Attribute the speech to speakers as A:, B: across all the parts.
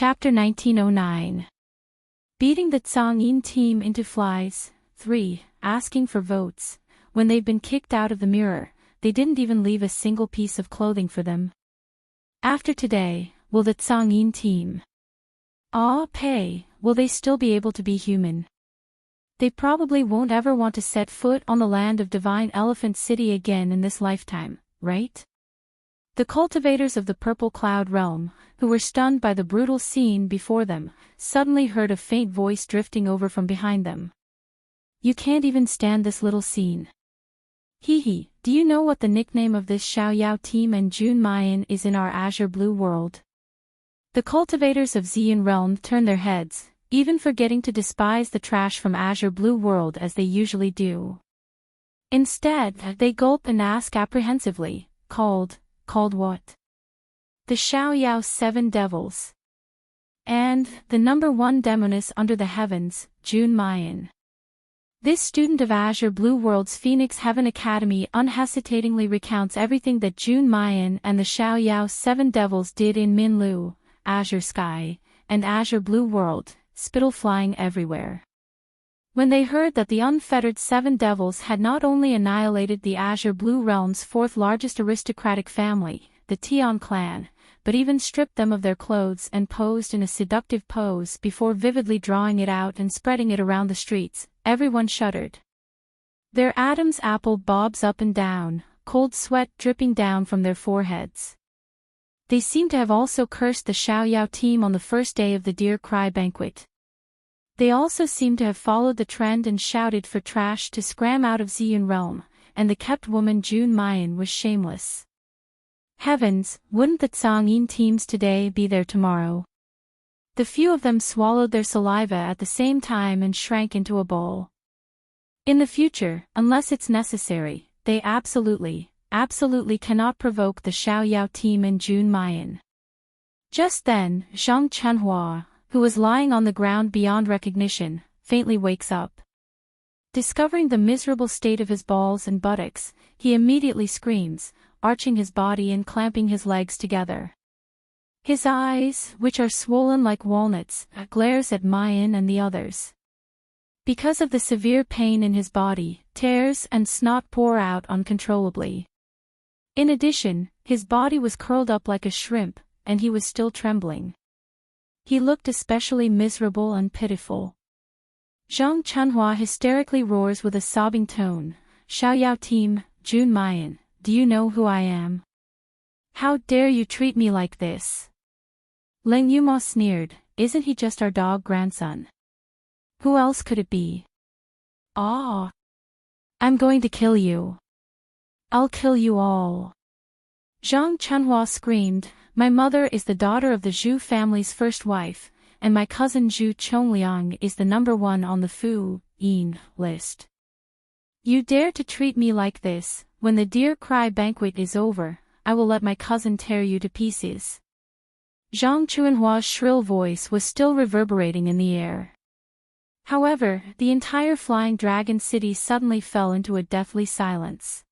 A: Chapter 1909. Beating the Tsangyin team into flies. 3. Asking for votes. When they've been kicked out of the mirror, they didn't even leave a single piece of clothing for them. After today, will the Tsangyin team pay? Will they still be able to be human? They probably won't ever want to set foot on the land of Divine Elephant City again in this lifetime, right? The cultivators of the Purple Cloud Realm, who were stunned by the brutal scene before them, suddenly heard a faint voice drifting over from behind them. You can't even stand this little scene. Hee, do you know what the nickname of this Xiaoyao team and Jun Mayan is in our Azure Blue world? The cultivators of Xian Realm turned their heads, even forgetting to despise the trash from Azure Blue world as they usually do. Instead, they gulp and ask apprehensively, Called what? The Xiaoyao 7 Devils. And, the number 1 demoness under the heavens, Jun Mayan. This student of Azure Blue World's Phoenix Heaven Academy unhesitatingly recounts everything that Jun Mayan and the Xiaoyao 7 Devils did in Minlu, Azure Sky, and Azure Blue World, spittle flying everywhere. When they heard that the unfettered 7 Devils had not only annihilated the Azure Blue Realm's 4th largest aristocratic family, the Tian clan, but even stripped them of their clothes and posed in a seductive pose before vividly drawing it out and spreading it around the streets, everyone shuddered. Their Adam's apple bobs up and down, cold sweat dripping down from their foreheads. They seem to have also cursed the Xiaoyao team on the first day of the Deer Cry banquet. They also seem to have followed the trend and shouted for trash to scram out of Xian Realm, and the kept woman Jun Mayan was shameless. Heavens, wouldn't the Tsangyin teams today be there tomorrow? The few of them swallowed their saliva at the same time and shrank into a bowl. In the future, unless it's necessary, they absolutely cannot provoke the Xiaoyao team and Jun Mayan. Just then, Zhang Chenhua, who was lying on the ground beyond recognition, faintly wakes up. Discovering the miserable state of his balls and buttocks, he immediately screams, arching his body and clamping his legs together. His eyes, which are swollen like walnuts, glares at Mayan and the others. Because of the severe pain in his body, tears and snot pour out uncontrollably. In addition, his body was curled up like a shrimp, and he was still trembling. He looked especially miserable and pitiful. Zhang Chenhua hysterically roars with a sobbing tone, Xiaoyao team, Jun Mayan, do you know who I am? How dare you treat me like this? Leng Yuma sneered, isn't he just our dog grandson? Who else could it be? I'm going to kill you. I'll kill you all. Zhang Chenhua screamed, my mother is the daughter of the Zhu family's first wife, and my cousin Zhu Chongliang is the number 1 on the Fu Yin list. You dare to treat me like this? When the Deer Cry banquet is over, I will let my cousin tear you to pieces. Zhang Chuanhua's shrill voice was still reverberating in the air. However, the entire Flying Dragon City suddenly fell into a deathly silence.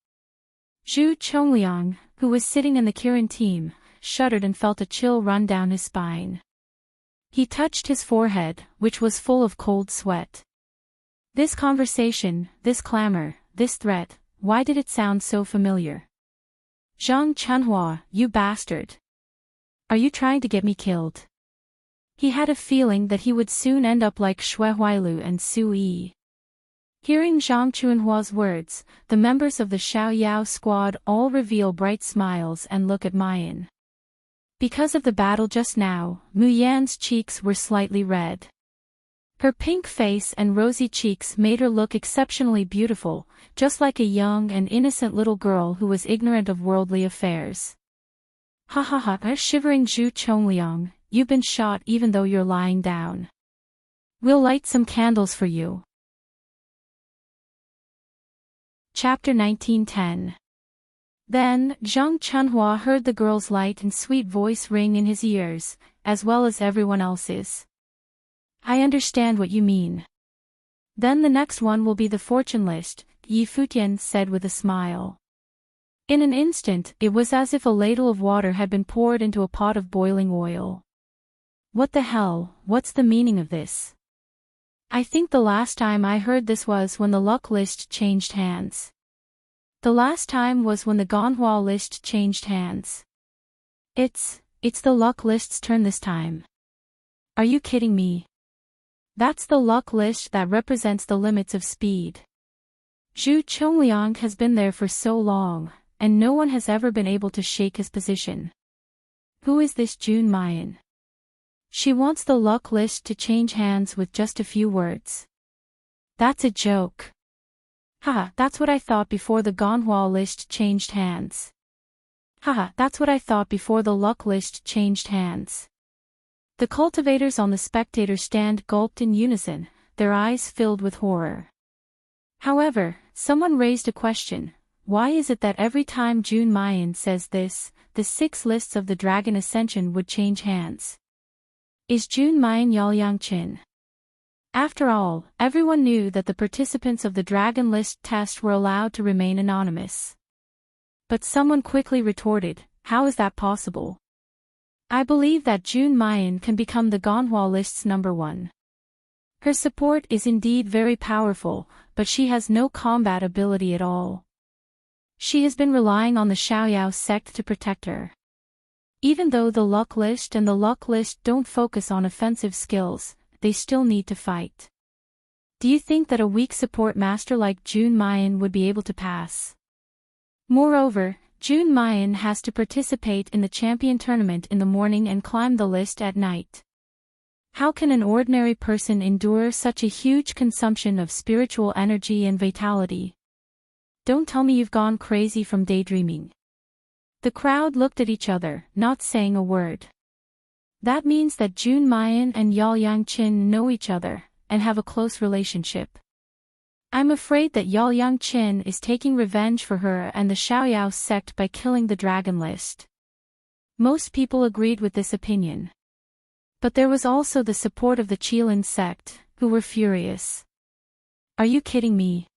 A: Zhu Chongliang, who was sitting in the Kirin team, shuddered and felt a chill run down his spine. He touched his forehead, which was full of cold sweat. This conversation, this clamor, this threat, why did it sound so familiar? Zhang Chenhua, you bastard. Are you trying to get me killed? He had a feeling that he would soon end up like Xue Huailu and Su Yi. Hearing Zhang Chuanhua's words, the members of the Xiaoyao squad all reveal bright smiles and look at Mayan. Because of the battle just now, Mu Yan's cheeks were slightly red. Her pink face and rosy cheeks made her look exceptionally beautiful, just like a young and innocent little girl who was ignorant of worldly affairs. Ha ha ha, shivering Zhu Chongliang, you've been shot even though you're lying down. We'll light some candles for you. Chapter 1910. Then, Zhang Chenhua heard the girl's light and sweet voice ring in his ears, as well as everyone else's. I understand what you mean. Then the next one will be the fortune list, Yi Futian said with a smile. In an instant, it was as if a ladle of water had been poured into a pot of boiling oil. What the hell, what's the meaning of this? I think the last time I heard this was when the luck list changed hands. The last time was when the Ganhua list changed hands. It's the luck list's turn this time. Are you kidding me? That's the luck list that represents the limits of speed. Zhu Chongliang has been there for so long, and no one has ever been able to shake his position. Who is this June Mayan? She wants the luck list to change hands with just a few words. That's a joke. Haha, that's what I thought before the Ganhua list changed hands. Haha, that's what I thought before the luck list changed hands. The cultivators on the spectator stand gulped in unison, their eyes filled with horror. However, someone raised a question. Why is it that every time June Mayan says this, the 6 lists of the Dragon Ascension would change hands? Is June Mayan Yaoyang Qin? After all, everyone knew that the participants of the Dragon List test were allowed to remain anonymous. But someone quickly retorted, how is that possible? I believe that June Mayan can become the Ganhua list's number 1. Her support is indeed very powerful, but she has no combat ability at all. She has been relying on the Xiaoyao sect to protect her. Even though the luck list and the luck list don't focus on offensive skills, they still need to fight. Do you think that a weak support master like June Mayan would be able to pass? Moreover, June Mayan has to participate in the champion tournament in the morning and climb the list at night. How can an ordinary person endure such a huge consumption of spiritual energy and vitality? Don't tell me you've gone crazy from daydreaming. The crowd looked at each other, not saying a word. That means that June Mayan and Yaoyang Qin know each other, and have a close relationship. I'm afraid that Yaoyang Qin is taking revenge for her and the Xiaoyao sect by killing the Dragon List. Most people agreed with this opinion. But there was also the support of the Qilin sect, who were furious. Are you kidding me?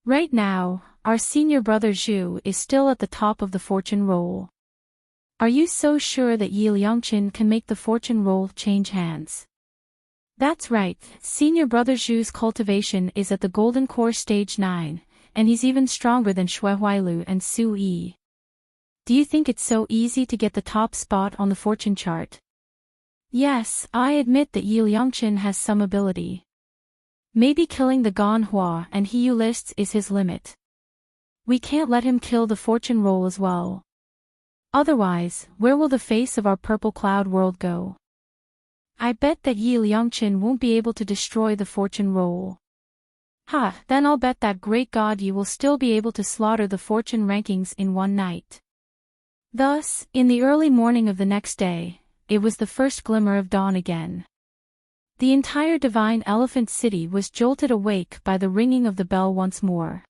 A: Right now, our senior brother Zhu is still at the top of the fortune roll. Are you so sure that Yi Liangqin can make the fortune roll change hands? That's right, senior brother Zhu's cultivation is at the Golden Core Stage 9, and he's even stronger than Shui Huailu and Su Yi. Do you think it's so easy to get the top spot on the fortune chart? Yes, I admit that Yi Liangqin has some ability. Maybe killing the Ganhua and Hiyu lists is his limit. We can't let him kill the fortune roll as well. Otherwise, where will the face of our purple cloud world go? I bet that Yi Liangqin won't be able to destroy the fortune roll. Ha, then I'll bet that great god Yi will still be able to slaughter the fortune rankings in one night. Thus, in the early morning of the next day, it was the first glimmer of dawn again. The entire Divine Elephant City was jolted awake by the ringing of the bell once more.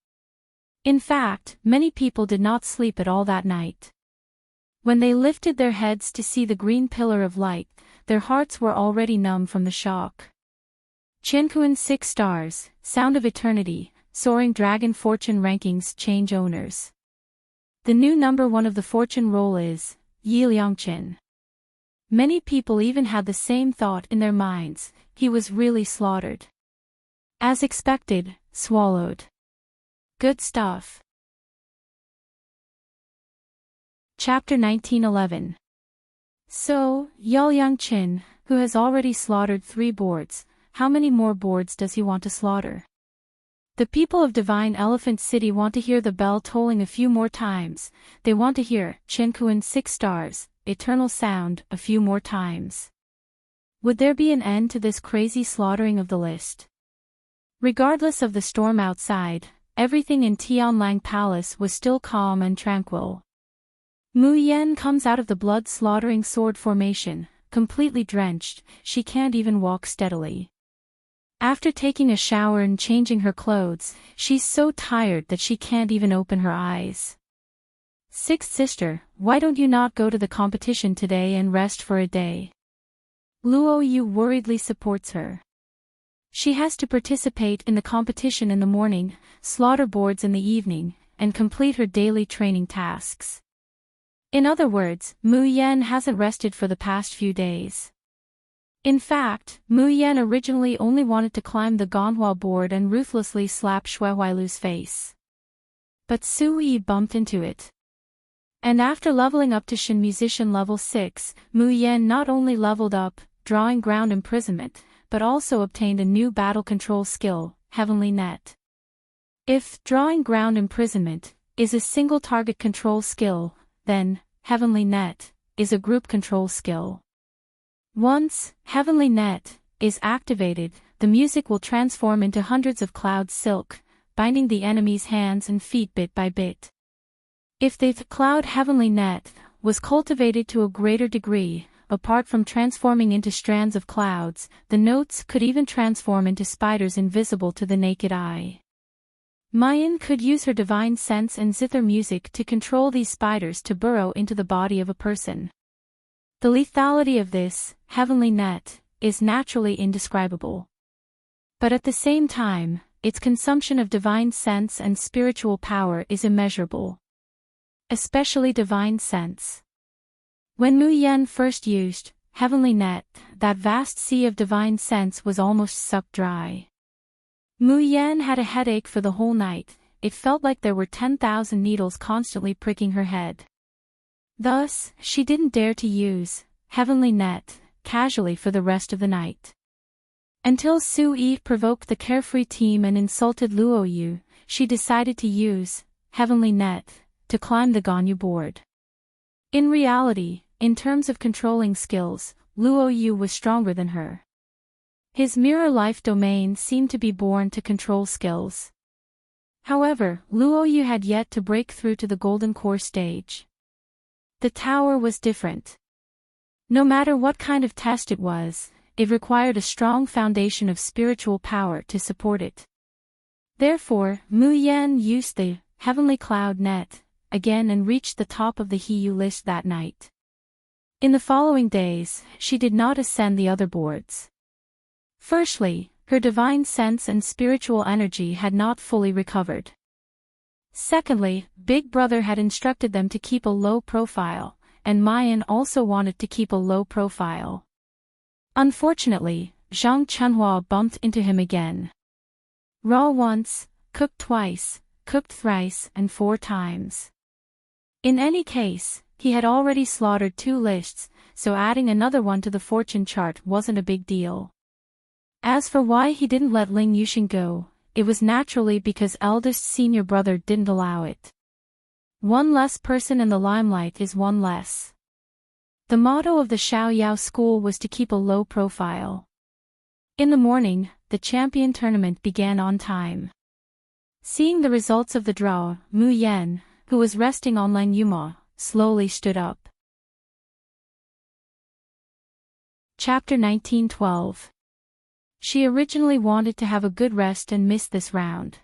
A: In fact, many people did not sleep at all that night. When they lifted their heads to see the green pillar of light, their hearts were already numb from the shock. Qiankuan 6 stars, Sound of Eternity, Soaring Dragon Fortune Rankings change owners. The new number 1 of the fortune roll is Yi Liangqin. Many people even had the same thought in their minds, he was really slaughtered. As expected, swallowed. Good stuff. Chapter 1911. So, Yaoyang Qin, who has already slaughtered 3 boards, how many more boards does he want to slaughter? The people of Divine Elephant City want to hear the bell tolling a few more times, they want to hear Qiankuan 6 stars, Eternal Sound, a few more times. Would there be an end to this crazy slaughtering of the list? Regardless of the storm outside, everything in Tianlang Palace was still calm and tranquil. Mu Yan comes out of the blood-slaughtering sword formation, completely drenched, she can't even walk steadily. After taking a shower and changing her clothes, she's so tired that she can't even open her eyes. Sixth sister, why don't you not go to the competition today and rest for a day? Luo Yu worriedly supports her. She has to participate in the competition in the morning, slaughter boards in the evening, and complete her daily training tasks. In other words, Mu Yan hasn't rested for the past few days. In fact, Mu Yan originally only wanted to climb the Ganhua board and ruthlessly slap Shuailu's face. But Su Yi bumped into it. And after leveling up to Shin Musician level 6, Mu Yan not only leveled up, drawing ground imprisonment, but also obtained a new battle control skill, Heavenly Net. If drawing ground imprisonment is a single target control skill, then Heavenly Net is a group control skill. Once Heavenly Net is activated, the music will transform into hundreds of cloud silk, binding the enemy's hands and feet bit by bit. If the cloud Heavenly Net was cultivated to a greater degree, apart from transforming into strands of clouds, the notes could even transform into spiders invisible to the naked eye. Mayan could use her divine sense and zither music to control these spiders to burrow into the body of a person. The lethality of this Heavenly Net is naturally indescribable. But at the same time, its consumption of divine sense and spiritual power is immeasurable. Especially divine sense. When Mu Yan first used Heavenly Net, that vast sea of divine sense was almost sucked dry. Mu Yan had a headache for the whole night. It felt like there were 10,000 needles constantly pricking her head. Thus, she didn't dare to use Heavenly Net casually for the rest of the night. Until Su Yi provoked the carefree team and insulted Luo Yu, she decided to use Heavenly Net to climb the Ganyu board. In reality, in terms of controlling skills, Luo Yu was stronger than her. His mirror life domain seemed to be born to control skills. However, Luo Yu had yet to break through to the golden core stage. The tower was different. No matter what kind of test it was, it required a strong foundation of spiritual power to support it. Therefore, Mu Yan used the Heavenly Cloud Net again and reached the top of the Hiyu list that night. In the following days, she did not ascend the other boards. Firstly, her divine sense and spiritual energy had not fully recovered. Secondly, Big Brother had instructed them to keep a low profile, and Mayan also wanted to keep a low profile. Unfortunately, Zhang Chunhua bumped into him again. Raw once, cooked twice, cooked thrice and 4 times. In any case, he had already slaughtered 2 lists, so adding another one to the fortune chart wasn't a big deal. As for why he didn't let Ling Yuxing go, it was naturally because eldest senior brother didn't allow it. One less person in the limelight is one less. The motto of the Xiaoyao school was to keep a low profile. In the morning, the champion tournament began on time. Seeing the results of the draw, Mu Yan, who was resting on Lang Yuma, slowly stood up. Chapter 1912. She originally wanted to have a good rest and missed this round.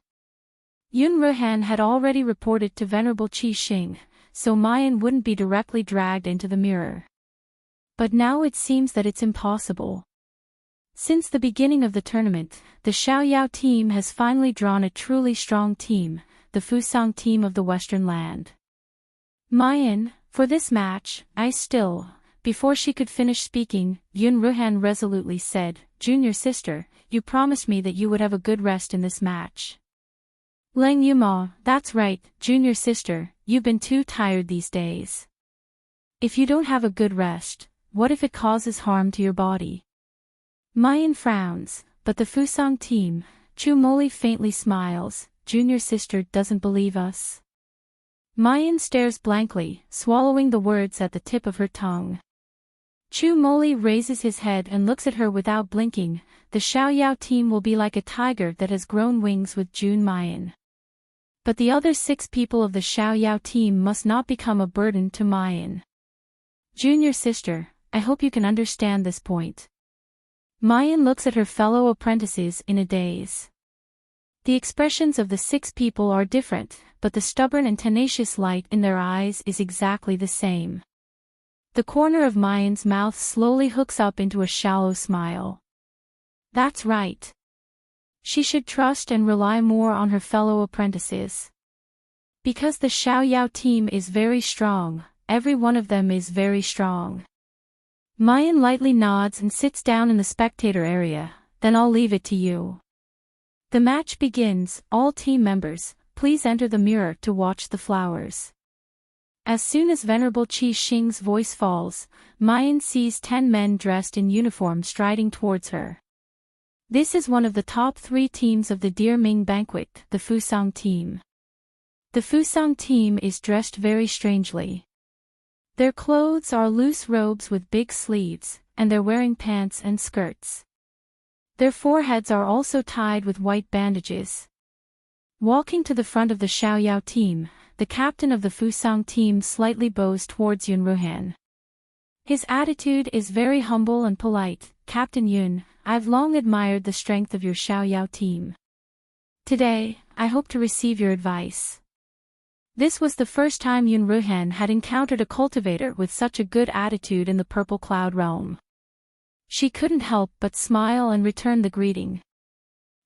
A: Yun Ruhan had already reported to Venerable Qi Xing, so Mayan wouldn't be directly dragged into the mirror. But now it seems that it's impossible. Since the beginning of the tournament, the Xiaoyao team has finally drawn a truly strong team, the Fusang team of the Western Land. Mayan, for this match, Before she could finish speaking, Yun Ruhan resolutely said, "Junior sister, you promised me that you would have a good rest in this match." Lang Yuma, that's right, junior sister, you've been too tired these days. If you don't have a good rest, what if it causes harm to your body? Mayan frowns, but the Fusang team, Chu Moli faintly smiles, junior sister doesn't believe us. Mayan stares blankly, swallowing the words at the tip of her tongue. Chu Moli raises his head and looks at her without blinking. The Xiaoyao team will be like a tiger that has grown wings with June Mayan. But the other 6 people of the Xiaoyao team must not become a burden to Mayan. Junior sister, I hope you can understand this point. Mayan looks at her fellow apprentices in a daze. The expressions of the 6 people are different, but the stubborn and tenacious light in their eyes is exactly the same. The corner of Mayan's mouth slowly hooks up into a shallow smile. That's right. She should trust and rely more on her fellow apprentices. Because the Xiaoyao team is very strong, every one of them is very strong. Mayan lightly nods and sits down in the spectator area. Then I'll leave it to you. The match begins. All team members, please enter the mirror to watch the flowers. As soon as Venerable Qi Xing's voice falls, Mayan sees 10 men dressed in uniform striding towards her. This is one of the top 3 teams of the Dear Ming banquet, the Fusang team. The Fusang team is dressed very strangely. Their clothes are loose robes with big sleeves, and they're wearing pants and skirts. Their foreheads are also tied with white bandages. Walking to the front of the Xiaoyao team, the captain of the Fusang team slightly bows towards Yun Ruhan. His attitude is very humble and polite. Captain Yun, I've long admired the strength of your Xiaoyao team. Today, I hope to receive your advice. This was the first time Yun Ruhan had encountered a cultivator with such a good attitude in the Purple Cloud realm. She couldn't help but smile and return the greeting.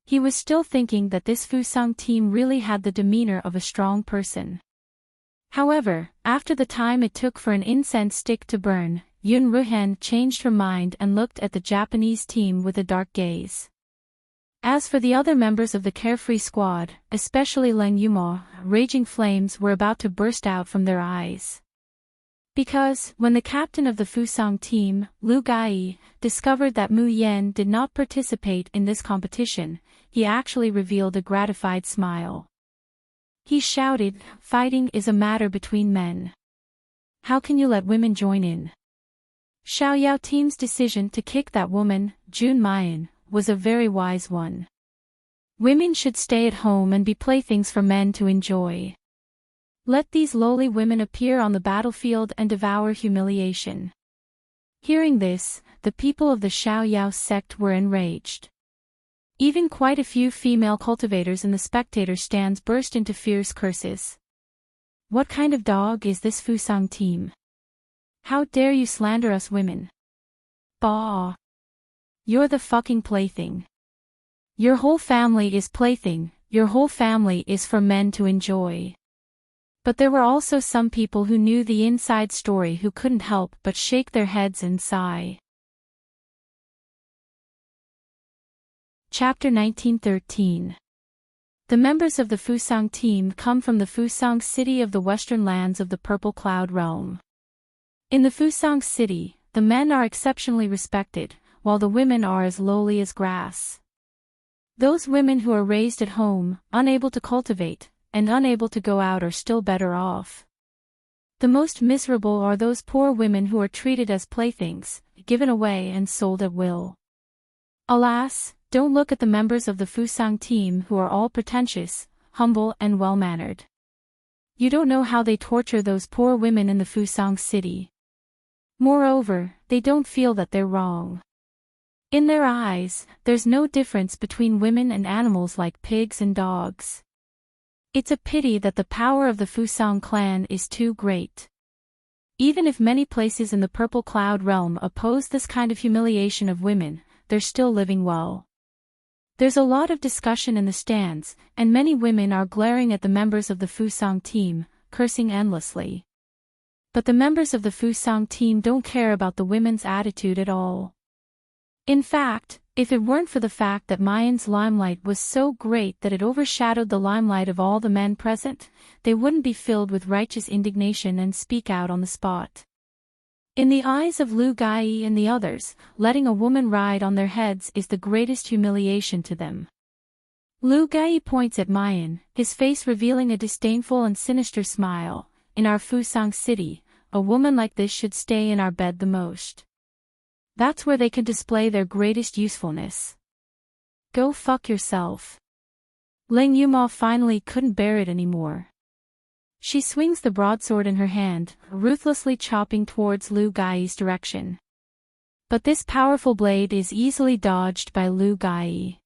A: He was still thinking that this Fusang team really had the demeanor of a strong person. However, after the time it took for an incense stick to burn, Yun Ruhan changed her mind and looked at the Japanese team with a dark gaze. As for the other members of the Carefree Squad, especially Leng Yumo, raging flames were about to burst out from their eyes. Because, when the captain of the Fusang team, Lu Gai, discovered that Mu Yan did not participate in this competition, he actually revealed a gratified smile. He shouted, "Fighting is a matter between men. How can you let women join in?" Xiaoyao team's decision to kick that woman, Jun Mayan, was a very wise one. Women should stay at home and be playthings for men to enjoy. Let these lowly women appear on the battlefield and devour humiliation. Hearing this, the people of the Xiaoyao sect were enraged. Even quite a few female cultivators in the spectator stands burst into fierce curses. What kind of dog is this Fusang team? How dare you slander us women? Bah! You're the fucking plaything. Your whole family is plaything, your whole family is for men to enjoy. But there were also some people who knew the inside story who couldn't help but shake their heads and sigh. Chapter 1913. The members of the Fusang team come from the Fusang city of the western lands of the Purple Cloud realm. In the Fusang city, the men are exceptionally respected, while the women are as lowly as grass. Those women who are raised at home, unable to cultivate, and unable to go out are still better off. The most miserable are those poor women who are treated as playthings, given away and sold at will. Alas, don't look at the members of the Fusang team who are all pretentious, humble and well-mannered. You don't know how they torture those poor women in the Fusang city. Moreover, they don't feel that they're wrong. In their eyes, there's no difference between women and animals like pigs and dogs. It's a pity that the power of the Fusang clan is too great. Even if many places in the Purple Cloud realm oppose this kind of humiliation of women, they're still living well. There's a lot of discussion in the stands, and many women are glaring at the members of the Fusang team, cursing endlessly. But the members of the Fusang team don't care about the women's attitude at all. In fact, if it weren't for the fact that Mayan's limelight was so great that it overshadowed the limelight of all the men present, they wouldn't be filled with righteous indignation and speak out on the spot. In the eyes of Lu Gai and the others, letting a woman ride on their heads is the greatest humiliation to them. Lu Gai points at Mayan, his face revealing a disdainful and sinister smile. In our Fusang city, a woman like this should stay in our bed the most. That's where they can display their greatest usefulness. Go fuck yourself. Leng Yumo finally couldn't bear it anymore. She swings the broadsword in her hand, ruthlessly chopping towards Lu Gai's direction. But this powerful blade is easily dodged by Lu Gai.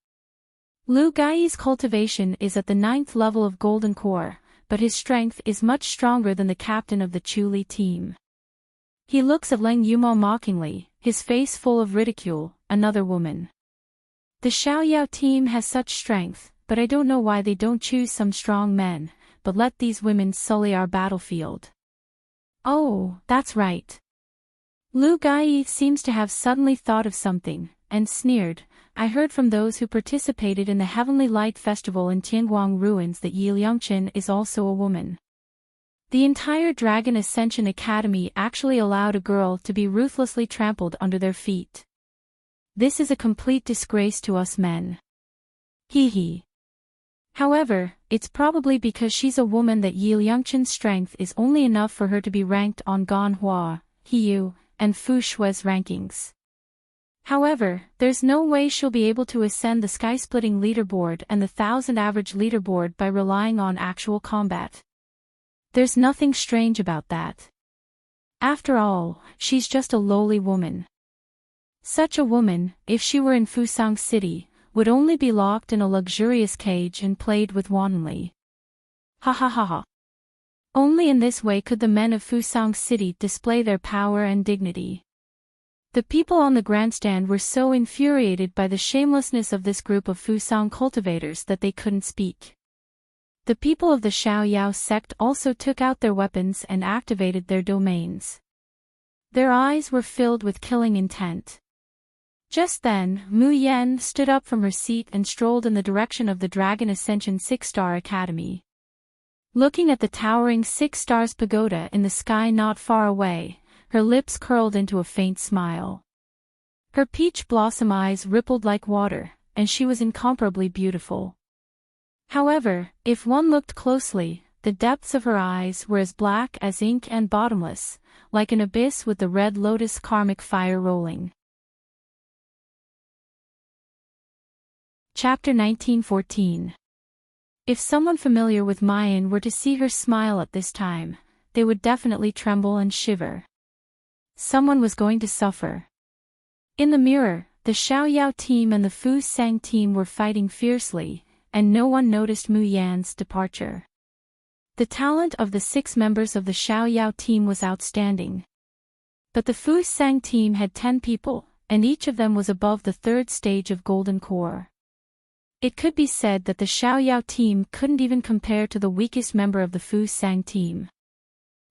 A: Lu Gai's cultivation is at the 9th level of Golden Core, but his strength is much stronger than the captain of the Chuli team. He looks at Leng Yumo mockingly, his face full of ridicule. Another woman. The Xiaoyao team has such strength, but I don't know why they don't choose some strong men, but let these women sully our battlefield. Oh, that's right. Lu Gai seems to have suddenly thought of something, and sneered. I heard from those who participated in the Heavenly Light Festival in Tianguang Ruins that Yi Liangchen is also a woman. The entire Dragon Ascension Academy actually allowed a girl to be ruthlessly trampled under their feet. This is a complete disgrace to us men. Hee hee. However, it's probably because she's a woman that Yi Liangchen's strength is only enough for her to be ranked on Ganhua, Hiyu, and Fu Shui's rankings. However, there's no way she'll be able to ascend the sky-splitting leaderboard and the 1000 average leaderboard by relying on actual combat. There's nothing strange about that. After all, she's just a lowly woman. Such a woman, if she were in Fusang City, would only be locked in a luxurious cage and played with wantonly. Ha ha ha ha. Only in this way could the men of Fusang City display their power and dignity. The people on the grandstand were so infuriated by the shamelessness of this group of Fusang cultivators that they couldn't speak. The people of the Xiaoyao sect also took out their weapons and activated their domains. Their eyes were filled with killing intent. Just then, Mu Yan stood up from her seat and strolled in the direction of the Dragon Ascension 6-Star Academy. Looking at the towering 6 Stars pagoda in the sky not far away, her lips curled into a faint smile. Her peach blossom eyes rippled like water, and she was incomparably beautiful. However, if one looked closely, the depths of her eyes were as black as ink and bottomless, like an abyss with the red lotus karmic fire rolling. Chapter 1914. If someone familiar with Mayan were to see her smile at this time, they would definitely tremble and shiver. Someone was going to suffer. In the mirror, the Xiaoyao team and the Fu Sang team were fighting fiercely, and no one noticed Mu Yan's departure. The talent of the 6 members of the Xiaoyao team was outstanding. But the Fu Sang team had 10 people, and each of them was above the 3rd stage of Golden Core. It could be said that the Xiaoyao team couldn't even compare to the weakest member of the Fu Sang team.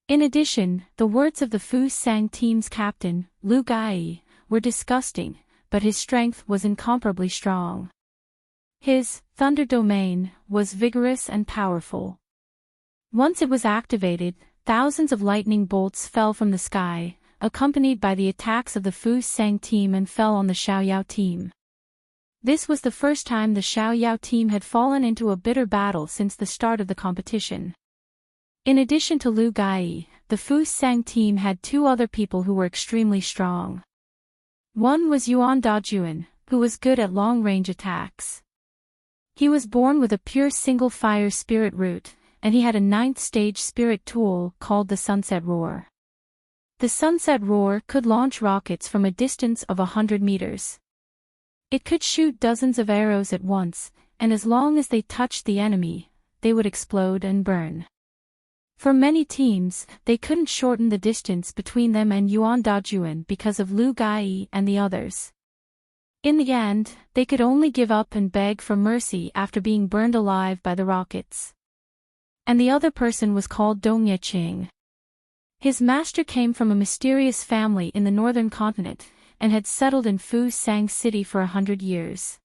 A: In addition, the words of the Fu Sang team's captain, Lu Gai, were disgusting, but his strength was incomparably strong. His Thunder Domain was vigorous and powerful. Once it was activated, thousands of lightning bolts fell from the sky, accompanied by the attacks of the Fu Sang team and fell on the Xiaoyao team. This was the first time the Xiaoyao team had fallen into a bitter battle since the start of the competition. In addition to Lu Gai, the Fu Sang team had 2 other people who were extremely strong. One was Yuan Dajuan, who was good at long-range attacks. He was born with a pure single-fire spirit root, and he had a 9th stage spirit tool called the Sunset Roar. The Sunset Roar could launch rockets from a distance of 100 meters. It could shoot dozens of arrows at once, and as long as they touched the enemy, they would explode and burn. For many teams, they couldn't shorten the distance between them and Yuan Dajuan because of Lu Gai and the others. In the end, they could only give up and beg for mercy after being burned alive by the rockets. And the other person was called Dongye Qing. His master came from a mysterious family in the northern continent, and had settled in Fu Sang City for 100 years.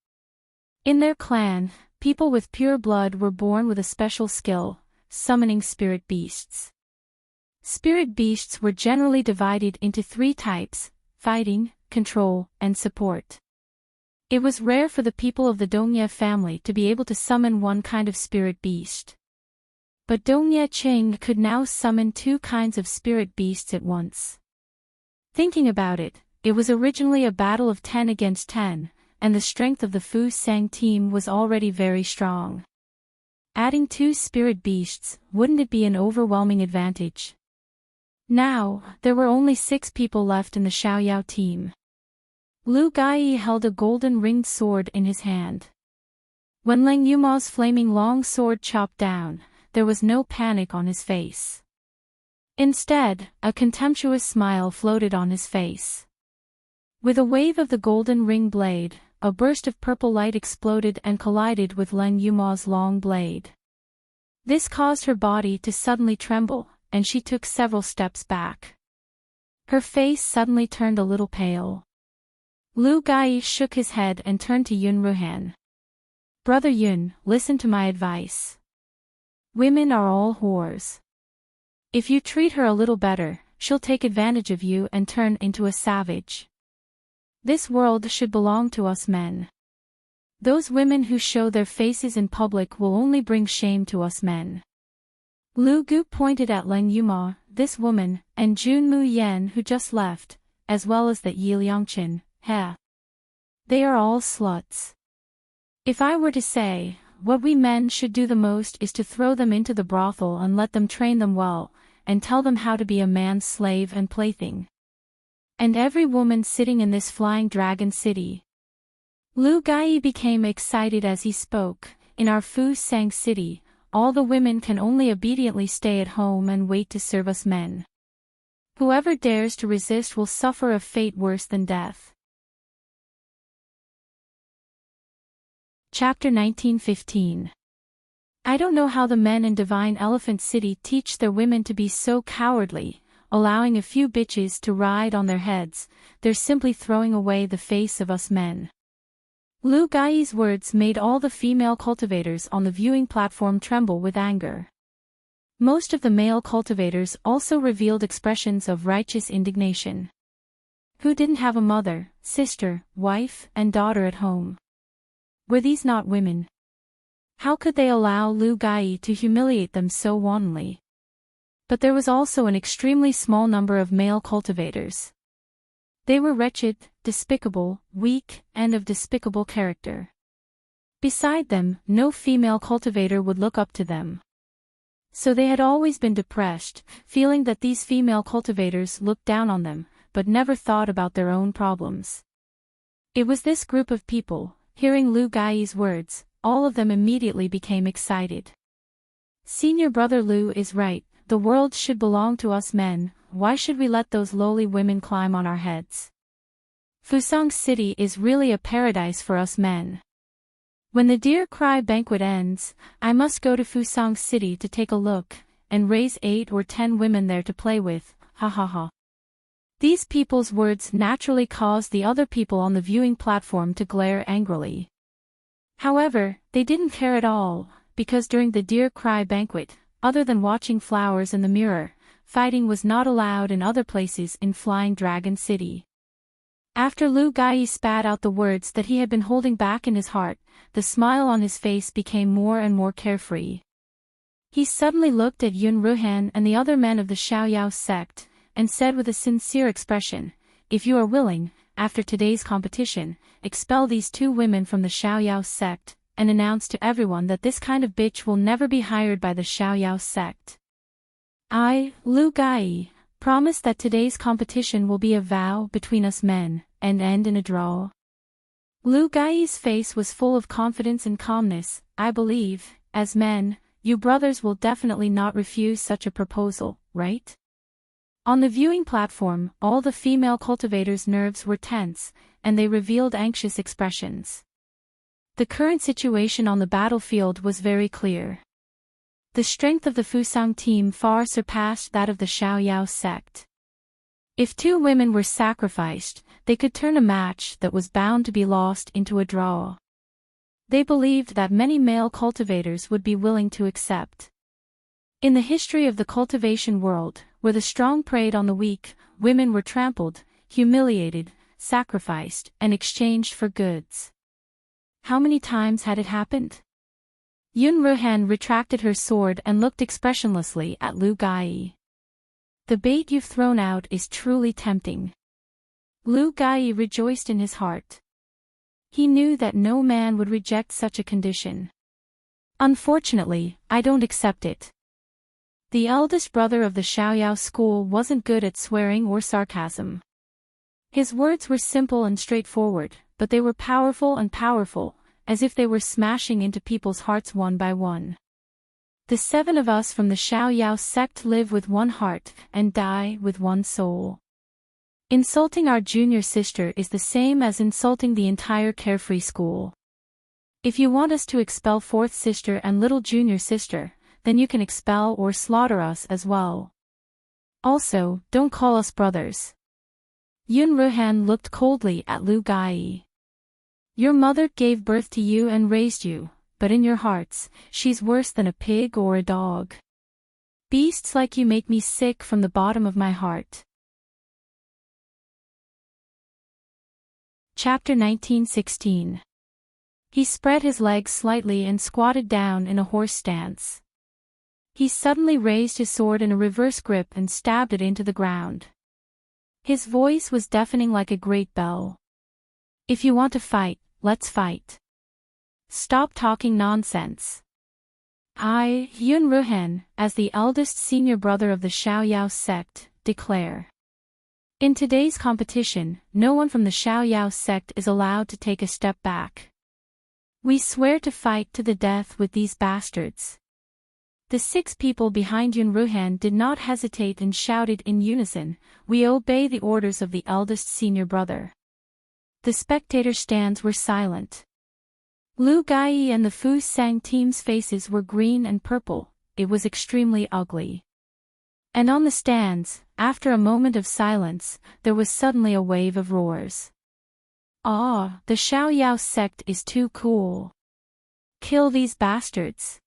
A: In their clan, people with pure blood were born with a special skill, summoning spirit beasts. Spirit beasts were generally divided into 3 types: fighting, control, and support. It was rare for the people of the Dongye family to be able to summon one kind of spirit beast. But Dongye Qing could now summon 2 kinds of spirit beasts at once. Thinking about it, it was originally a battle of 10 against 10, and the strength of the Fu Sang team was already very strong. Adding 2 spirit beasts, wouldn't it be an overwhelming advantage? Now, there were only 6 people left in the Xiaoyao team. Lu Gai held a golden ringed sword in his hand. When Leng Yuma's flaming long sword chopped down, there was no panic on his face. Instead, a contemptuous smile floated on his face. With a wave of the golden ring blade, a burst of purple light exploded and collided with Leng Yuma's long blade. This caused her body to suddenly tremble, and she took several steps back. Her face suddenly turned a little pale. Lu Gai shook his head and turned to Yun Ruhan. Brother Yun, listen to my advice. Women are all whores. If you treat her a little better, she'll take advantage of you and turn into a savage. This world should belong to us men. Those women who show their faces in public will only bring shame to us men. Lu Gu pointed at Leng Yuma, this woman, and Jun Mu Yen who just left, as well as that Yi Liangqin, heh. They are all sluts. If I were to say, what we men should do the most is to throw them into the brothel and let them train them well, and tell them how to be a man's slave and plaything. And every woman sitting in this flying dragon city. Lu Gai became excited as he spoke. In our Fu Sang city, all the women can only obediently stay at home and wait to serve us men. Whoever dares to resist will suffer a fate worse than death. Chapter 1915. I don't know how the men in Divine Elephant City teach their women to be so cowardly, allowing a few bitches to ride on their heads. They're simply throwing away the face of us men. Lu Gai's words made all the female cultivators on the viewing platform tremble with anger. Most of the male cultivators also revealed expressions of righteous indignation. Who didn't have a mother, sister, wife, and daughter at home? Were these not women? How could they allow Lu Gai to humiliate them so wantonly? But there was also an extremely small number of male cultivators. They were wretched, despicable, weak, and of despicable character. Beside them, no female cultivator would look up to them. So they had always been depressed, feeling that these female cultivators looked down on them, but never thought about their own problems. It was this group of people, hearing Lu Gai's words, all of them immediately became excited. Senior brother Lu is right, the world should belong to us men, why should we let those lowly women climb on our heads? Fusang City is really a paradise for us men. When the Deer Cry banquet ends, I must go to Fusang City to take a look, and raise 8 or 10 women there to play with, ha ha ha. These people's words naturally caused the other people on the viewing platform to glare angrily. However, they didn't care at all, because during the Deer Cry banquet, other than watching flowers in the mirror, fighting was not allowed in other places in Flying Dragon City. After Lu Gai spat out the words that he had been holding back in his heart, the smile on his face became more and more carefree. He suddenly looked at Yun Ruhan and the other men of the Xiaoyao sect, and said with a sincere expression, if you are willing, after today's competition, expel these 2 women from the Xiaoyao sect, and announce to everyone that this kind of bitch will never be hired by the Xiaoyao sect. I, Lu Gai, promise that today's competition will be a vow between us men, and end in a draw. Lu Gai's face was full of confidence and calmness. I believe, as men, you brothers will definitely not refuse such a proposal, right? On the viewing platform, all the female cultivators' nerves were tense, and they revealed anxious expressions. The current situation on the battlefield was very clear. The strength of the Fusang team far surpassed that of the Xiaoyao sect. If 2 women were sacrificed, they could turn a match that was bound to be lost into a draw. They believed that many male cultivators would be willing to accept. In the history of the cultivation world, where the strong preyed on the weak, women were trampled, humiliated, sacrificed, and exchanged for goods. How many times had it happened? Yun Ruhan retracted her sword and looked expressionlessly at Lu Gai. The bait you've thrown out is truly tempting. Lu Gai rejoiced in his heart. He knew that no man would reject such a condition. Unfortunately, I don't accept it. The eldest brother of the Xiaoyao school wasn't good at swearing or sarcasm. His words were simple and straightforward, but they were powerful, as if they were smashing into people's hearts one by one. The 7 of us from the Xiaoyao sect live with one heart, and die with one soul. Insulting our junior sister is the same as insulting the entire carefree school. If you want us to expel 4th sister and little junior sister, then you can expel or slaughter us as well. Also, don't call us brothers. Yun Ruhan looked coldly at Lu Gai. Your mother gave birth to you and raised you, but in your hearts, she's worse than a pig or a dog. Beasts like you make me sick from the bottom of my heart. Chapter 19:16. He spread his legs slightly and squatted down in a horse stance. He suddenly raised his sword in a reverse grip and stabbed it into the ground. His voice was deafening like a great bell. If you want to fight, let's fight. Stop talking nonsense. I, Yun Ruhan, as the eldest senior brother of the Xiaoyao sect, declare. In today's competition, no one from the Xiaoyao sect is allowed to take a step back. We swear to fight to the death with these bastards. The 6 people behind Yun Ruhan did not hesitate and shouted in unison, we obey the orders of the eldest senior brother. The spectator stands were silent. Lu Gai and the Fu Sang team's faces were green and purple, it was extremely ugly. And on the stands, after a moment of silence, there was suddenly a wave of roars. Ah, the Xiaoyao sect is too cool. Kill these bastards.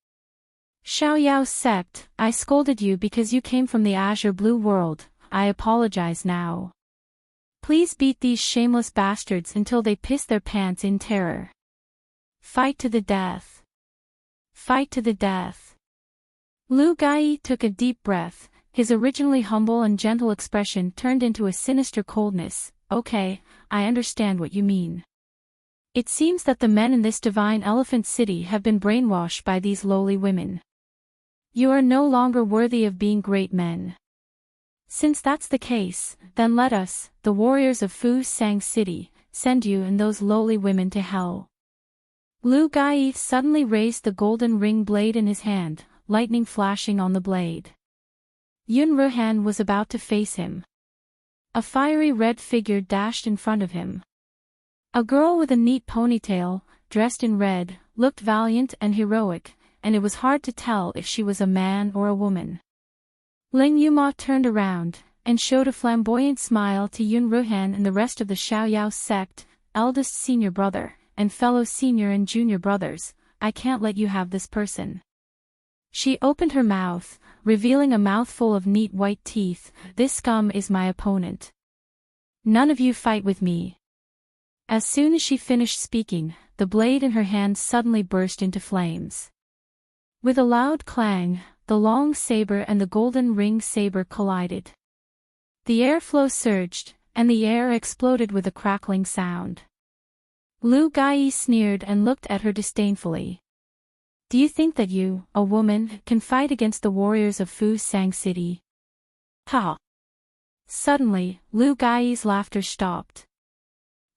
A: Xiaoyao sect, I scolded you because you came from the azure blue world, I apologize now. Please beat these shameless bastards until they piss their pants in terror. Fight to the death. Fight to the death. Lu Gai took a deep breath, his originally humble and gentle expression turned into a sinister coldness. Okay, I understand what you mean. It seems that the men in this divine elephant city have been brainwashed by these lowly women. You are no longer worthy of being great men. Since that's the case, then let us, the warriors of Fu Sang City, send you and those lowly women to hell. Lu Gai suddenly raised the golden ring blade in his hand, lightning flashing on the blade. Yun Ruhan was about to face him. A fiery red figure dashed in front of him. A girl with a neat ponytail, dressed in red, looked valiant and heroic, and it was hard to tell if she was a man or a woman. Leng Yuma turned around, and showed a flamboyant smile to Yun Ruhan and the rest of the Xiaoyao sect, eldest senior brother, and fellow senior and junior brothers, I can't let you have this person. She opened her mouth, revealing a mouthful of neat white teeth, this scum is my opponent. None of you fight with me. As soon as she finished speaking, the blade in her hand suddenly burst into flames. With a loud clang, the long saber and the golden ring saber collided. The airflow surged, and the air exploded with a crackling sound. Lu Gai sneered and looked at her disdainfully. Do you think that you, a woman, can fight against the warriors of Fu Sang City? Ha! Suddenly, Lu Gai's laughter stopped.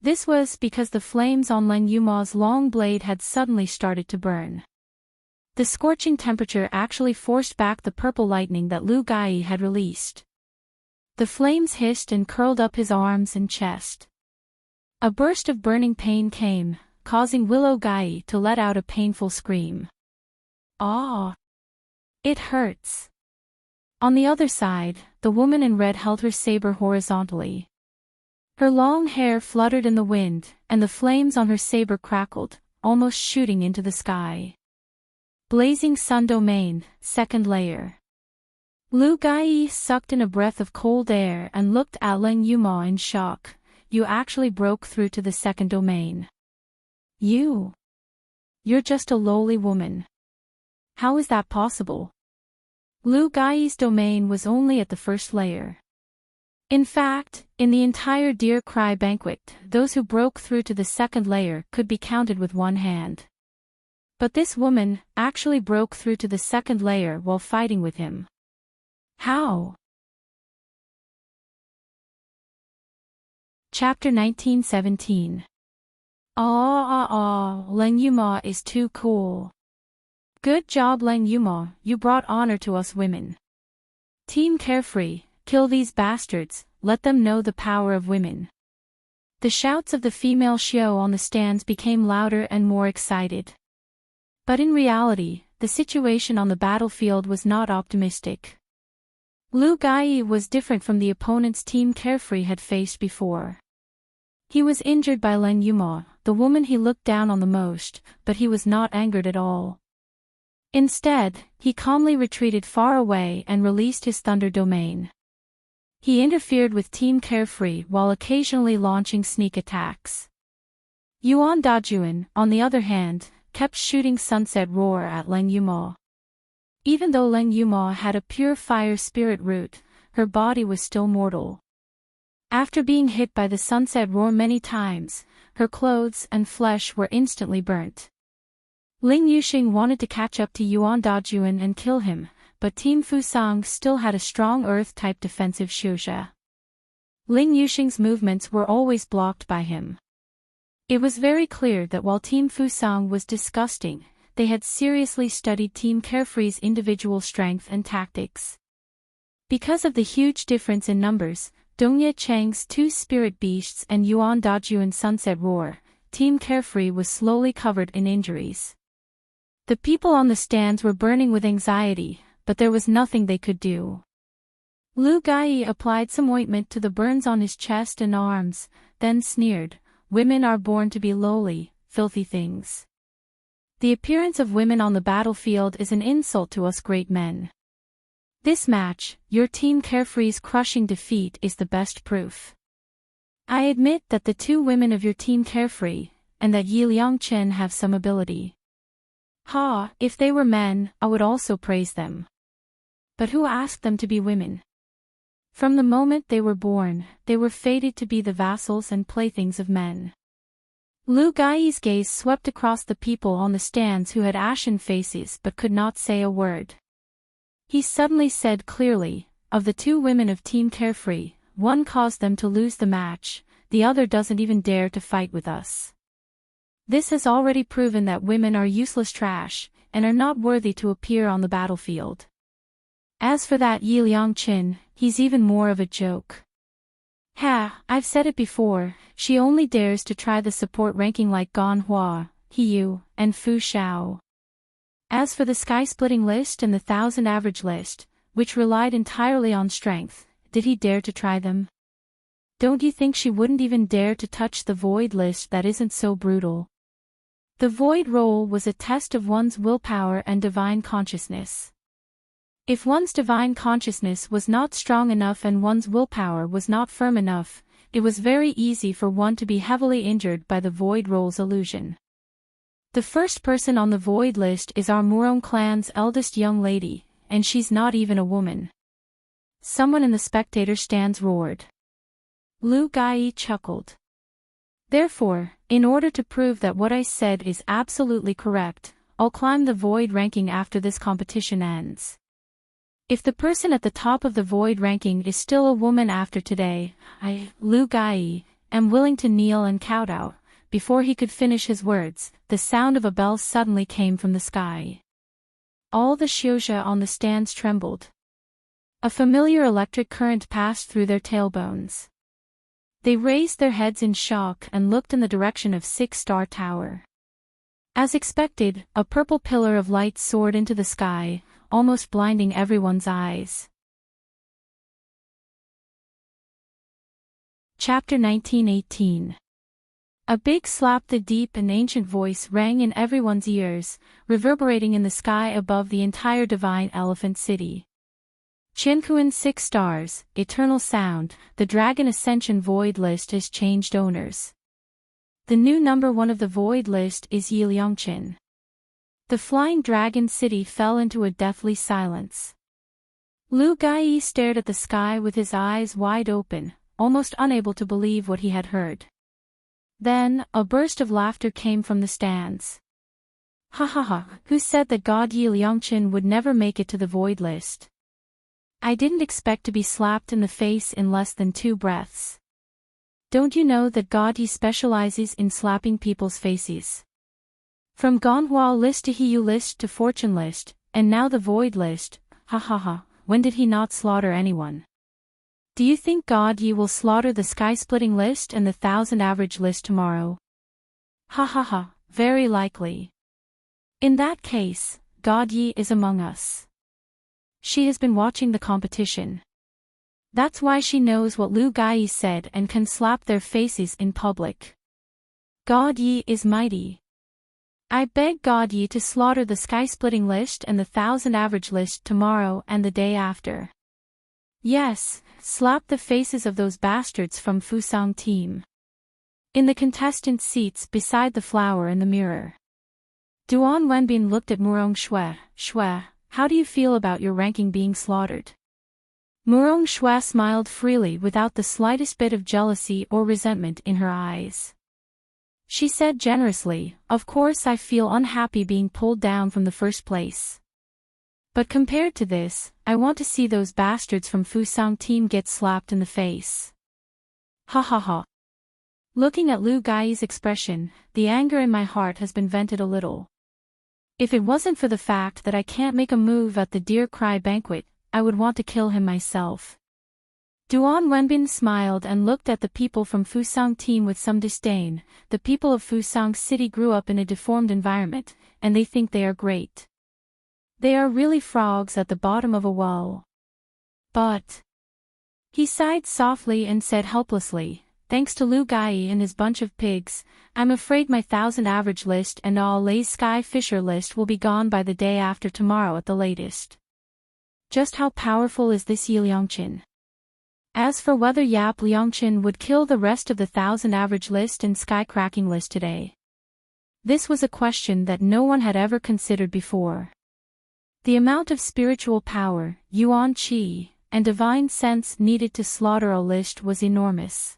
A: This was because the flames on Leng Yuma's long blade had suddenly started to burn. The scorching temperature actually forced back the purple lightning that Lu Gai had released. The flames hissed and curled up his arms and chest. A burst of burning pain came, causing Willow Gai to let out a painful scream. Ah! It hurts. On the other side, the woman in red held her saber horizontally. Her long hair fluttered in the wind, and the flames on her saber crackled, almost shooting into the sky. Blazing Sun Domain, second layer. Lu Gai sucked in a breath of cold air and looked at Leng Yuma in shock. You actually broke through to the second domain. You're just a lowly woman. How is that possible? Lu Gai's domain was only at the first layer. In fact, in the entire Deer Cry banquet, those who broke through to the second layer could be counted with one hand. But this woman actually broke through to the second layer while fighting with him. How? Chapter 19:17. Leng Yuma is too cool. Good job Leng Yuma, you brought honor to us women. Team Carefree, kill these bastards, let them know the power of women. The shouts of the female Xiao on the stands became louder and more excited. But in reality, the situation on the battlefield was not optimistic. Lu Gai was different from the opponents Team Carefree had faced before. He was injured by Leng Yuma, the woman he looked down on the most, but he was not angered at all. Instead, he calmly retreated far away and released his Thunder Domain. He interfered with Team Carefree while occasionally launching sneak attacks. Yuan Dajuan, on the other hand, kept shooting Sunset Roar at Leng Yuma. Even though Leng Yuma had a pure fire spirit root, her body was still mortal. After being hit by the Sunset Roar many times, her clothes and flesh were instantly burnt. Ling Yuxing wanted to catch up to Yuan Dajuan and kill him, but Team Fusang still had a strong Earth-type defensive Xiuzha. Ling Yuxing's movements were always blocked by him. It was very clear that while Team Fusang was disgusting, they had seriously studied Team Carefree's individual strength and tactics. Because of the huge difference in numbers, Dongye Chang's two spirit beasts and Yuan Dajuan's Sunset Roar, Team Carefree was slowly covered in injuries. The people on the stands were burning with anxiety, but there was nothing they could do. Lu Gai applied some ointment to the burns on his chest and arms, then sneered, "Women are born to be lowly, filthy things. The appearance of women on the battlefield is an insult to us great men. This match, your Team Carefree's crushing defeat is the best proof. I admit that the two women of your Team Carefree, and that Yi Liangchen have some ability. Ha, if they were men, I would also praise them. But who asked them to be women? From the moment they were born, they were fated to be the vassals and playthings of men." Lu Gai's gaze swept across the people on the stands who had ashen faces but could not say a word. He suddenly said clearly, "Of the two women of Team Carefree, one caused them to lose the match, the other doesn't even dare to fight with us. This has already proven that women are useless trash, and are not worthy to appear on the battlefield. As for that Yi Liangchen, he's even more of a joke. Ha, I've said it before, she only dares to try the support ranking like Gan Hua, Hiyu, and Fu Xiao. As for the sky-splitting list and the 1,000 average list, which relied entirely on strength, did he dare to try them? Don't you think she wouldn't even dare to touch the void list that isn't so brutal? The void roll was a test of one's willpower and divine consciousness. If one's divine consciousness was not strong enough and one's willpower was not firm enough, it was very easy for one to be heavily injured by the void roll's illusion. The first person on the void list is our Murong clan's eldest young lady, and she's not even a woman." Someone in the spectator stands roared. Lu Gai chuckled. "Therefore, in order to prove that what I said is absolutely correct, I'll climb the void ranking after this competition ends. If the person at the top of the void ranking is still a woman after today, I, Lu Gai, am willing to kneel and kowtow." Before he could finish his words, the sound of a bell suddenly came from the sky. All the Xiuzha on the stands trembled. A familiar electric current passed through their tailbones. They raised their heads in shock and looked in the direction of Six-Star Tower. As expected, a purple pillar of light soared into the sky, almost blinding everyone's eyes. Chapter 1918. A big slap, the deep and ancient voice rang in everyone's ears, reverberating in the sky above the entire divine elephant city. Qiankuan 6 stars, eternal sound, the Dragon Ascension Void list has changed owners. The new number 1 of the Void list is Yi Liangchen. The Flying Dragon City fell into a deathly silence. Lu Gai stared at the sky with his eyes wide open, almost unable to believe what he had heard. Then, a burst of laughter came from the stands. "Ha ha ha, who said that God Yi Liangchen would never make it to the void list? I didn't expect to be slapped in the face in less than 2 breaths. Don't you know that God Yi specializes in slapping people's faces? From Ganhua list to Hiyu list to fortune list, and now the void list, ha ha ha, when did he not slaughter anyone? Do you think God Yi will slaughter the sky-splitting list and the 1,000 average list tomorrow? Ha ha ha, very likely. In that case, God Yi is among us. She has been watching the competition. That's why she knows what Lu Gai said and can slap their faces in public. God Yi is mighty. I beg God Yi to slaughter the sky-splitting list and the 1,000 average list tomorrow and the day after. Yes, slap the faces of those bastards from Fusang team. In the contestant seats beside the flower in the mirror, Duan Wenbin looked at Murong Shui. Shui, how do you feel about your ranking being slaughtered? Murong Shui smiled freely without the slightest bit of jealousy or resentment in her eyes. She said generously, of course I feel unhappy being pulled down from the first place. But compared to this, I want to see those bastards from Fusang team get slapped in the face. Ha ha ha. Looking at Lu Gai's expression, the anger in my heart has been vented a little. If it wasn't for the fact that I can't make a move at the Dear Cry banquet, I would want to kill him myself. Duan Wenbin smiled and looked at the people from Fusang team with some disdain. The people of Fusang City grew up in a deformed environment, and they think they are great. They are really frogs at the bottom of a well. But... He sighed softly and said helplessly, thanks to Lu Gai and his bunch of pigs, I'm afraid my 1,000 average list and all Lay's Sky Fisher list will be gone by the day after tomorrow at the latest. Just how powerful is this Yi Liangqin? As for whether Yap Liangqin would kill the rest of the 1,000 average list and sky cracking list today, this was a question that no one had ever considered before. The amount of spiritual power, yuan qi, and divine sense needed to slaughter a list was enormous.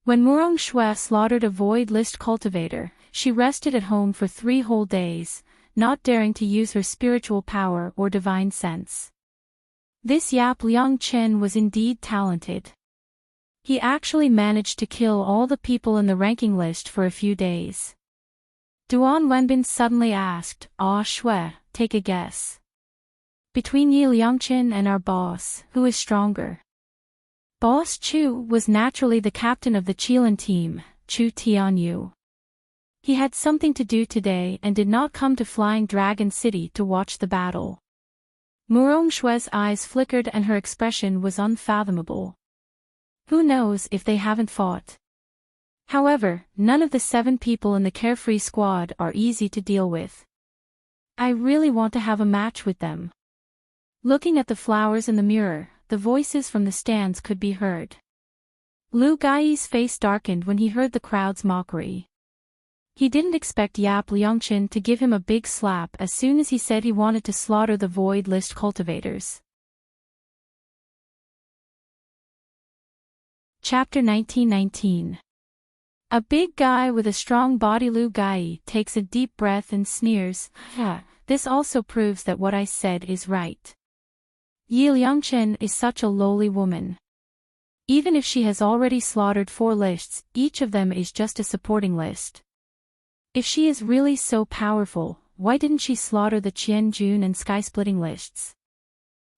A: When Murong Shui slaughtered a void list cultivator, she rested at home for 3 whole days, not daring to use her spiritual power or divine sense. This Yap Liangqin was indeed talented. He actually managed to kill all the people in the ranking list for a few days. Duan Wenbin suddenly asked, Shui, take a guess. Between Yi Liangqin and our boss, who is stronger? Boss Chu was naturally the captain of the Qilin team, Chu Tianyu. He had something to do today and did not come to Flying Dragon City to watch the battle. Murong Shui's eyes flickered and her expression was unfathomable. Who knows if they haven't fought? However, none of the 7 people in the Carefree squad are easy to deal with. I really want to have a match with them. Looking at the flowers in the mirror, the voices from the stands could be heard. Lu Gai's face darkened when he heard the crowd's mockery. He didn't expect Yap Liangqin to give him a big slap as soon as he said he wanted to slaughter the void list cultivators. Chapter 1919. A big guy with a strong body. Lu Gai takes a deep breath and sneers, this also proves that what I said is right. Yi Liangqin is such a lowly woman. Even if she has already slaughtered 4 lists, each of them is just a supporting list. If she is really so powerful, why didn't she slaughter the Qianjun and sky-splitting lists?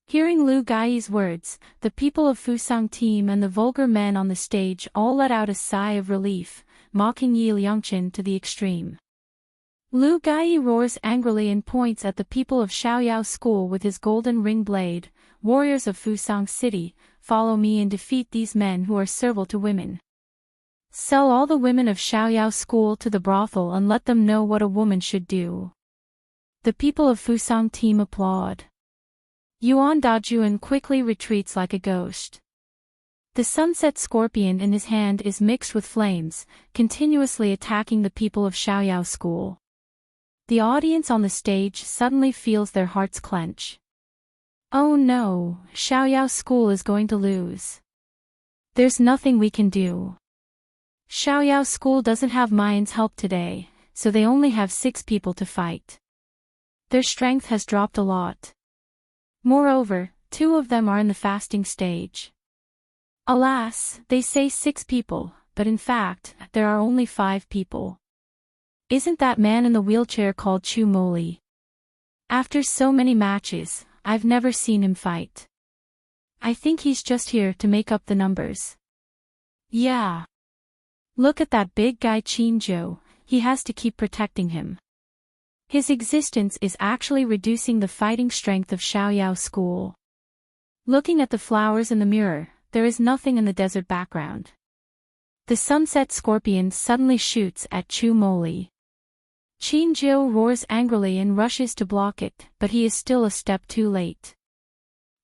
A: Hearing Lu Gai's words, the people of Fusang team and the vulgar men on the stage all let out a sigh of relief, mocking Yi Liangqin to the extreme. Lu Gai roars angrily and points at the people of Xiaoyao School with his golden ring blade. Warriors of Fusang City, follow me and defeat these men who are servile to women. Sell all the women of Xiaoyao School to the brothel and let them know what a woman should do. The people of Fusang team applaud. Yuan Dajuan quickly retreats like a ghost. The sunset scorpion in his hand is mixed with flames, continuously attacking the people of Xiaoyao School. The audience on the stage suddenly feels their hearts clench. Oh no, Xiaoyao School is going to lose. There's nothing we can do. Xiaoyao School doesn't have Mayan's help today, so they only have 6 people to fight. Their strength has dropped a lot. Moreover, 2 of them are in the fasting stage. Alas, they say 6 people, but in fact, there are only 5 people. Isn't that man in the wheelchair called Chu Moli? After so many matches, I've never seen him fight. I think he's just here to make up the numbers. Yeah. Look at that big guy Qin Zhou, he has to keep protecting him. His existence is actually reducing the fighting strength of Xiaoyao school. Looking at the flowers in the mirror, there is nothing in the desert background. The sunset scorpion suddenly shoots at Chu Moli. Qin Jiu roars angrily and rushes to block it, but he is still a step too late.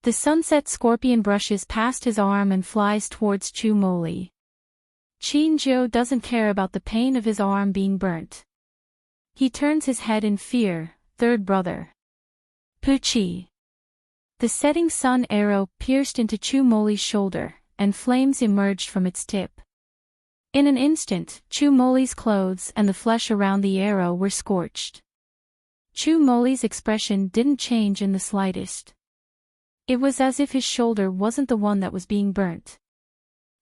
A: The sunset scorpion brushes past his arm and flies towards Chu Moli. Qin Jiu doesn't care about the pain of his arm being burnt. He turns his head in fear. Third brother. Puchi. The setting sun arrow pierced into Chu Moli's shoulder, and flames emerged from its tip. In an instant, Chu Moli's clothes and the flesh around the arrow were scorched. Chu Moli's expression didn't change in the slightest. It was as if his shoulder wasn't the one that was being burnt.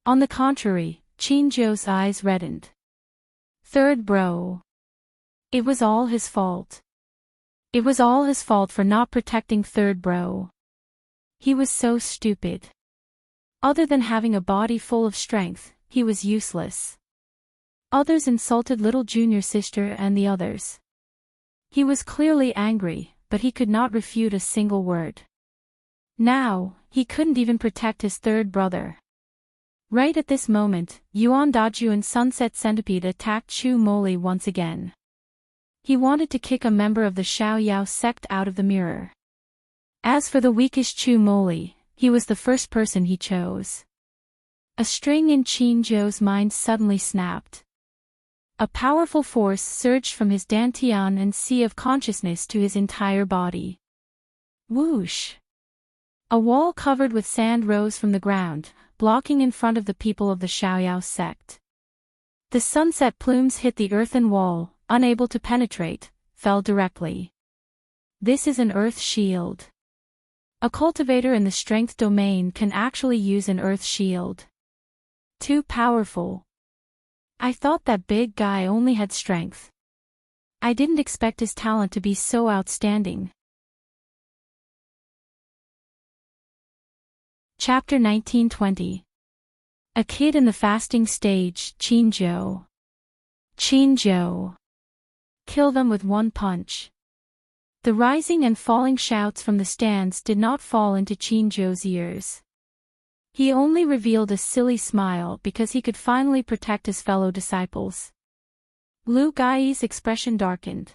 A: On the contrary, Qin Jiu's eyes reddened. Third bro. It was all his fault. It was all his fault for not protecting third bro. He was so stupid. Other than having a body full of strength, he was useless. Others insulted little junior sister and the others. He was clearly angry, but he could not refute a single word. Now, he couldn't even protect his third brother. Right at this moment, Yuan Daju and Sunset Centipede attacked Chu Moli once again. He wanted to kick a member of the Xiaoyao sect out of the mirror. As for the weakest Chu Moli, he was the first person he chose. A string in Qin Jiu's mind suddenly snapped. A powerful force surged from his dantian and sea of consciousness to his entire body. Whoosh! A wall covered with sand rose from the ground, blocking in front of the people of the Xiaoyao sect. The sunset plumes hit the earthen wall, unable to penetrate, fell directly. This is an earth shield. A cultivator in the strength domain can actually use an earth shield. Too powerful. I thought that big guy only had strength. I didn't expect his talent to be so outstanding. Chapter 1920. A kid in the fasting stage, Qin Jiu. Qin Jiu. Kill them with one punch. The rising and falling shouts from the stands did not fall into Qin Jiu's ears. He only revealed a silly smile because he could finally protect his fellow disciples. Lu Gai's expression darkened.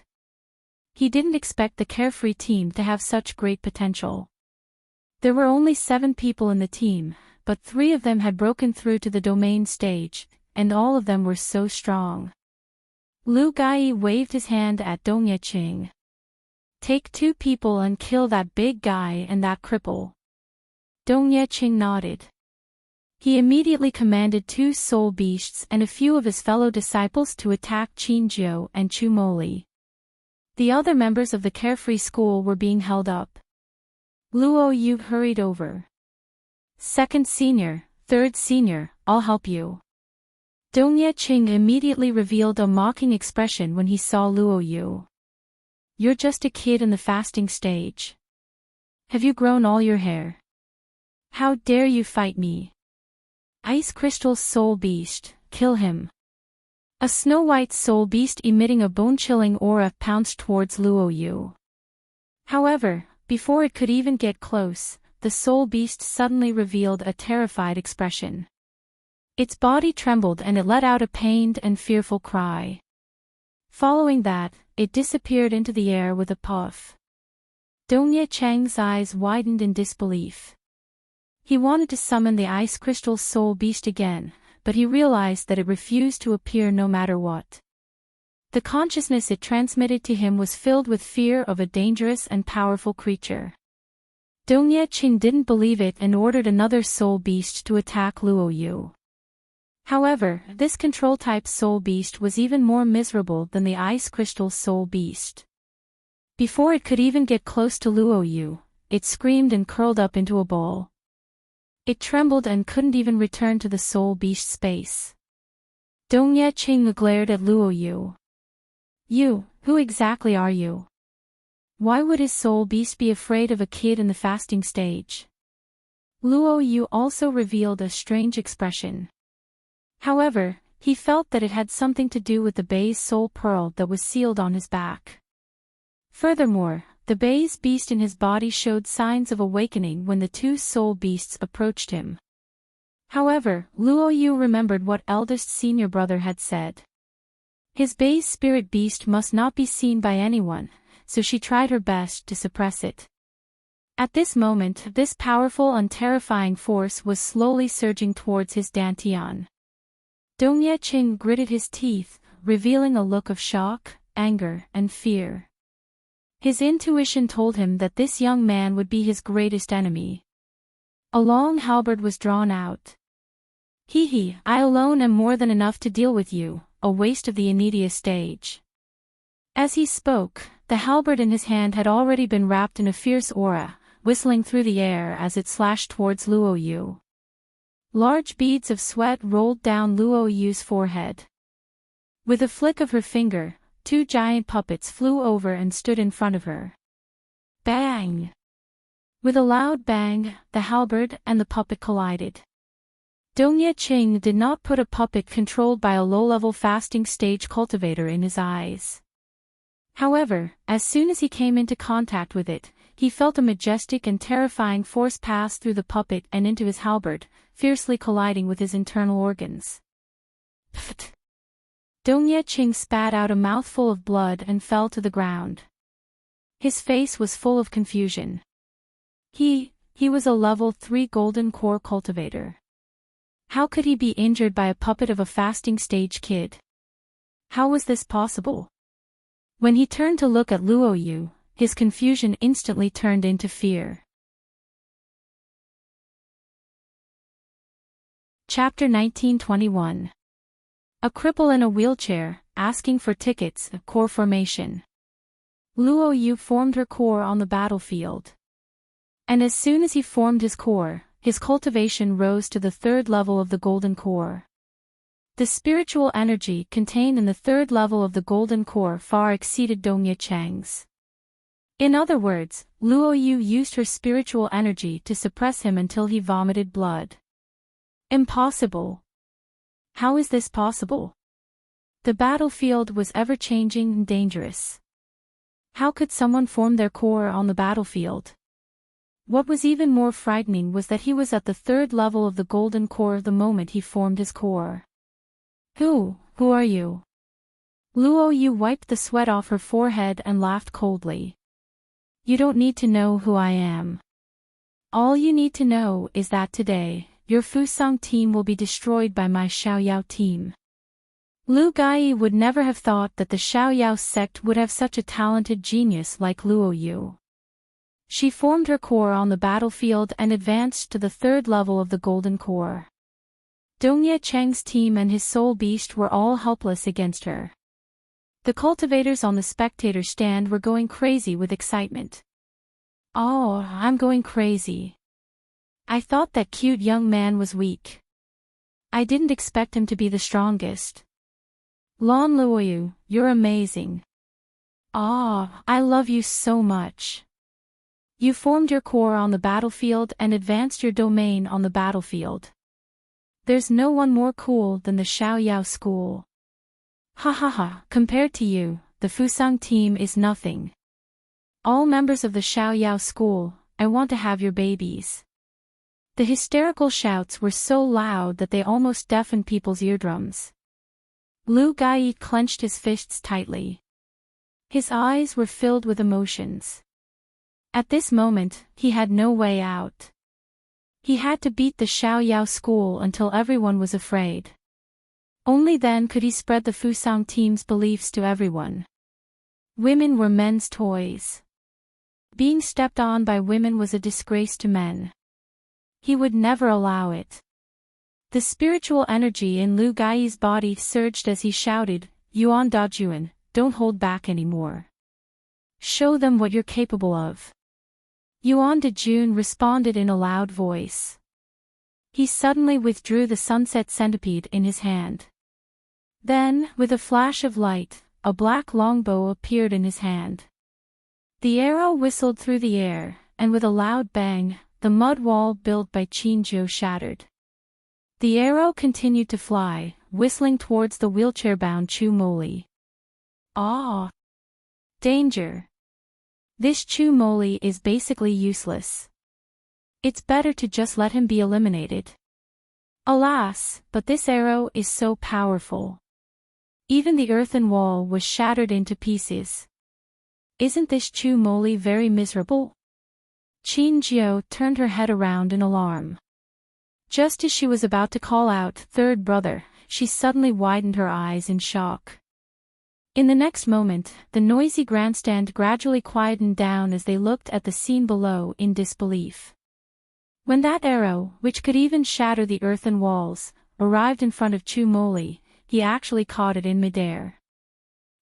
A: He didn't expect the carefree team to have such great potential. There were only 7 people in the team, but 3 of them had broken through to the domain stage, and all of them were so strong. Lu Gai waved his hand at Dong Yeqing. Take 2 people and kill that big guy and that cripple. Dong Yeqing nodded. He immediately commanded 2 soul beasts and a few of his fellow disciples to attack Qin Jiu and Chu Moli. The other members of the carefree school were being held up. Luo Yu hurried over. Second senior, third senior, I'll help you. Dong Yeqing immediately revealed a mocking expression when he saw Luo Yu. You're just a kid in the fasting stage. Have you grown all your hair? How dare you fight me? Ice Crystal Soul Beast, kill him. A snow-white soul beast emitting a bone-chilling aura pounced towards Luo Yu. However, before it could even get close, the soul beast suddenly revealed a terrified expression. Its body trembled and it let out a pained and fearful cry. Following that, it disappeared into the air with a puff. Dong Yeqing's eyes widened in disbelief. He wanted to summon the Ice Crystal Soul Beast again, but he realized that it refused to appear no matter what. The consciousness it transmitted to him was filled with fear of a dangerous and powerful creature. Dong Yeqing didn't believe it and ordered another soul beast to attack Luo Yu. However, this control-type soul beast was even more miserable than the Ice Crystal Soul Beast. Before it could even get close to Luo Yu, it screamed and curled up into a ball. It trembled and couldn't even return to the soul beast space. Dong Yeqing glared at Luo Yu. You, who exactly are you? Why would his soul beast be afraid of a kid in the fasting stage? Luo Yu also revealed a strange expression. However, he felt that it had something to do with the Bei's soul pearl that was sealed on his back. Furthermore, the base beast in his body showed signs of awakening when the two soul beasts approached him. However, Luo Yu remembered what eldest senior brother had said. His base spirit beast must not be seen by anyone, so she tried her best to suppress it. At this moment, this powerful and terrifying force was slowly surging towards his dantian. Dong Ye-ching gritted his teeth, revealing a look of shock, anger, and fear. His intuition told him that this young man would be his greatest enemy. A long halberd was drawn out. "Hee, I alone am more than enough to deal with you, a waste of the Enidia stage." As he spoke, the halberd in his hand had already been wrapped in a fierce aura, whistling through the air as it slashed towards Luo Yu. Large beads of sweat rolled down Luo Yu's forehead. With a flick of her finger, two giant puppets flew over and stood in front of her. Bang! With a loud bang, the halberd and the puppet collided. Dong Ye-ching did not put a puppet controlled by a low-level fasting stage cultivator in his eyes. However, as soon as he came into contact with it, he felt a majestic and terrifying force pass through the puppet and into his halberd, fiercely colliding with his internal organs. Pfft! Dong Ye-ching spat out a mouthful of blood and fell to the ground. His face was full of confusion. He was a level 3 golden core cultivator. How could he be injured by a puppet of a fasting stage kid? How was this possible? When he turned to look at Luo Yu, his confusion instantly turned into fear. Chapter 1921. A cripple in a wheelchair, asking for tickets, core formation. Luo Yu formed her core on the battlefield. And as soon as he formed his core, his cultivation rose to the 3rd level of the golden core. The spiritual energy contained in the 3rd level of the golden core far exceeded Dong Ye-cheng's. In other words, Luo Yu used her spiritual energy to suppress him until he vomited blood. Impossible. How is this possible? The battlefield was ever-changing and dangerous. How could someone form their core on the battlefield? What was even more frightening was that he was at the 3rd level of the golden core the moment he formed his core. Who are you? Luo Yu wiped the sweat off her forehead and laughed coldly. You don't need to know who I am. All you need to know is that today, your Fusang team will be destroyed by my Xiaoyao team. Lu Gai would never have thought that the Xiaoyao sect would have such a talented genius like Luo Yu. She formed her core on the battlefield and advanced to the 3rd level of the golden core. Dong Ye-cheng's team and his soul beast were all helpless against her. The cultivators on the spectator stand were going crazy with excitement. Oh, I'm going crazy. I thought that cute young man was weak. I didn't expect him to be the strongest. Lon Luoyu, you're amazing. Ah, I love you so much. You formed your core on the battlefield and advanced your domain on the battlefield. There's no one more cool than the Xiaoyao school. Ha ha ha, compared to you, the Fusang team is nothing. All members of the Xiaoyao school, I want to have your babies. The hysterical shouts were so loud that they almost deafened people's eardrums. Lu Gai clenched his fists tightly. His eyes were filled with emotions. At this moment, he had no way out. He had to beat the Xiaoyao school until everyone was afraid. Only then could he spread the Fusang team's beliefs to everyone. Women were men's toys. Being stepped on by women was a disgrace to men. He would never allow it. The spiritual energy in Lu Gai's body surged as he shouted, Yuan Dajuan, don't hold back anymore. Show them what you're capable of. Yuan Dajun responded in a loud voice. He suddenly withdrew the sunset centipede in his hand. Then, with a flash of light, a black longbow appeared in his hand. The arrow whistled through the air, and with a loud bang, the mud wall built by Qin Zhou shattered. The arrow continued to fly, whistling towards the wheelchair-bound Chu Moli. Ah! Danger! This Chu Moli is basically useless. It's better to just let him be eliminated. Alas, but this arrow is so powerful. Even the earthen wall was shattered into pieces. Isn't this Chu Moli very miserable? Qin Jiao turned her head around in alarm. Just as she was about to call out, "Third brother," she suddenly widened her eyes in shock. In the next moment, the noisy grandstand gradually quietened down as they looked at the scene below in disbelief. When that arrow, which could even shatter the earthen walls, arrived in front of Chu Moli, he actually caught it in midair.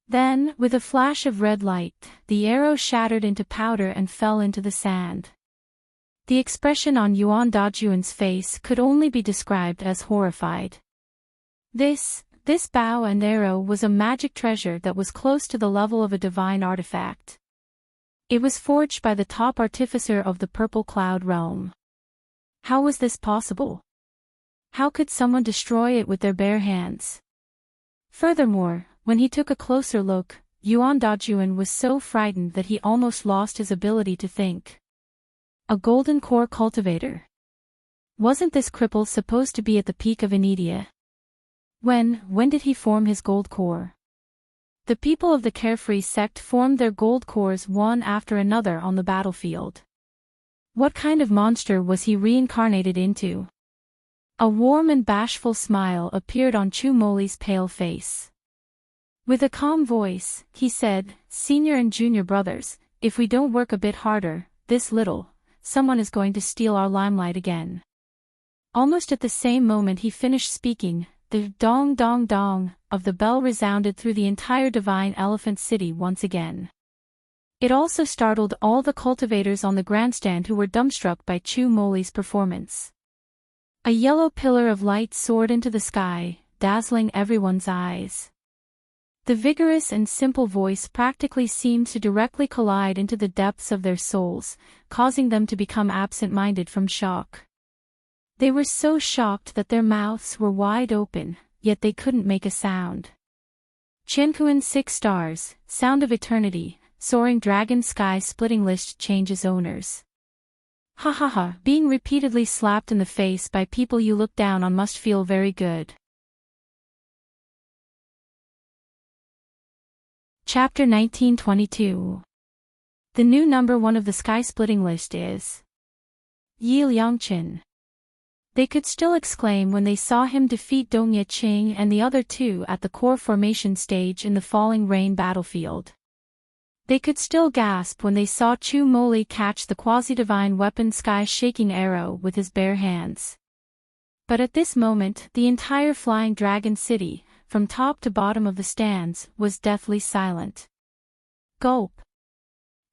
A: Then, with a flash of red light, the arrow shattered into powder and fell into the sand. The expression on Yuan Dajuan's face could only be described as horrified. This bow and arrow was a magic treasure that was close to the level of a divine artifact. It was forged by the top artificer of the Purple Cloud realm. How was this possible? How could someone destroy it with their bare hands? Furthermore, when he took a closer look, Yuan Dajuan was so frightened that he almost lost his ability to think. A golden core cultivator. Wasn't this cripple supposed to be at the peak of Enidia? When did he form his gold core? The people of the Carefree sect formed their gold cores one after another on the battlefield. What kind of monster was he reincarnated into? A warm and bashful smile appeared on Chu Moli's pale face. With a calm voice, he said, "Senior and junior brothers, if we don't work a bit harder, someone is going to steal our limelight again." Almost at the same moment he finished speaking, the dong dong dong of the bell resounded through the entire divine elephant city once again. It also startled all the cultivators on the grandstand who were dumbstruck by Chu Moli's performance. A yellow pillar of light soared into the sky, dazzling everyone's eyes. The vigorous and simple voice practically seemed to directly collide into the depths of their souls, causing them to become absent-minded from shock. They were so shocked that their mouths were wide open, yet they couldn't make a sound. Qiankuan 6 stars, Sound of Eternity, Soaring Dragon Sky-Splitting List changes owners. Ha ha ha, being repeatedly slapped in the face by people you look down on must feel very good. Chapter 1922. The new number 1 of the sky-splitting list is Yi Liangqin. They could still exclaim when they saw him defeat Dong Yeqing and the other two at the core formation stage in the falling rain battlefield. They could still gasp when they saw Chu Moli catch the quasi-divine weapon sky-shaking arrow with his bare hands. But at this moment, the entire Flying Dragon City, from top to bottom of the stands, was deathly silent. Gulp.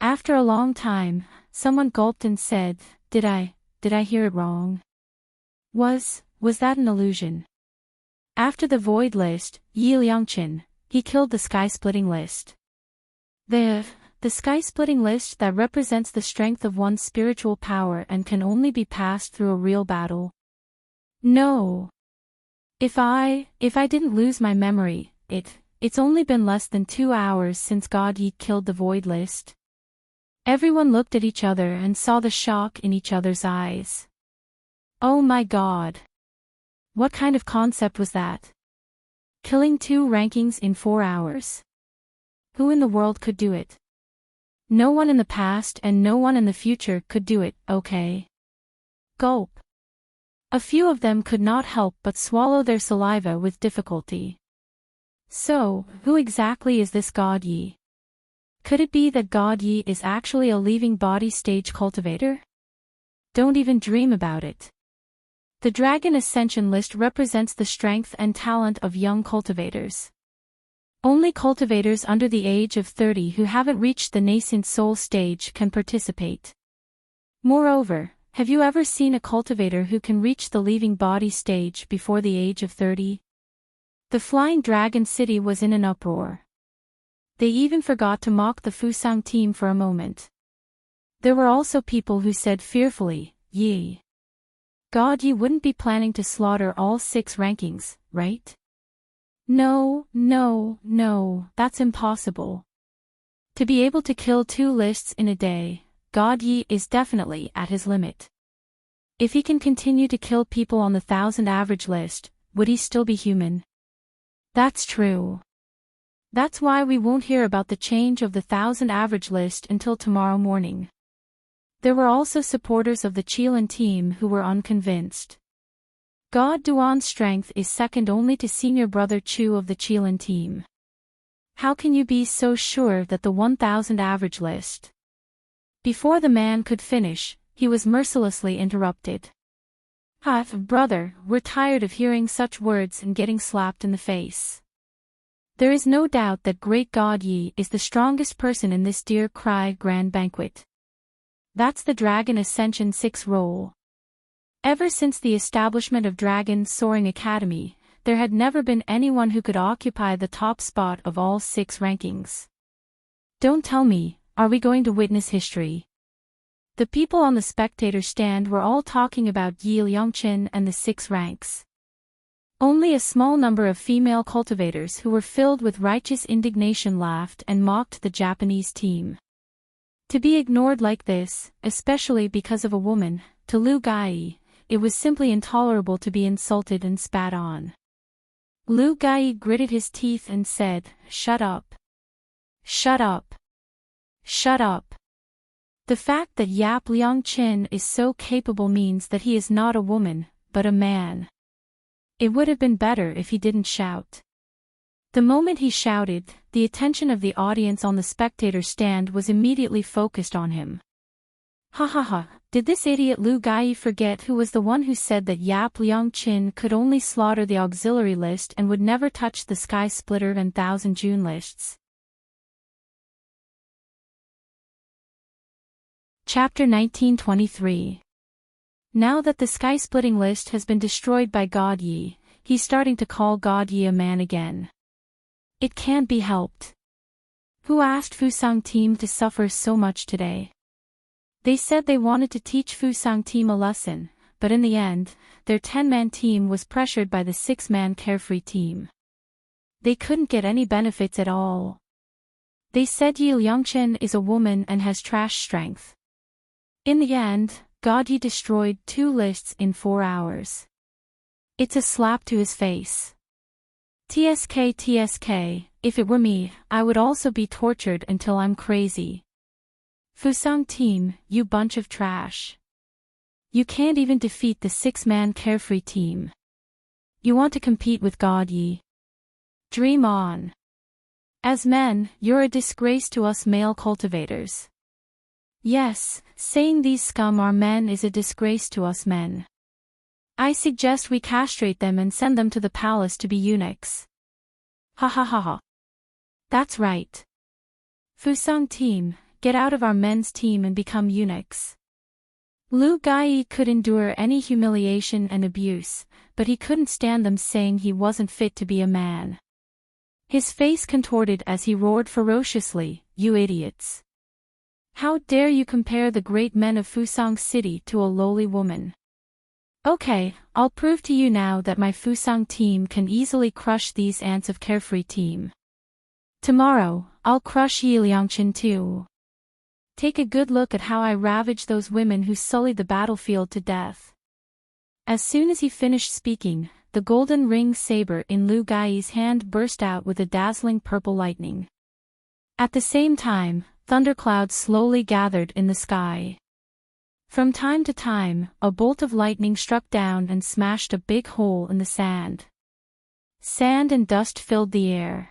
A: After a long time, someone gulped and said, Did I hear it wrong? Was that an illusion? After the void list, Yi Liangqin, he killed the sky-splitting list. The sky-splitting list that represents the strength of one's spiritual power and can only be passed through a real battle. No. If I didn't lose my memory, it's only been less than 2 hours since God Yi killed the void list. Everyone looked at each other and saw the shock in each other's eyes. Oh my God. What kind of concept was that? Killing 2 rankings in 4 hours. Who in the world could do it? No one in the past and no one in the future could do it, okay? Gulp. A few of them could not help but swallow their saliva with difficulty. So, who exactly is this God Yi? Could it be that God Yi is actually a leaving body stage cultivator? Don't even dream about it. The Dragon Ascension list represents the strength and talent of young cultivators. Only cultivators under the age of 30 who haven't reached the nascent soul stage can participate. Moreover, have you ever seen a cultivator who can reach the leaving body stage before the age of 30? The Flying Dragon City was in an uproar. They even forgot to mock the Fusang team for a moment. There were also people who said fearfully, Yi. God Yi wouldn't be planning to slaughter all 6 rankings, right? No, that's impossible. To be able to kill 2 lists in a day, God Yi is definitely at his limit. If he can continue to kill people on the 1,000 average list, would he still be human? That's true. That's why we won't hear about the change of the 1,000 average list until tomorrow morning. There were also supporters of the Qilin team who were unconvinced. God Duan's strength is second only to senior brother Chu of the Qilin team. How can you be so sure that the 1,000 average list? Before the man could finish, he was mercilessly interrupted. Brother, we're tired of hearing such words and getting slapped in the face. There is no doubt that Great God Yi is the strongest person in this Dear Cry Grand Banquet. That's the Dragon Ascension 6 role. Ever since the establishment of Dragon Soaring Academy, there had never been anyone who could occupy the top spot of all 6 rankings. Don't tell me, are we going to witness history? The people on the spectator stand were all talking about Yi Liangqin and the 6 ranks. Only a small number of female cultivators who were filled with righteous indignation laughed and mocked the Japanese team. To be ignored like this, especially because of a woman, to Lu Gai, it was simply intolerable to be insulted and spat on. Lu Gai gritted his teeth and said, "Shut up. Shut up. Shut up." The fact that Yap Liangqin is so capable means that he is not a woman, but a man. It would have been better if he didn't shout. The moment he shouted, the attention of the audience on the spectator stand was immediately focused on him. Ha ha ha, did this idiot Lu Gai forget who was the one who said that Yap Liangqin could only slaughter the auxiliary list and would never touch the Sky Splitter and 1,000 June lists? Chapter 1923. Now that the sky-splitting list has been destroyed by God Yi, he's starting to call God Yi a man again. It can't be helped. Who asked Fusang team to suffer so much today? They said they wanted to teach Fusang team a lesson, but in the end, their 10-man team was pressured by the 6-man carefree team. They couldn't get any benefits at all. They said Yi Liangqin is a woman and has trash strength. In the end, God Yi destroyed 2 lists in 4 hours. It's a slap to his face. TSK, if it were me, I would also be tortured until I'm crazy. Fusang team, you bunch of trash. You can't even defeat the 6-man carefree team. You want to compete with God Yi? Dream on. As men, you're a disgrace to us male cultivators. Yes, saying these scum are men is a disgrace to us men. I suggest we castrate them and send them to the palace to be eunuchs. Ha ha ha ha. That's right. Fusang team, get out of our men's team and become eunuchs. Lu Gai could endure any humiliation and abuse, but he couldn't stand them saying he wasn't fit to be a man. His face contorted as he roared ferociously, "You idiots! How dare you compare the great men of Fusang City to a lowly woman? Okay, I'll prove to you now that my Fusang team can easily crush these ants of carefree team. Tomorrow, I'll crush Yi Liangqin too. Take a good look at how I ravage those women who sullied the battlefield to death." As soon as he finished speaking, the golden ring saber in Lu Gai's hand burst out with a dazzling purple lightning. At the same time, thunderclouds slowly gathered in the sky. From time to time, a bolt of lightning struck down and smashed a big hole in the sand. Sand and dust filled the air.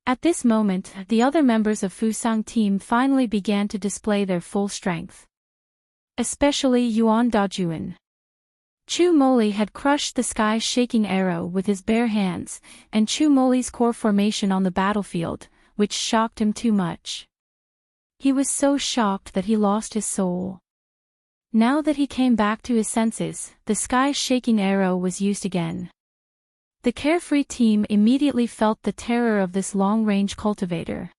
A: At this moment, the other members of Fusang team finally began to display their full strength. Especially Yuan Dajuan. Chu Moli had crushed the sky-shaking arrow with his bare hands, and Chu Moli's core formation on the battlefield, which shocked him too much. He was so shocked that he lost his soul. Now that he came back to his senses, the sky-shaking arrow was used again. The carefree team immediately felt the terror of this long-range cultivator.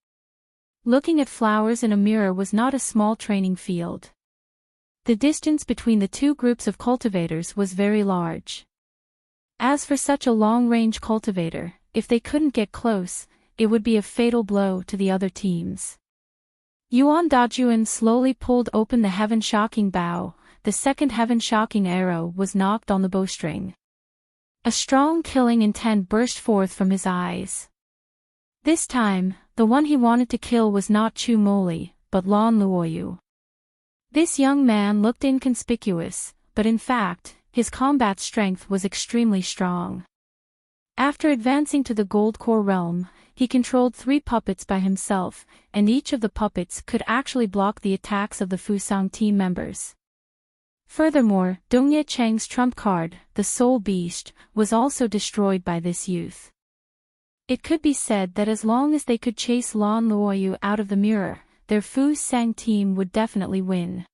A: Looking at flowers in a mirror was not a small training field. The distance between the 2 groups of cultivators was very large. As for such a long-range cultivator, if they couldn't get close, it would be a fatal blow to the other teams. Yuan Dajuan slowly pulled open the heaven-shocking bow. The second heaven-shocking arrow was knocked on the bowstring. A strong killing intent burst forth from his eyes. This time, the one he wanted to kill was not Chu Moli, but Lan Luoyu. This young man looked inconspicuous, but in fact, his combat strength was extremely strong. After advancing to the Gold Core realm, he controlled 3 puppets by himself, and each of the puppets could actually block the attacks of the Fusang team members. Furthermore, Dongye Cheng's trump card, the Soul Beast, was also destroyed by this youth. It could be said that as long as they could chase Lan Luoyu out of the mirror, their Fusang team would definitely win.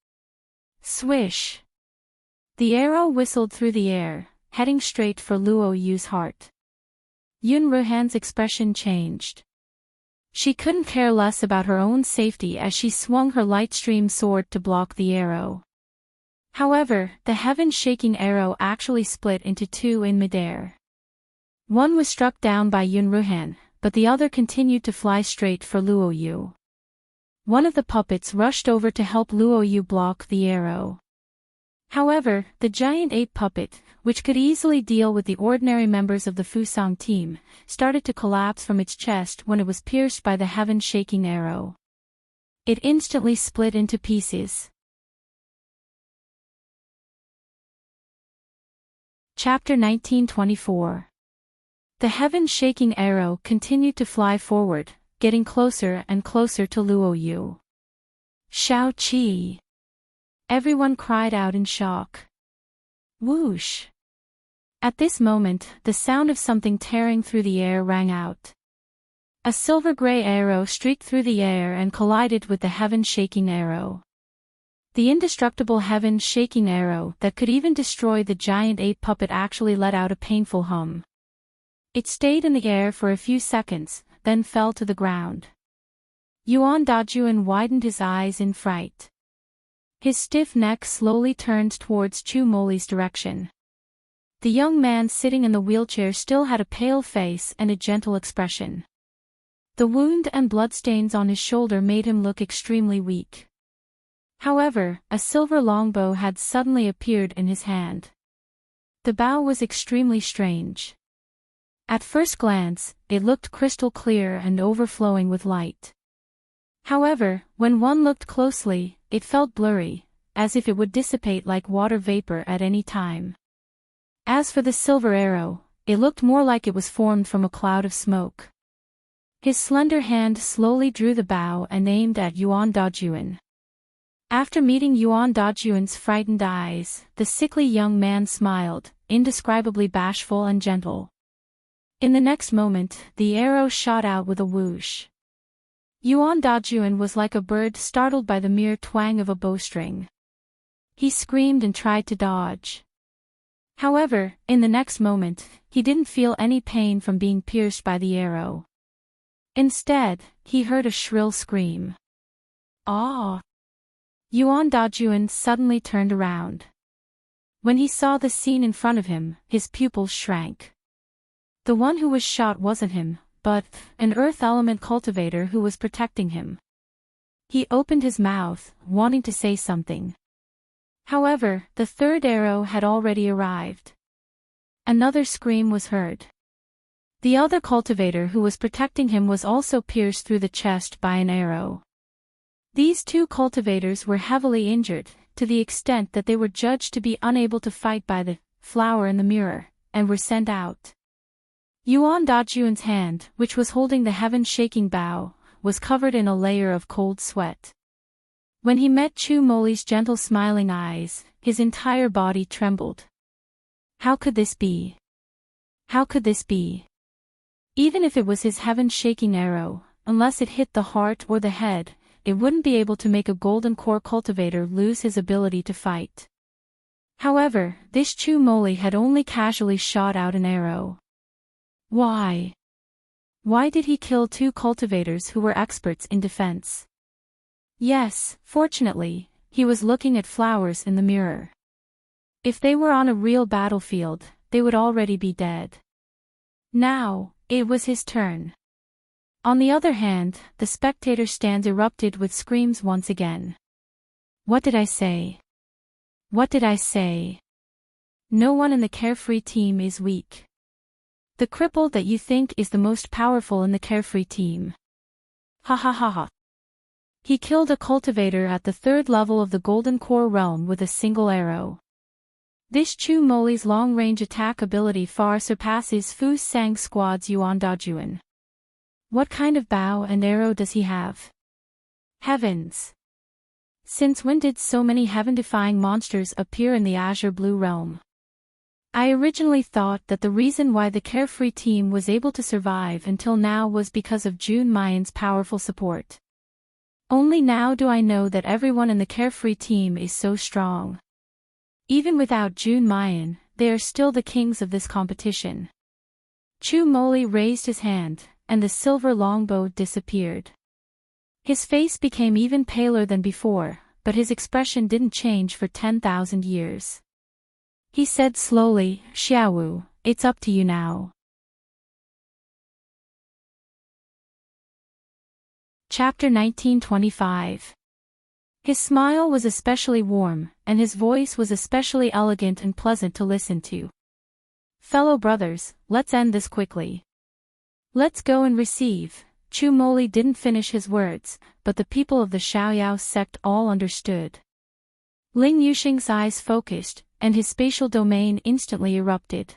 A: Swish! The arrow whistled through the air, heading straight for Luoyu's heart. Yun Ruhan's expression changed. She couldn't care less about her own safety as she swung her Lightstream sword to block the arrow. However, the heaven-shaking arrow actually split into 2 in midair. One was struck down by Yun Ruhan, but the other continued to fly straight for Luoyu. One of the puppets rushed over to help Luoyu block the arrow. However, the giant ape puppet, which could easily deal with the ordinary members of the Fusang team, started to collapse from its chest when it was pierced by the heaven-shaking arrow. It instantly split into pieces. Chapter 1924. The heaven-shaking arrow continued to fly forward, getting closer and closer to Luoyu. Shao Qi! Everyone cried out in shock. Whoosh! At this moment, the sound of something tearing through the air rang out. A silver-gray arrow streaked through the air and collided with the heaven-shaking arrow. The indestructible heaven-shaking arrow that could even destroy the giant ape puppet actually let out a painful hum. It stayed in the air for a few seconds, then fell to the ground. Yuan Dajuan widened his eyes in fright. His stiff neck slowly turned towards Chu Moli's direction. The young man sitting in the wheelchair still had a pale face and a gentle expression. The wound and bloodstains on his shoulder made him look extremely weak. However, a silver longbow had suddenly appeared in his hand. The bow was extremely strange. At first glance, it looked crystal clear and overflowing with light. However, when one looked closely, it felt blurry, as if it would dissipate like water vapor at any time. As for the silver arrow, it looked more like it was formed from a cloud of smoke. His slender hand slowly drew the bow and aimed at Yuan Dajuan. After meeting Yuan Dajuan's frightened eyes, the sickly young man smiled, indescribably bashful and gentle. In the next moment, the arrow shot out with a whoosh. Yuan Dajuan was like a bird startled by the mere twang of a bowstring. He screamed and tried to dodge. However, in the next moment, he didn't feel any pain from being pierced by the arrow. Instead, he heard a shrill scream. Ah! Yuan Dajuan suddenly turned around. When he saw the scene in front of him, his pupils shrank. The one who was shot wasn't him, but an earth element cultivator who was protecting him. He opened his mouth, wanting to say something. However, the third arrow had already arrived. Another scream was heard. The other cultivator who was protecting him was also pierced through the chest by an arrow. These 2 cultivators were heavily injured, to the extent that they were judged to be unable to fight by the flower in the mirror, and were sent out. Yuan Dajuan's hand, which was holding the heaven-shaking bow, was covered in a layer of cold sweat. When he met Chu Moli's gentle smiling eyes, his entire body trembled. How could this be? How could this be? Even if it was his heaven-shaking arrow, unless it hit the heart or the head, it wouldn't be able to make a golden core cultivator lose his ability to fight. However, this Chu Moli had only casually shot out an arrow. Why? Why did he kill 2 cultivators who were experts in defense? Yes, fortunately, he was looking at flowers in the mirror. If they were on a real battlefield, they would already be dead. Now, it was his turn. On the other hand, the spectator stand erupted with screams once again. What did I say? What did I say? No one in the Carefree team is weak. The cripple that you think is the most powerful in the Carefree team. Ha ha ha ha. He killed a cultivator at the 3rd level of the Golden Core realm with a single arrow. This Chu Moli's long-range attack ability far surpasses Fu Sang Squad's Yuan Dajuan. What kind of bow and arrow does he have? Heavens! Since when did so many heaven-defying monsters appear in the Azure Blue realm? I originally thought that the reason why the Carefree team was able to survive until now was because of June Mayan's powerful support. Only now do I know that everyone in the Carefree team is so strong. Even without June Mayan, they are still the kings of this competition. Chu Moli raised his hand, and the silver longbow disappeared. His face became even paler than before, but his expression didn't change for 10,000 years. He said slowly, Xiaowu, it's up to you now. Chapter 1925. His smile was especially warm, and his voice was especially elegant and pleasant to listen to. Fellow brothers, let's end this quickly. Let's go and receive. Chu Moli didn't finish his words, but the people of the Xiaoyao sect all understood. Ling Yuxing's eyes focused, and his spatial domain instantly erupted.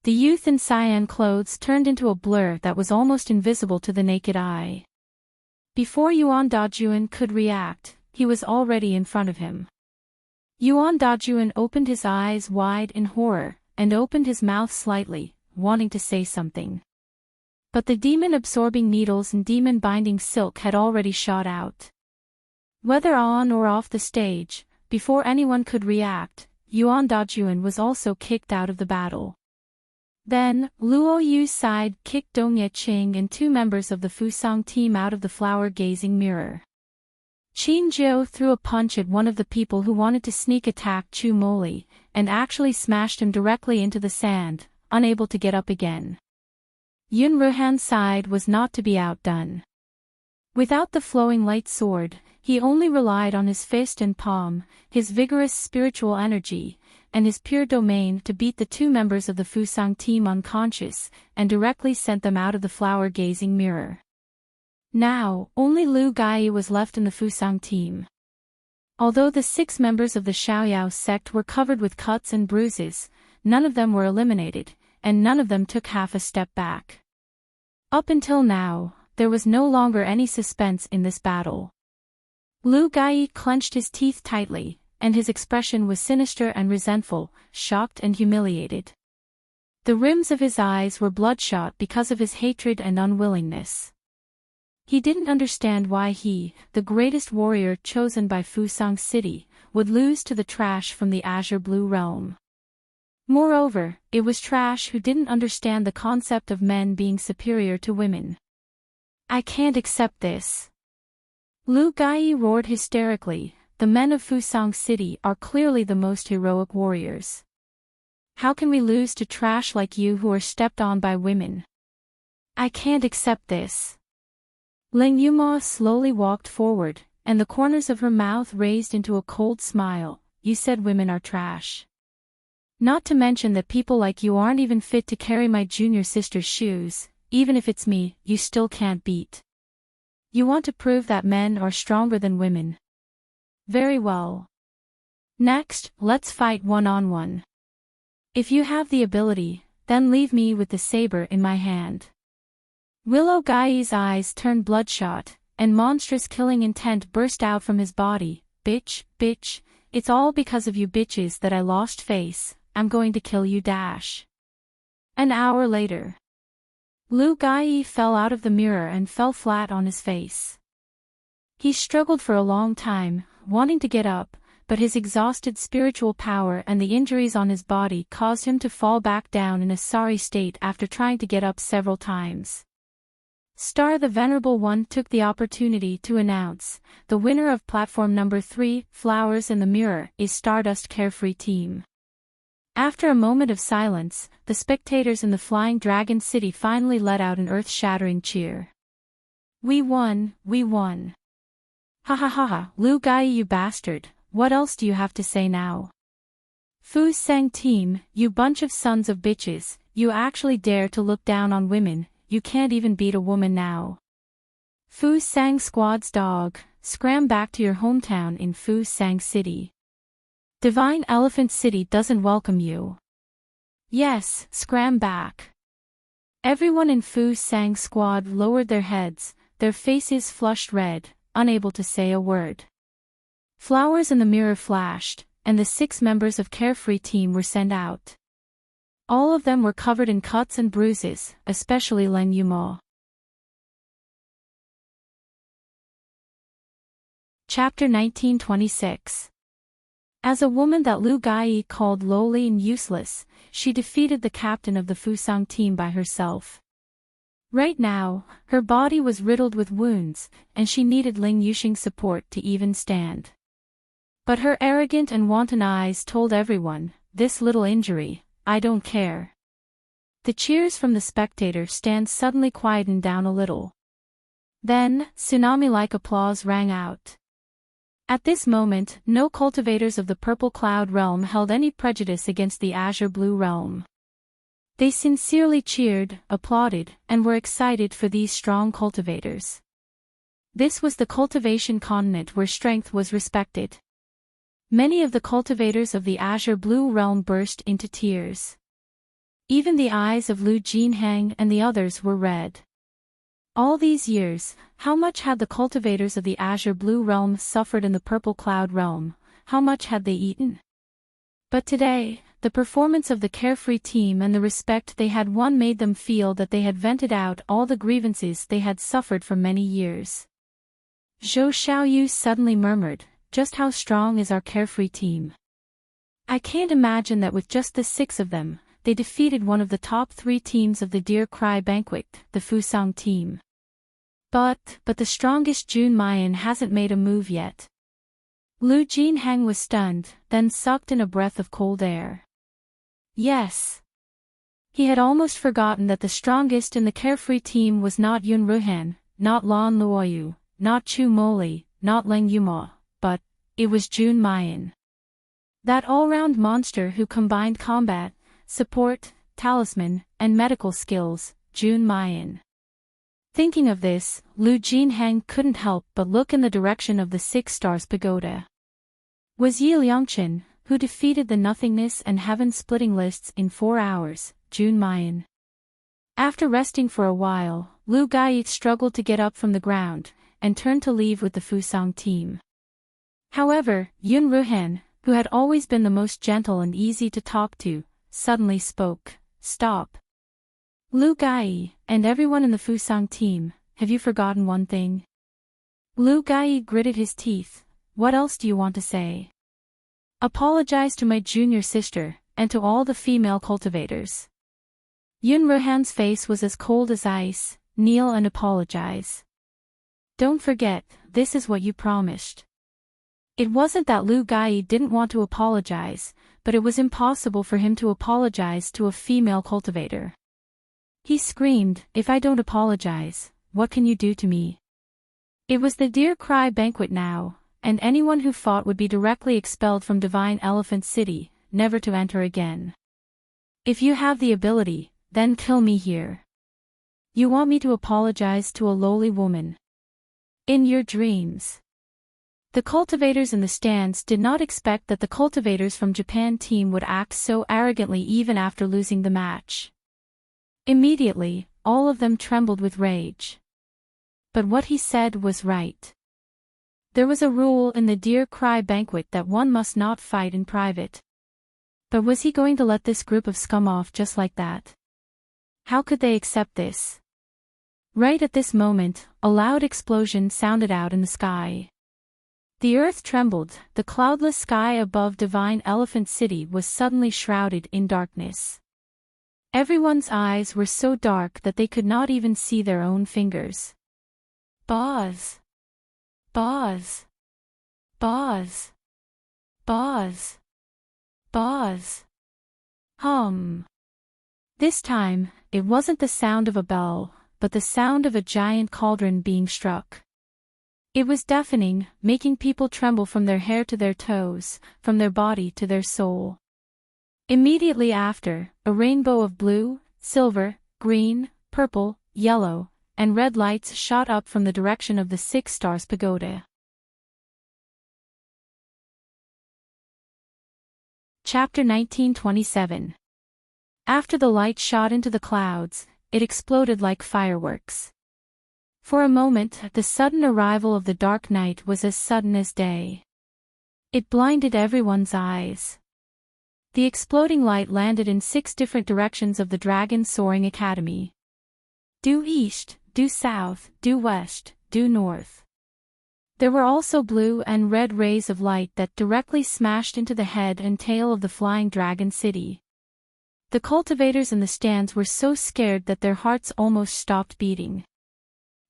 A: The youth in cyan clothes turned into a blur that was almost invisible to the naked eye. Before Yuan Dajuan could react, he was already in front of him. Yuan Dajuan opened his eyes wide in horror, and opened his mouth slightly, wanting to say something. But the demon-absorbing needles and demon-binding silk had already shot out. Whether on or off the stage, before anyone could react, Yuan Dajuan was also kicked out of the battle. Then, Luo Yu's side kicked Dong Yeqing and 2 members of the Fusang team out of the flower-gazing mirror. Qin Jiu threw a punch at one of the people who wanted to sneak attack Chu Moli, and actually smashed him directly into the sand, unable to get up again. Yun Ruhan's side was not to be outdone. Without the flowing light sword, he only relied on his fist and palm, his vigorous spiritual energy, and his pure domain to beat the 2 members of the Fusang team unconscious, and directly sent them out of the flower-gazing mirror. Now, only Lu Gai was left in the Fusang team. Although the 6 members of the Xiaoyao sect were covered with cuts and bruises, none of them were eliminated, and none of them took half a step back. Up until now, there was no longer any suspense in this battle. Lu Gai clenched his teeth tightly, and his expression was sinister and resentful, shocked and humiliated. The rims of his eyes were bloodshot because of his hatred and unwillingness. He didn't understand why he, the greatest warrior chosen by Fusang City, would lose to the trash from the Azure Blue realm. Moreover, it was trash who didn't understand the concept of men being superior to women. I can't accept this. Lu Gai roared hysterically, the men of Fusang City are clearly the most heroic warriors. How can we lose to trash like you who are stepped on by women? I can't accept this. Ling Yuma slowly walked forward, and the corners of her mouth raised into a cold smile. You said women are trash. Not to mention that people like you aren't even fit to carry my junior sister's shoes, even if it's me, you still can't beat. You want to prove that men are stronger than women. Very well. Next, let's fight one-on-one. If you have the ability, then leave me with the saber in my hand. Willow Gai's eyes turned bloodshot, and monstrous killing intent burst out from his body. Bitch, bitch, it's all because of you bitches that I lost face. I'm going to kill you dash. An hour later. Lu Gai fell out of the mirror and fell flat on his face. He struggled for a long time, wanting to get up, but his exhausted spiritual power and the injuries on his body caused him to fall back down in a sorry state after trying to get up several times. Star the Venerable One took the opportunity to announce, the winner of platform number 3, Flowers in the Mirror, is Stardust Carefree Team. After a moment of silence, the spectators in the Flying Dragon City finally let out an earth-shattering cheer. We won, we won. Ha ha ha ha, Lu Gai you bastard, what else do you have to say now? Fu Sang team, you bunch of sons of bitches, you actually dare to look down on women, you can't even beat a woman now. Fu Sang squad's dog, scram back to your hometown in Fu Sang City. Divine Elephant City doesn't welcome you. Yes, scram back. Everyone in Fu Sang squad lowered their heads, their faces flushed red, unable to say a word. Flowers in the mirror flashed, and the 6 members of Carefree team were sent out. All of them were covered in cuts and bruises, especially Leng Yumo. Chapter 1926. As a woman that Lu Gai called lowly and useless, she defeated the captain of the Fusang team by herself. Right now, her body was riddled with wounds, and she needed Ling Yuxing's support to even stand. But her arrogant and wanton eyes told everyone, this little injury, I don't care. The cheers from the spectator stand suddenly quietened down a little. Then, tsunami-like applause rang out. At this moment, no cultivators of the Purple Cloud realm held any prejudice against the Azure Blue realm. They sincerely cheered, applauded, and were excited for these strong cultivators. This was the cultivation continent where strength was respected. Many of the cultivators of the Azure Blue realm burst into tears. Even the eyes of Lu Jinhang and the others were red. All these years, how much had the cultivators of the Azure Blue realm suffered in the Purple Cloud realm, how much had they eaten? But today, the performance of the Carefree team and the respect they had won made them feel that they had vented out all the grievances they had suffered for many years. Zhou Xiaoyu suddenly murmured, just how strong is our Carefree team? I can't imagine that with just the 6 of them, they defeated one of the top 3 teams of the Dear Cry Banquet, the Fusang team. But the strongest Jun Mayan hasn't made a move yet. Lu Jinhang was stunned, then sucked in a breath of cold air. Yes. He had almost forgotten that the strongest in the Carefree team was not Yun Ruhan, not Lan Luoyu, not Chu Moli, not Leng Yumo, but it was Jun Mayan. That all-round monster who combined combat, support, talisman, and medical skills, Jun Mayan. Thinking of this, Lu Jinhang couldn't help but look in the direction of the 6 Stars Pagoda. Was Yi Liangchen, who defeated the Nothingness and Heaven-splitting lists in 4 hours, Jun Mayan. After resting for a while, Lu Gai struggled to get up from the ground, and turned to leave with the Fusang team. However, Yun Ruhan, who had always been the most gentle and easy to talk to, suddenly spoke, Stop. Lu Gai, and everyone in the Fusang team, have you forgotten one thing? Lu Gai gritted his teeth, what else do you want to say? Apologize to my junior sister, and to all the female cultivators. Yun Ruhan's face was as cold as ice, kneel and apologize. Don't forget, this is what you promised. It wasn't that Lu Gai didn't want to apologize, but it was impossible for him to apologize to a female cultivator. He screamed, if I don't apologize, what can you do to me? It was the Dear Cry Banquet now, and anyone who fought would be directly expelled from Divine Elephant City, never to enter again. If you have the ability, then kill me here. You want me to apologize to a lowly woman? In your dreams. The cultivators in the stands did not expect that the cultivators from Japan team would act so arrogantly even after losing the match. Immediately, all of them trembled with rage. But what he said was right. There was a rule in the Dear Cry Banquet that one must not fight in private. But was he going to let this group of scum off just like that? How could they accept this? Right at this moment, a loud explosion sounded out in the sky. The earth trembled, the cloudless sky above Divine Elephant City was suddenly shrouded in darkness. Everyone's eyes were so dark that they could not even see their own fingers. Boz. Boz. Boz. Boz. Boz. Hum. This time, it wasn't the sound of a bell, but the sound of a giant cauldron being struck. It was deafening, making people tremble from their hair to their toes, from their body to their soul. Immediately after, a rainbow of blue, silver, green, purple, yellow, and red lights shot up from the direction of the 6 Stars Pagoda. Chapter 1927. After the light shot into the clouds, it exploded like fireworks. For a moment, the sudden arrival of the dark night was as sudden as day. It blinded everyone's eyes. The exploding light landed in 6 different directions of the Dragon Soaring Academy. Due east, due south, due west, due north. There were also blue and red rays of light that directly smashed into the head and tail of the flying dragon city. The cultivators in the stands were so scared that their hearts almost stopped beating.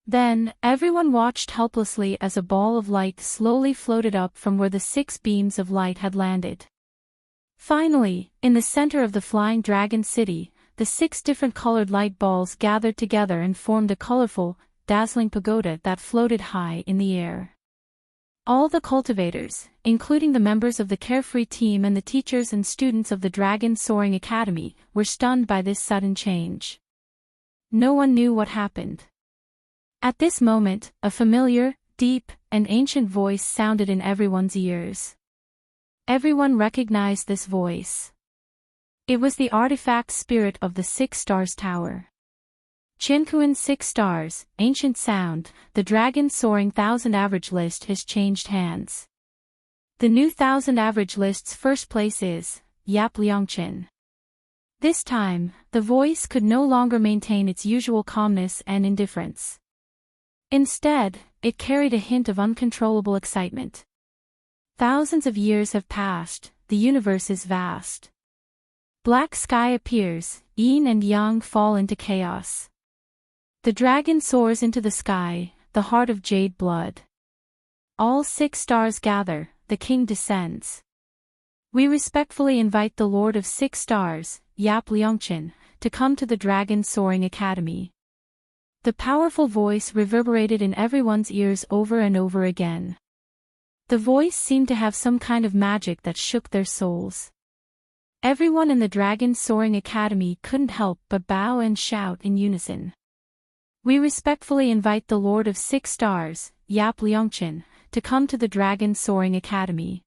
A: Then, everyone watched helplessly as a ball of light slowly floated up from where the 6 beams of light had landed. Finally, in the center of the flying dragon city, the 6 different colored light balls gathered together and formed a colorful, dazzling pagoda that floated high in the air. All the cultivators, including the members of the Carefree team and the teachers and students of the Dragon Soaring Academy, were stunned by this sudden change. No one knew what happened. At this moment, a familiar, deep, and ancient voice sounded in everyone's ears. Everyone recognized this voice. It was the artifact spirit of the 6 Stars Tower. Chinkuan 6 Stars, Ancient Sound, the Dragon Soaring 1000 average list has changed hands. The new 1000 average list's first place is Yap Liangchen. This time, the voice could no longer maintain its usual calmness and indifference. Instead, it carried a hint of uncontrollable excitement. Thousands of years have passed, the universe is vast. Black sky appears, yin and yang fall into chaos. The dragon soars into the sky, the heart of jade blood. All 6 stars gather, the king descends. We respectfully invite the Lord of 6 Stars, Yap Liangchen, to come to the Dragon Soaring Academy. The powerful voice reverberated in everyone's ears over and over again. The voice seemed to have some kind of magic that shook their souls. Everyone in the Dragon Soaring Academy couldn't help but bow and shout in unison. We respectfully invite the Lord of 6 Stars, Yap Liangchen, to come to the Dragon Soaring Academy.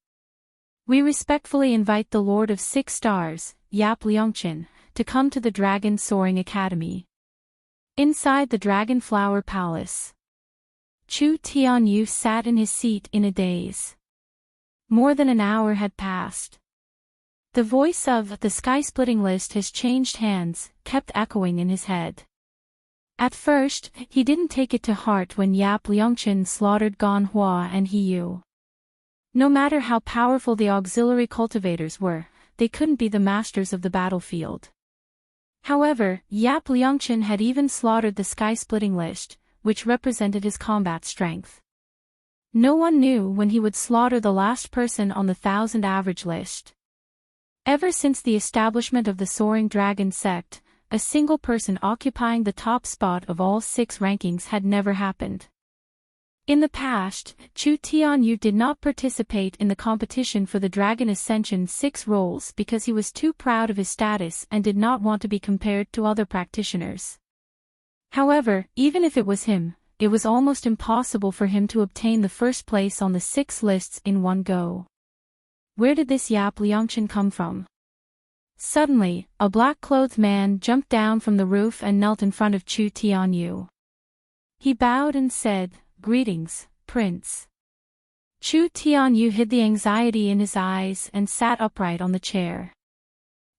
A: We respectfully invite the Lord of 6 Stars, Yap Liangchen, to come to the Dragon Soaring Academy. Inside the Dragon Flower Palace, Chu Tianyu sat in his seat in a daze. More than an hour had passed. The voice of the sky-splitting list has changed hands kept echoing in his head. At first, he didn't take it to heart when Yap Liangchen slaughtered Gan Hua and He Yu. No matter how powerful the auxiliary cultivators were, they couldn't be the masters of the battlefield. However, Yap Liangchen had even slaughtered the sky-splitting list, which represented his combat strength. No one knew when he would slaughter the last person on the 1000 average list. Ever since the establishment of the Soaring Dragon sect, a single person occupying the top spot of all 6 rankings had never happened. In the past, Chu Tianyu did not participate in the competition for the Dragon Ascension 6 roles because he was too proud of his status and did not want to be compared to other practitioners. However, even if it was him, it was almost impossible for him to obtain the first place on the 6 lists in one go. Where did this Yap Liangchen come from? Suddenly, a black-clothed man jumped down from the roof and knelt in front of Chu Tianyu. He bowed and said, "Greetings, Prince." Chu Tianyu hid the anxiety in his eyes and sat upright on the chair.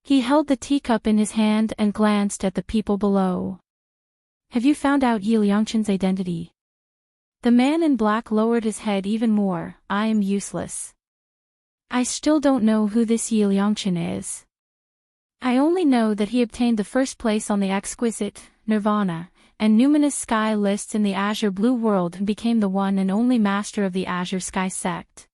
A: He held the teacup in his hand and glanced at the people below. "Have you found out Yi Liangchen's identity?" The man in black lowered his head even more. "I am useless. I still don't know who this Yi Liangchen is. I only know that he obtained the first place on the exquisite, Nirvana, and numinous sky lists in the Azure Blue World and became the one and only master of the Azure Sky sect.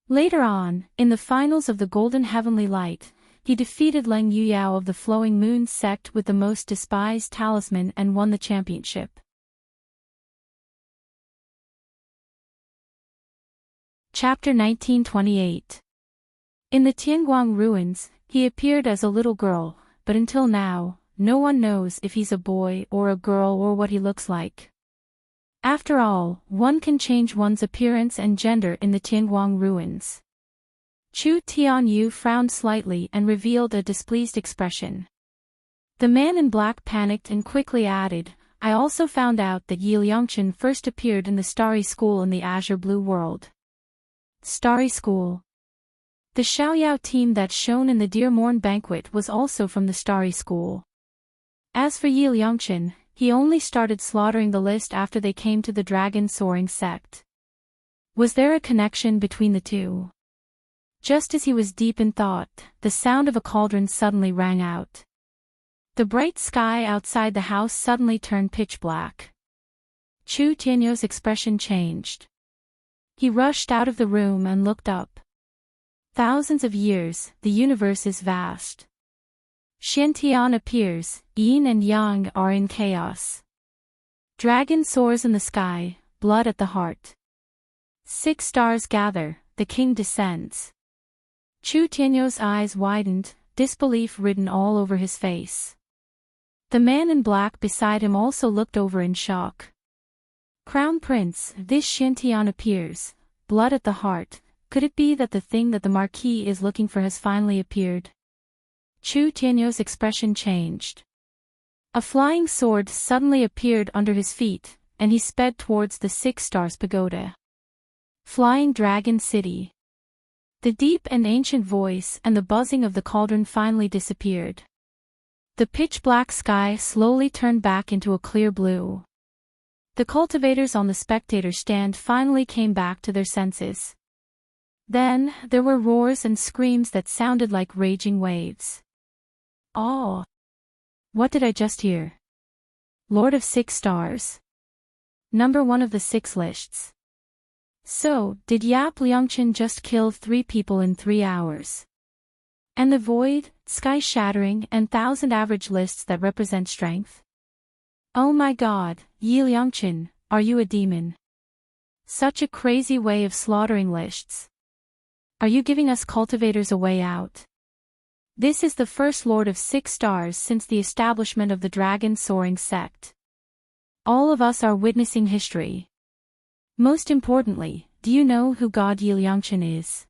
A: Later on, in the finals of the Golden Heavenly Light, He defeated Leng Yuyao of the Flowing Moon sect with the most despised talisman and won the championship. Chapter 1928. In the Tianguang ruins, he appeared as a little girl, but until now, no one knows if he's a boy or a girl or what he looks like. After all, one can change one's appearance and gender in the Tianguang ruins. Chu Tianyu frowned slightly and revealed a displeased expression. The man in black panicked and quickly added, I also found out that Yi Liangchen first appeared in the Starry School in the Azure Blue World. Starry School. The Xiaoyao team that shone in the Dear Morn banquet was also from the Starry School. As for Yi Liangchen, he only started slaughtering the list after they came to the Dragon Soaring sect. Was there a connection between the two? Just as he was deep in thought, the sound of a cauldron suddenly rang out. The bright sky outside the house suddenly turned pitch black. Chu Tianyou's expression changed. He rushed out of the room and looked up. Thousands of years, the universe is vast. Xiantian appears, yin and yang are in chaos. Dragon soars in the sky, blood at the heart. 6 stars gather, the king descends. Chu Tianyou's eyes widened, disbelief written all over his face. The man in black beside him also looked over in shock. Crown Prince, this Xiantian appears, blood at the heart. Could it be that the thing that the Marquis is looking for has finally appeared? Chu Tianyou's expression changed. A flying sword suddenly appeared under his feet, and he sped towards the 6 Stars Pagoda. Flying Dragon City. The deep and ancient voice and the buzzing of the cauldron finally disappeared. The pitch-black sky slowly turned back into a clear blue. The cultivators on the spectator stand finally came back to their senses. Then, there were roars and screams that sounded like raging waves. Oh! What did I just hear? Lord of 6 Stars. Number 1 of the 6 lists. So, did Yap Liangchen just kill 3 people in 3 hours? And the void, sky-shattering and 1,000 average lists that represent strength? Oh my god, Yi Liangchen, are you a demon? Such a crazy way of slaughtering lists. Are you giving us cultivators a way out? This is the first Lord of 6 Stars since the establishment of the Dragon Soaring sect. All of us are witnessing history. Most importantly, do you know who God Yi Liangchen is?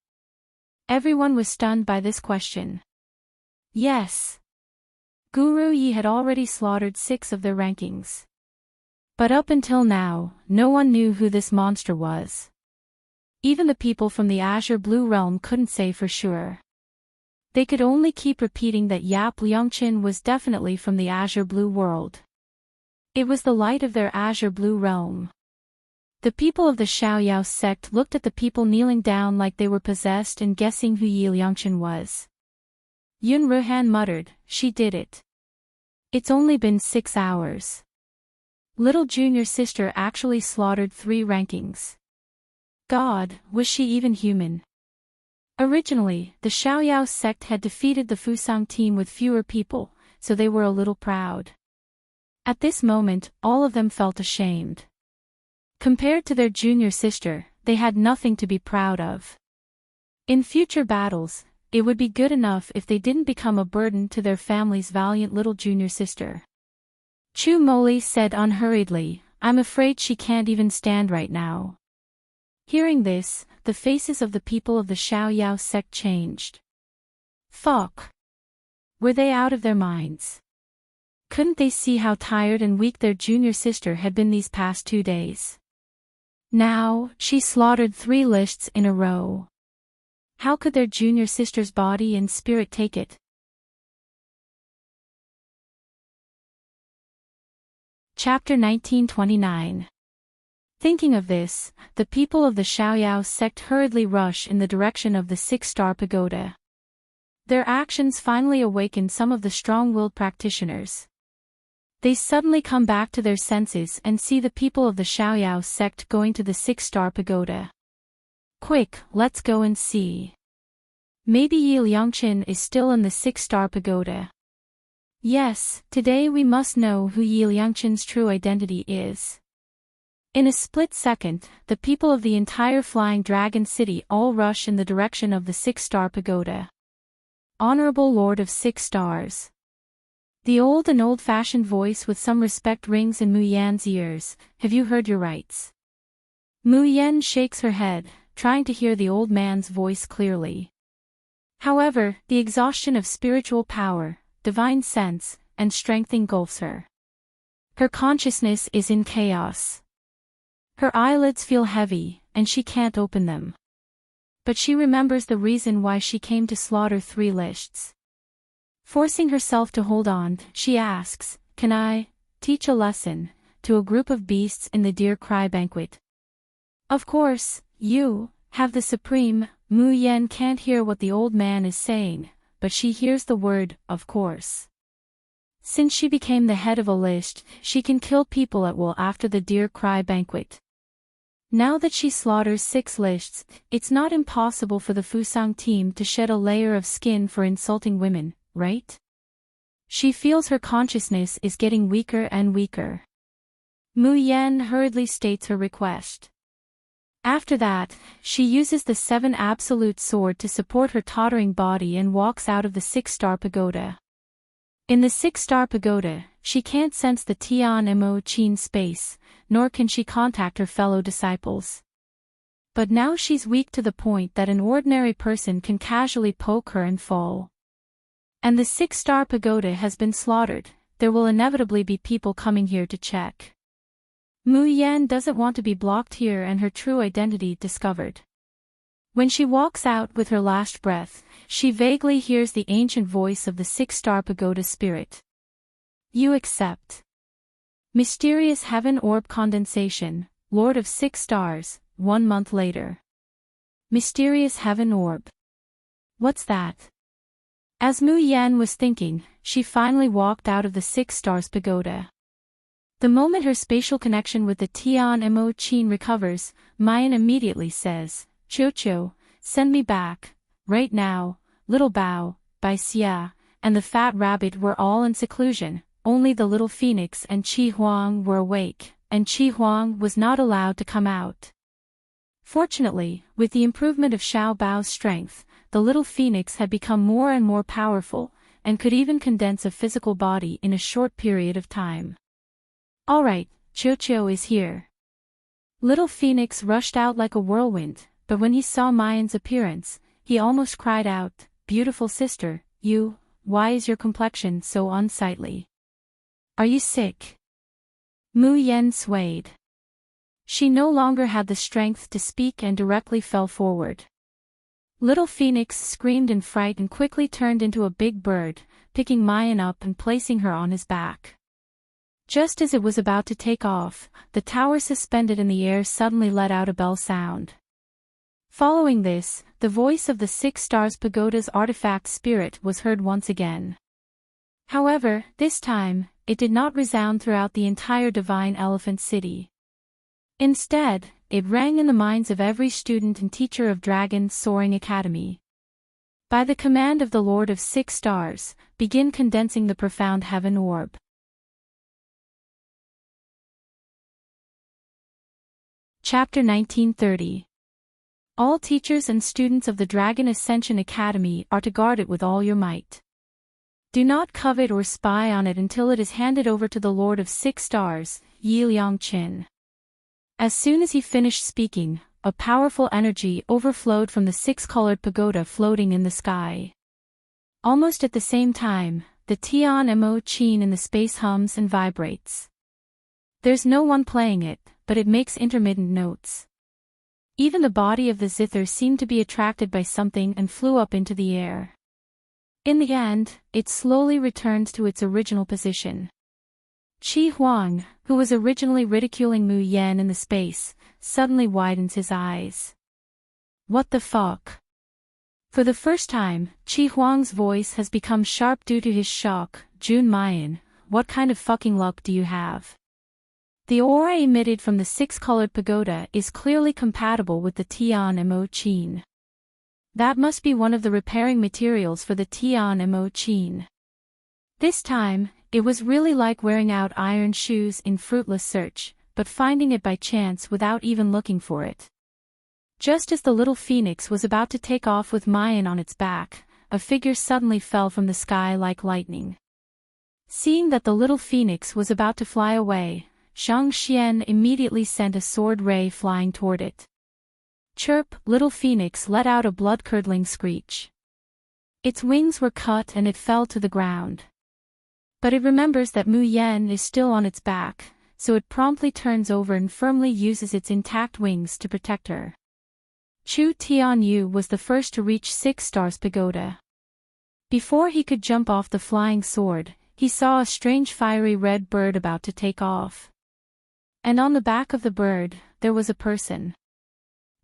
A: Everyone was stunned by this question. Yes. Guru Yi had already slaughtered 6 of their rankings. But up until now, no one knew who this monster was. Even the people from the Azure Blue Realm couldn't say for sure. They could only keep repeating that Yap Liangchen was definitely from the Azure Blue World. It was the light of their Azure Blue Realm. The people of the Xiaoyao sect looked at the people kneeling down like they were possessed and guessing who Yi Liangchen was. Yun Ruhan muttered, she did it. It's only been 6 hours. Little junior sister actually slaughtered 3 rankings. God, was she even human? Originally, the Xiaoyao sect had defeated the Fusang team with fewer people, so they were a little proud. At this moment, all of them felt ashamed. Compared to their junior sister, they had nothing to be proud of. In future battles, it would be good enough if they didn't become a burden to their family's valiant little junior sister. Chu Moli said unhurriedly, I'm afraid she can't even stand right now. Hearing this, the faces of the people of the Xiaoyao sect changed. Fuck! Were they out of their minds? Couldn't they see how tired and weak their junior sister had been these past 2 days? Now, she slaughtered 3 lists in a row. How could their junior sister's body and spirit take it? Chapter 1929. Thinking of this, the people of the Xiaoyao sect hurriedly rush in the direction of the 6-star pagoda. Their actions finally awakened some of the strong-willed practitioners. They suddenly come back to their senses and see the people of the Xiaoyao sect going to the 6-star pagoda. Quick, let's go and see. Maybe Yi Liangqin is still in the 6-star pagoda. Yes, today we must know who Yi Liangqin's true identity is. In a split second, the people of the entire Flying Dragon City all rush in the direction of the 6-star pagoda. Honorable Lord of 6 Stars. The old and old-fashioned voice with some respect rings in Mu Yan's ears. Have you heard your rights? Mu Yan shakes her head, trying to hear the old man's voice clearly. However, the exhaustion of spiritual power, divine sense, and strength engulfs her. Her consciousness is in chaos. Her eyelids feel heavy, and she can't open them. But she remembers the reason why she came to slaughter 3 lists. Forcing herself to hold on, she asks, "Can I teach a lesson to a group of beasts in the Deer Cry banquet?" Of course, you have the supreme. Mu Yan can't hear what the old man is saying, but she hears the word, of course. Since she became the head of a list, she can kill people at will after the Deer Cry banquet. Now that she slaughters 6 lists, it's not impossible for the Fusang team to shed a layer of skin for insulting women, right? She feels her consciousness is getting weaker and weaker. Mu Yan hurriedly states her request. After that, she uses the 7 absolute sword to support her tottering body and walks out of the 6-star pagoda. In the 6-star pagoda, she can't sense the Tian Mo Qin space, nor can she contact her fellow disciples. But now she's weak to the point that an ordinary person can casually poke her and fall. And the 6-star pagoda has been slaughtered. There will inevitably be people coming here to check. Mu Yan doesn't want to be blocked here and her true identity discovered. When she walks out with her last breath, she vaguely hears the ancient voice of the 6-star pagoda spirit. You accept. Mysterious heaven orb condensation, Lord of 6 Stars, 1 month later. Mysterious heaven orb. What's that? As Mu Yan was thinking, she finally walked out of the 6 Stars pagoda. The moment her spatial connection with the Tian Mo Qin recovers, Mayan immediately says, "Cho, send me back, right now." Little Bao, Bai Xia, and the fat rabbit were all in seclusion, only the little phoenix and Qi Huang were awake, and Qi Huang was not allowed to come out. Fortunately, with the improvement of Xiao Bao's strength, the little phoenix had become more and more powerful, and could even condense a physical body in a short period of time. Alright, Cho is here. Little Phoenix rushed out like a whirlwind, but when he saw Mayan's appearance, he almost cried out, "Beautiful sister, why is your complexion so unsightly? Are you sick?" Mu Yan swayed. She no longer had the strength to speak and directly fell forward. Little Phoenix screamed in fright and quickly turned into a big bird, picking Mayan up and placing her on his back. Just as it was about to take off, the tower suspended in the air suddenly let out a bell sound. Following this, the voice of the 6 Stars Pagoda's artifact spirit was heard once again. However, this time, it did not resound throughout the entire Divine Elephant City. Instead, it rang in the minds of every student and teacher of Dragon Soaring Academy. By the command of the Lord of 6 Stars, begin condensing the profound heaven orb. Chapter 1930. All teachers and students of the Dragon Ascension Academy are to guard it with all your might. Do not covet or spy on it until it is handed over to the Lord of 6 Stars, Yi Liangqin. As soon as he finished speaking, a powerful energy overflowed from the 6-colored pagoda floating in the sky. Almost at the same time, the Tian Mo Qin in the space hums and vibrates. There's no one playing it, but it makes intermittent notes. Even the body of the zither seemed to be attracted by something and flew up into the air. In the end, it slowly returned to its original position. Qi Huang, who was originally ridiculing Mu Yan in the space, suddenly widens his eyes. What the fuck? For the first time, Qi Huang's voice has become sharp due to his shock. Jun Mayan, what kind of fucking luck do you have? The aura emitted from the 6-colored pagoda is clearly compatible with the Tian Mo Qin. That must be one of the repairing materials for the Tian Mo Chin. This time, it was really like wearing out iron shoes in fruitless search, but finding it by chance without even looking for it. Just as the little phoenix was about to take off with Mayan on its back, a figure suddenly fell from the sky like lightning. Seeing that the little phoenix was about to fly away, Zhang Xian immediately sent a sword ray flying toward it. Chirp! Little phoenix let out a blood-curdling screech. Its wings were cut and it fell to the ground. But it remembers that Mu Yan is still on its back, so it promptly turns over and firmly uses its intact wings to protect her. Chu Tianyu was the first to reach 6 Stars Pagoda. Before he could jump off the flying sword, he saw a strange fiery red bird about to take off. And on the back of the bird, there was a person.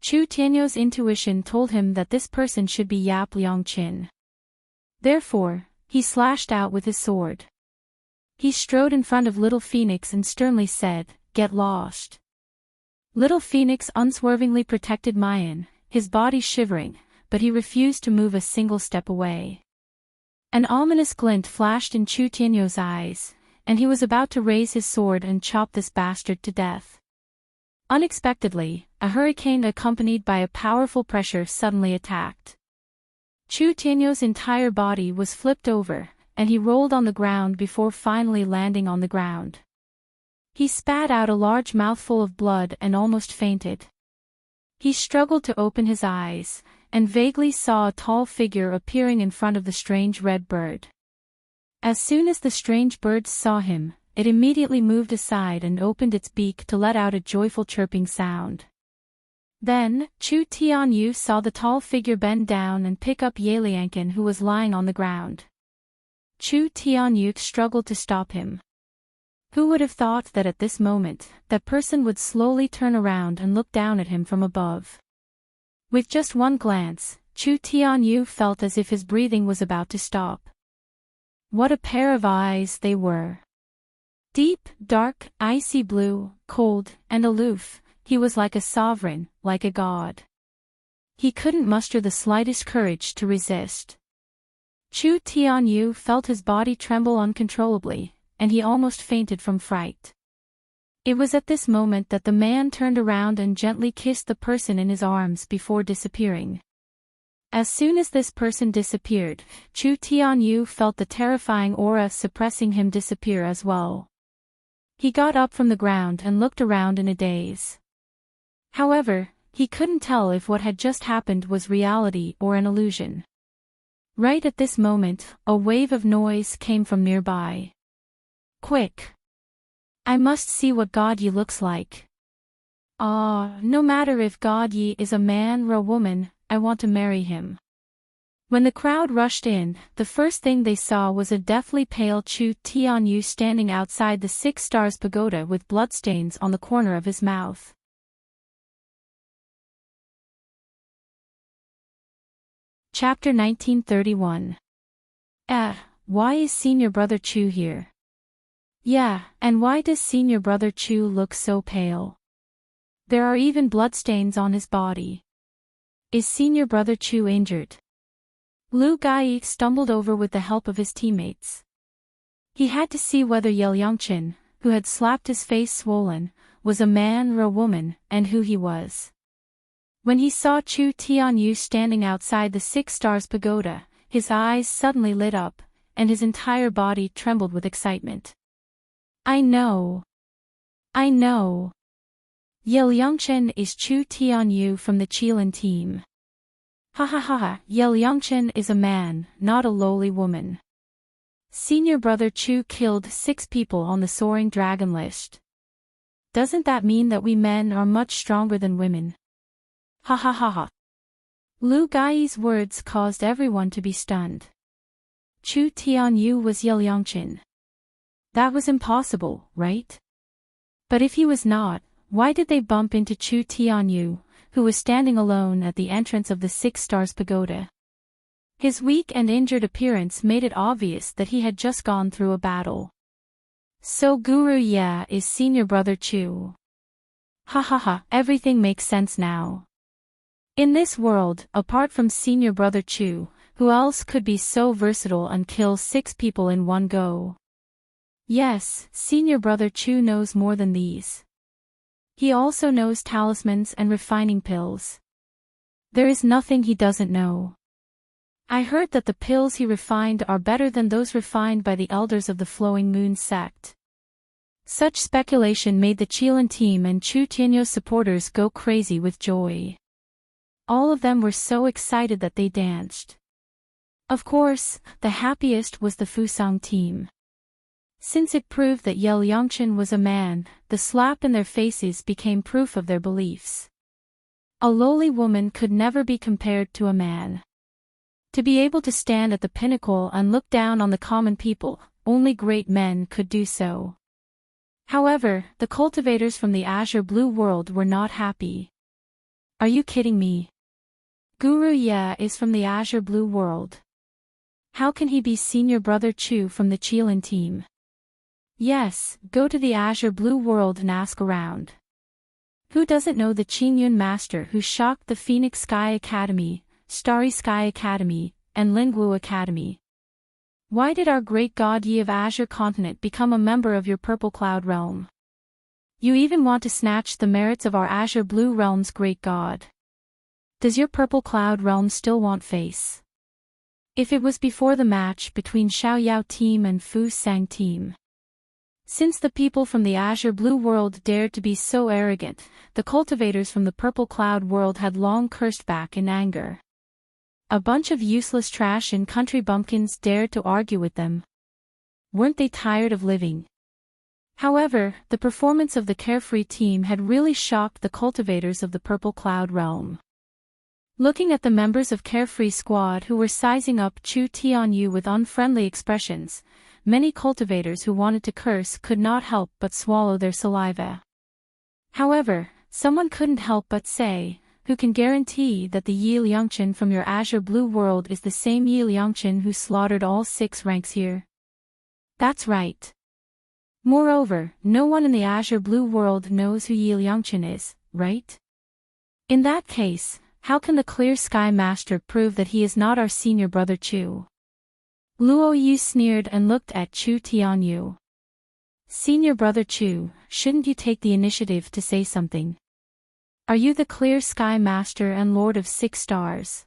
A: Chu Tianyu's intuition told him that this person should be Yap Liangqin. Therefore, he slashed out with his sword. He strode in front of Little Phoenix and sternly said, "Get lost." Little Phoenix unswervingly protected Mayan, his body shivering, but he refused to move a single step away. An ominous glint flashed in Chu Tianyu's eyes, and he was about to raise his sword and chop this bastard to death. Unexpectedly, a hurricane accompanied by a powerful pressure suddenly attacked. Chu Tianyu's entire body was flipped over, and he rolled on the ground before finally landing on the ground. He spat out a large mouthful of blood and almost fainted. He struggled to open his eyes, and vaguely saw a tall figure appearing in front of the strange red bird. As soon as the strange bird saw him, it immediately moved aside and opened its beak to let out a joyful chirping sound. Then, Chu Tianyu saw the tall figure bend down and pick up Ye Liangqin, who was lying on the ground. Chu Tianyu struggled to stop him. Who would have thought that at this moment, that person would slowly turn around and look down at him from above? With just one glance, Chu Tianyu felt as if his breathing was about to stop. What a pair of eyes they were! Deep, dark, icy blue, cold, and aloof, he was like a sovereign, like a god. He couldn't muster the slightest courage to resist. Chu Tianyu felt his body tremble uncontrollably, and he almost fainted from fright. It was at this moment that the man turned around and gently kissed the person in his arms before disappearing. As soon as this person disappeared, Chu Tianyu felt the terrifying aura suppressing him disappear as well. He got up from the ground and looked around in a daze. However, he couldn't tell if what had just happened was reality or an illusion. Right at this moment, a wave of noise came from nearby. Quick! I must see what God Yi looks like. No matter if God Yi is a man or a woman, I want to marry him. When the crowd rushed in, the first thing they saw was a deathly pale Chu Tianyu standing outside the 6 Stars Pagoda with bloodstains on the corner of his mouth. Chapter 1931. Why is Senior Brother Chu here? Yeah, and why does Senior Brother Chu look so pale? There are even bloodstains on his body. Is Senior Brother Chu injured? Lu Gai stumbled over with the help of his teammates. He had to see whether Ye Liangqin, who had slapped his face swollen, was a man or a woman, and who he was. When he saw Chu Tianyu standing outside the 6 Stars Pagoda, his eyes suddenly lit up, and his entire body trembled with excitement. I know. Ye Liangqin is Chu Tianyu from the Qilin team. Ha ha ha ha, Ye Liangqin is a man, not a lowly woman. Senior Brother Chu killed 6 people on the Soaring Dragon list. Doesn't that mean that we men are much stronger than women? Ha ha ha ha. Lu Gai's words caused everyone to be stunned. Chu Tianyu was Ye Liangqin. That was impossible, right? But if he was not, why did they bump into Chu Tianyu, who was standing alone at the entrance of the 6 Stars Pagoda? His weak and injured appearance made it obvious that he had just gone through a battle. So Guru Ye is Senior Brother Chu. Ha ha ha, everything makes sense now. In this world, apart from Senior Brother Chu, who else could be so versatile and kill 6 people in one go? Yes, Senior Brother Chu knows more than these. He also knows talismans and refining pills. There is nothing he doesn't know. I heard that the pills he refined are better than those refined by the elders of the Flowing Moon sect. Such speculation made the Qilin team and Chu Tianyo's supporters go crazy with joy. All of them were so excited that they danced. Of course, the happiest was the Fusang team. Since it proved that Ye Liangchen was a man, the slap in their faces became proof of their beliefs. A lowly woman could never be compared to a man. To be able to stand at the pinnacle and look down on the common people, only great men could do so. However, the cultivators from the Azure Blue world were not happy. Are you kidding me? Guru Ye is from the Azure Blue world. How can he be Senior Brother Chu from the Qilin team? Yes, go to the Azure Blue world and ask around. Who doesn't know the Qingyun master who shocked the Phoenix Sky Academy, Starry Sky Academy, and Lingwu Academy? Why did our great god Yi of Azure Continent become a member of your Purple Cloud realm? You even want to snatch the merits of our Azure Blue realm's great god. Does your Purple Cloud realm still want face? If it was before the match between Xiao Yao team and Fu Sang team. Since the people from the Azure Blue world dared to be so arrogant, the cultivators from the Purple Cloud world had long cursed back in anger. A bunch of useless trash and country bumpkins dared to argue with them. Weren't they tired of living? However, the performance of the Carefree team had really shocked the cultivators of the Purple Cloud realm. Looking at the members of Carefree Squad who were sizing up Chu Tianyu with unfriendly expressions, many cultivators who wanted to curse could not help but swallow their saliva. However, someone couldn't help but say, who can guarantee that the Yi Liangchen from your Azure Blue world is the same Yi Liangchen who slaughtered all 6 ranks here? That's right. Moreover, no one in the Azure Blue world knows who Yi Liangchen is, right? In that case, how can the Clear Sky Master prove that he is not our Senior Brother Chu? Luo Yu sneered and looked at Chu Tianyu. Senior Brother Chu, shouldn't you take the initiative to say something? Are you the Clear Sky Master and Lord of 6 Stars?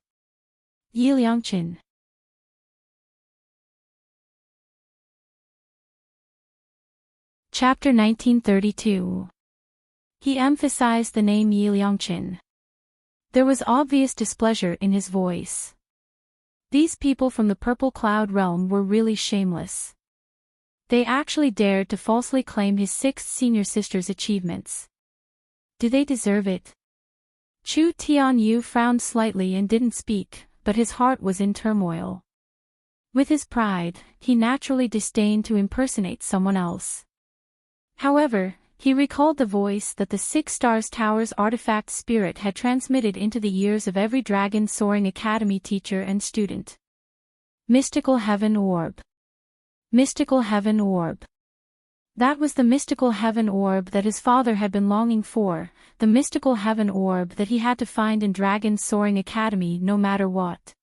A: Yi Liangchen. Chapter 1932. He emphasized the name Yi Liangchen. There was obvious displeasure in his voice. These people from the Purple Cloud realm were really shameless. They actually dared to falsely claim his 6th senior sister's achievements. Do they deserve it? Chu Tianyu frowned slightly and didn't speak, but his heart was in turmoil. With his pride, he naturally disdained to impersonate someone else. However, he recalled the voice that the 6 Stars Tower's artifact spirit had transmitted into the ears of every Dragon Soaring Academy teacher and student. Mystical Heaven Orb. Mystical Heaven Orb. That was the mystical heaven orb that his father had been longing for, the mystical heaven orb that he had to find in Dragon Soaring Academy no matter what.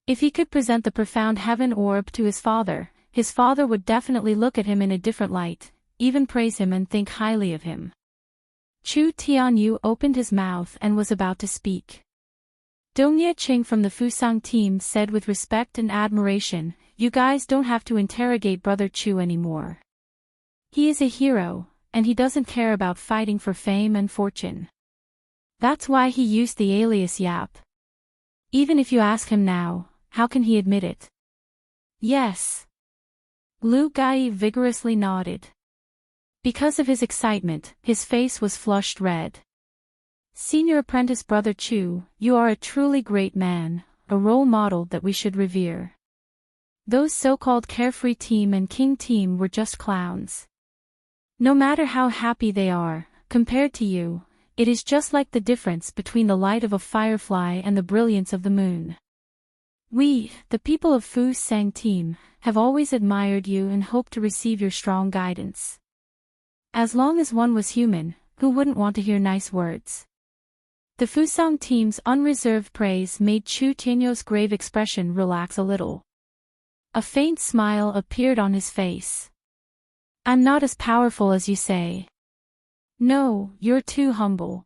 A: If he could present the profound heaven orb to his father would definitely look at him in a different light, even praise him and think highly of him. Chu Tianyu opened his mouth and was about to speak. Dongye Qing from the Fusang team said with respect and admiration, "You guys don't have to interrogate Brother Chu anymore. He is a hero, and he doesn't care about fighting for fame and fortune. That's why he used the alias Yap. Even if you ask him now, how can he admit it?" Yes. Lu Gai vigorously nodded. Because of his excitement, his face was flushed red. Senior Apprentice Brother Chu, you are a truly great man, a role model that we should revere. Those so-called Carefree team and King team were just clowns. No matter how happy they are, compared to you, it is just like the difference between the light of a firefly and the brilliance of the moon. We, the people of Fu Sang team, have always admired you and hoped to receive your strong guidance. As long as one was human, who wouldn't want to hear nice words? The Fusang team's unreserved praise made Chu Tianyo's grave expression relax a little. A faint smile appeared on his face. I'm not as powerful as you say. No, you're too humble.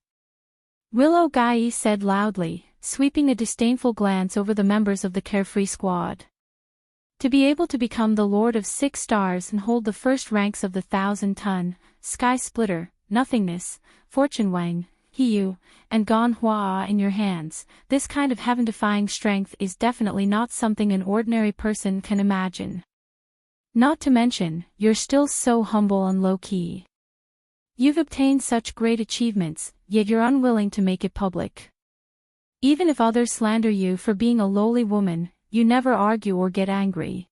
A: Willow Gai said loudly, sweeping a disdainful glance over the members of the Carefree Squad. To be able to become the Lord of 6 Stars and hold the first ranks of the 1,000-ton, Sky Splitter, Nothingness, Fortune Wang, Hiyu, and Gan Hua in your hands, this kind of heaven-defying strength is definitely not something an ordinary person can imagine. Not to mention, you're still so humble and low-key. You've obtained such great achievements, yet you're unwilling to make it public. Even if others slander you for being a lowly woman, you never argue or get angry.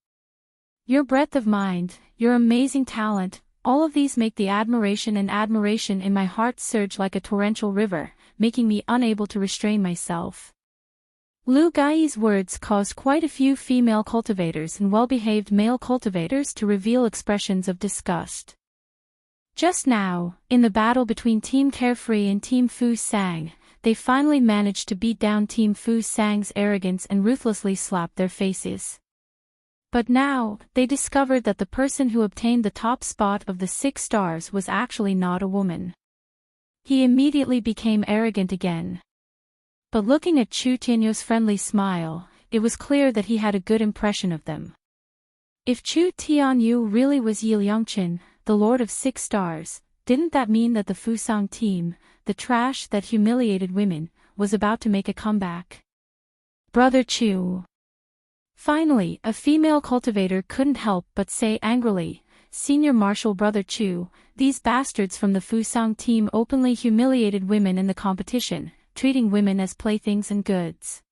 A: Your breadth of mind, your amazing talent, all of these make the admiration in my heart surge like a torrential river, making me unable to restrain myself. Lu Gai's words caused quite a few female cultivators and well-behaved male cultivators to reveal expressions of disgust. Just now, in the battle between Team Carefree and Team Fu Sang, they finally managed to beat down Team Fu Sang's arrogance and ruthlessly slap their faces. But now, they discovered that the person who obtained the top spot of the 6 stars was actually not a woman. He immediately became arrogant again. But looking at Chu Tianyo's friendly smile, it was clear that he had a good impression of them. If Chu Tianyu really was Yi Liangqin, the Lord of 6 Stars, didn't that mean that the Fusang team, the trash that humiliated women, was about to make a comeback? Brother Chu. Finally, a female cultivator couldn't help but say angrily, Senior Marshal Brother Chu, these bastards from the Fusang team openly humiliated women in the competition, treating women as playthings and goods.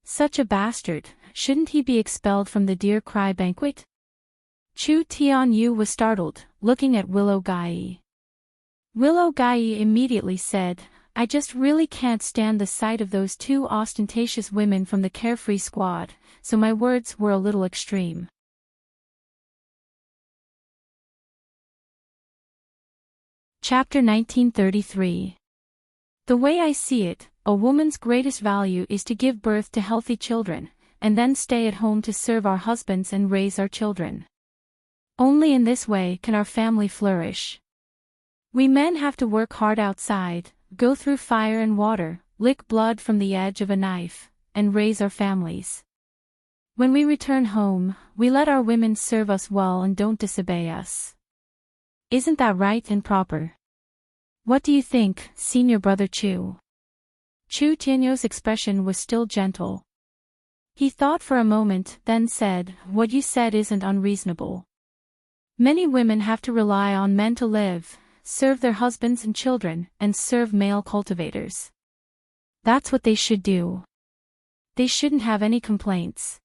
A: Such a bastard, shouldn't he be expelled from the Deer Cry banquet? Chu Tianyu was startled, looking at Willow Gai. Willow Gai immediately said, I just really can't stand the sight of those 2 ostentatious women from the Carefree Squad, so my words were a little extreme. Chapter 1933. The way I see it, a woman's greatest value is to give birth to healthy children, and then stay at home to serve our husbands and raise our children. Only in this way can our family flourish. We men have to work hard outside, go through fire and water, lick blood from the edge of a knife, and raise our families. When we return home, we let our women serve us well and don't disobey us. Isn't that right and proper? What do you think, Senior Brother Chu? Chu Tianyo's expression was still gentle. He thought for a moment, then said, What you said isn't unreasonable. Many women have to rely on men to live, serve their husbands and children, and serve male cultivators. That's what they should do. They shouldn't have any complaints.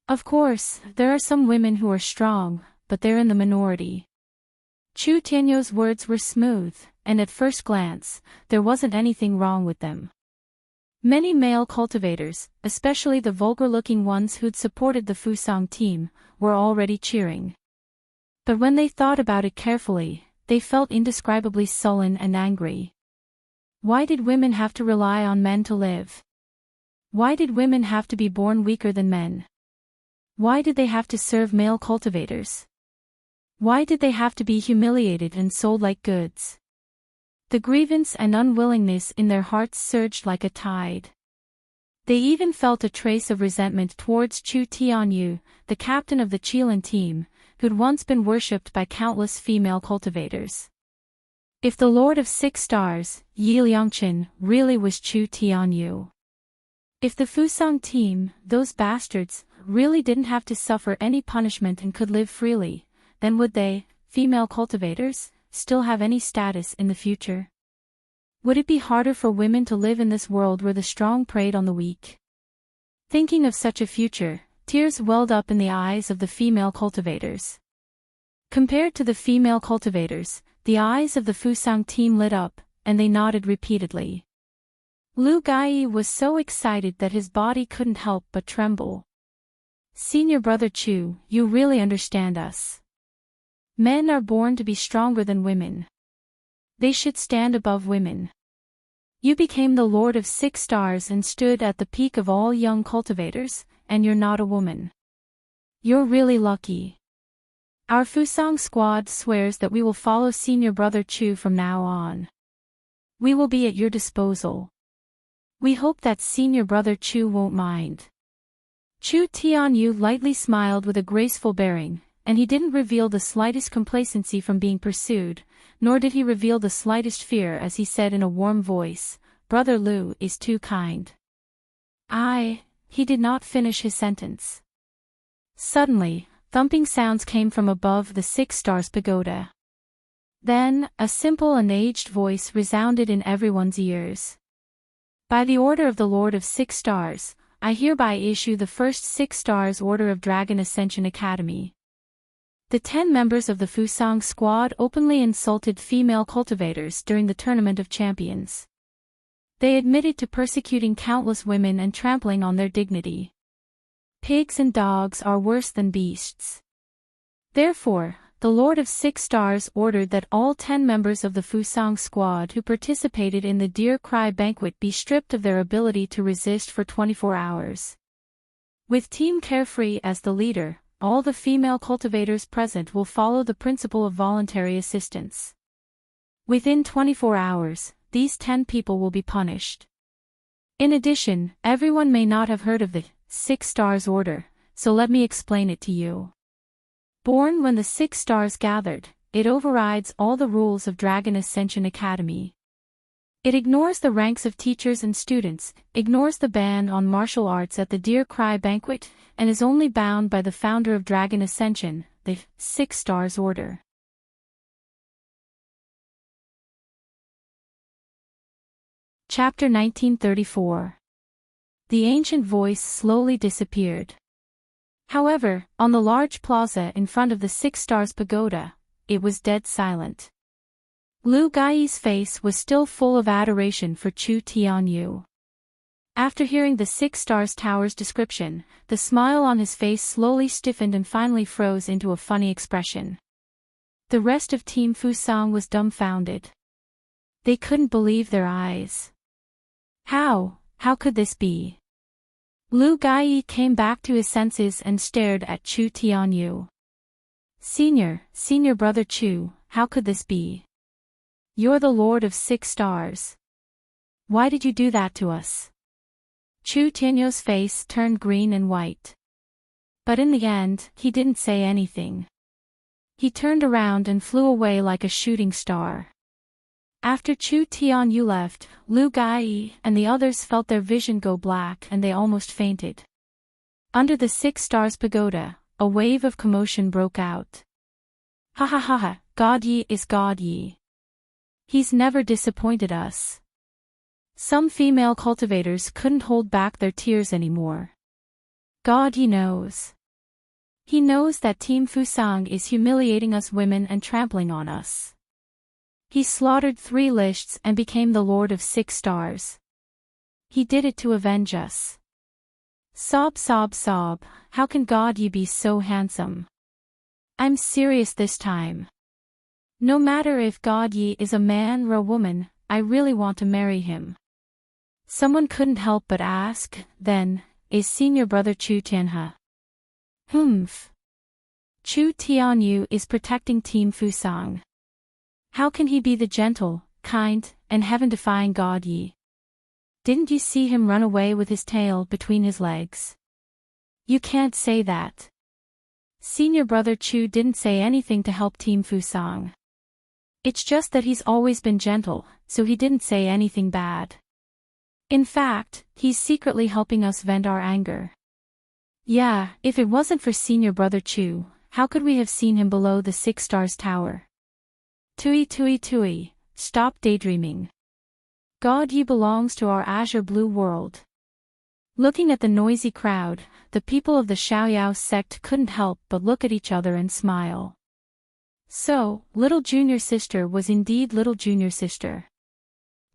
A: Of course, there are some women who are strong, but they're in the minority. Chu Tianyo's words were smooth, and at first glance, there wasn't anything wrong with them. Many male cultivators, especially the vulgar-looking ones who'd supported the Fusang team, were already cheering. But when they thought about it carefully, they felt indescribably sullen and angry. Why did women have to rely on men to live? Why did women have to be born weaker than men? Why did they have to serve male cultivators? Why did they have to be humiliated and sold like goods? The grievance and unwillingness in their hearts surged like a tide. They even felt a trace of resentment towards Chu Tianyu, the captain of the Qilin team, who'd once been worshipped by countless female cultivators. If the Lord of 6 Stars, Yi Liangqin, really was Chu Tianyu. If the Fusang team, those bastards, really didn't have to suffer any punishment and could live freely, then would they, female cultivators, still have any status in the future? Would it be harder for women to live in this world where the strong preyed on the weak? Thinking of such a future, tears welled up in the eyes of the female cultivators. Compared to the female cultivators, the eyes of the Fusang team lit up, and they nodded repeatedly. Lu Gai was so excited that his body couldn't help but tremble. Senior Brother Chu, you really understand us. Men are born to be stronger than women. They should stand above women. You became the Lord of 6 stars and stood at the peak of all young cultivators, and you're not a woman. You're really lucky. Our Fusang squad swears that we will follow Senior Brother Chu from now on. We will be at your disposal. We hope that Senior Brother Chu won't mind. Chu Tianyu lightly smiled with a graceful bearing, and he didn't reveal the slightest complacency from being pursued, nor did he reveal the slightest fear as he said in a warm voice, "Brother Lu is too kind." He did not finish his sentence. Suddenly, thumping sounds came from above the 6 stars pagoda. Then, a simple and aged voice resounded in everyone's ears. By the order of the Lord of 6 stars, I hereby issue the first 6 stars order of Dragon Ascension Academy. The 10 members of the Fusang squad openly insulted female cultivators during the Tournament of Champions. They admitted to persecuting countless women and trampling on their dignity. Pigs and dogs are worse than beasts. Therefore, the Lord of 6 stars ordered that all 10 members of the Fusang squad who participated in the Deer Cry banquet be stripped of their ability to resist for 24 hours. With Team Carefree as the leader, all the female cultivators present will follow the principle of voluntary assistance. Within 24 hours, these 10 people will be punished. In addition, everyone may not have heard of the 6 stars order, so let me explain it to you. Born when the 6 stars gathered, it overrides all the rules of Dragon Ascension Academy. It ignores the ranks of teachers and students, ignores the ban on martial arts at the Deer Cry banquet, and is only bound by the founder of Dragon Ascension, the 6 stars order. Chapter 1934. The ancient voice slowly disappeared. However, on the large plaza in front of the 6 stars pagoda, it was dead silent. Lu Gai's face was still full of adoration for Chu Tianyu. After hearing the 6 stars tower's description, the smile on his face slowly stiffened and finally froze into a funny expression. The rest of Team Fusang was dumbfounded. They couldn't believe their eyes. How could this be? Lu Gai came back to his senses and stared at Chu Tianyu. Senior Brother Chu, how could this be? You're the Lord of 6 stars. Why did you do that to us? Chu Tianyu's face turned green and white. But in the end, he didn't say anything. He turned around and flew away like a shooting star. After Chu Tianyu left, Lu Gai and the others felt their vision go black and they almost fainted. Under the 6 stars pagoda, a wave of commotion broke out. Ha ha ha ha, God Yi is God Yi. He's never disappointed us. Some female cultivators couldn't hold back their tears anymore. God Yi knows. He knows that Team Fusang is humiliating us women and trampling on us. He slaughtered 3 lists and became the Lord of 6 stars. He did it to avenge us. Sob sob sob, how can God Yi be so handsome? I'm serious this time. No matter if God Yi is a man or a woman, I really want to marry him. Someone couldn't help but ask, then, is Senior Brother Chu Tianhe? Humph. Chu Tianyu is protecting Team Fusang. How can he be the gentle, kind, and heaven-defying God Yi? Didn't you see him run away with his tail between his legs? You can't say that. Senior Brother Chu didn't say anything to help Team Fusang. It's just that he's always been gentle, so he didn't say anything bad. In fact, he's secretly helping us vent our anger. Yeah, if it wasn't for Senior Brother Chu, how could we have seen him below the 6 stars tower? Tui, stop daydreaming. God Yi belongs to our azure blue world. Looking at the noisy crowd, the people of the Xiaoyao sect couldn't help but look at each other and smile. So, little junior sister was indeed little junior sister.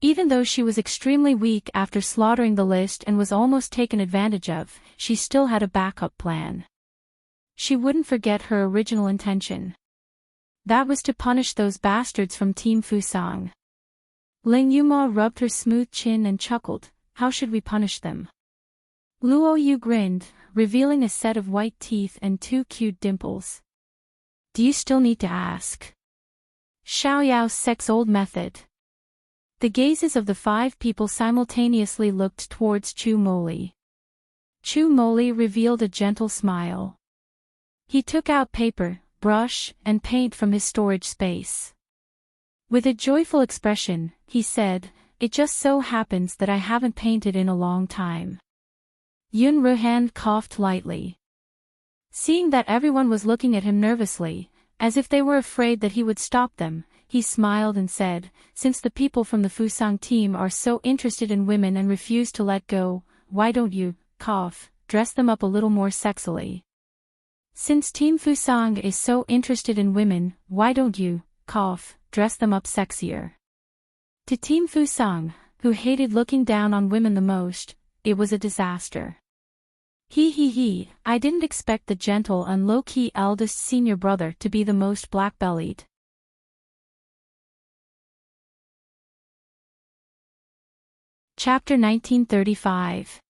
A: Even though she was extremely weak after slaughtering the list and was almost taken advantage of, she still had a backup plan. She wouldn't forget her original intention. That was to punish those bastards from Team Fusang. Ling Yuma rubbed her smooth chin and chuckled. How should we punish them? Luo Yu grinned, revealing a set of white teeth and 2 cute dimples. Do you still need to ask? Xiaoyao's sex-old method. The gazes of the 5 people simultaneously looked towards Chu Moli. Chu Moli revealed a gentle smile. He took out paper, brush, and paint from his storage space. With a joyful expression, he said, "It just so happens that I haven't painted in a long time." Yun Ruhan coughed lightly. Seeing that everyone was looking at him nervously, as if they were afraid that he would stop them, he smiled and said, "Since the people from the Fusang team are so interested in women and refuse to let go, why don't you, dress them up a little more sexily? Since Team Fusang is so interested in women, why don't you, dress them up sexier?" To Team Fusang, who hated looking down on women the most, it was a disaster. He, I didn't expect the gentle and low-key eldest senior brother to be the most black-bellied. Chapter 1935.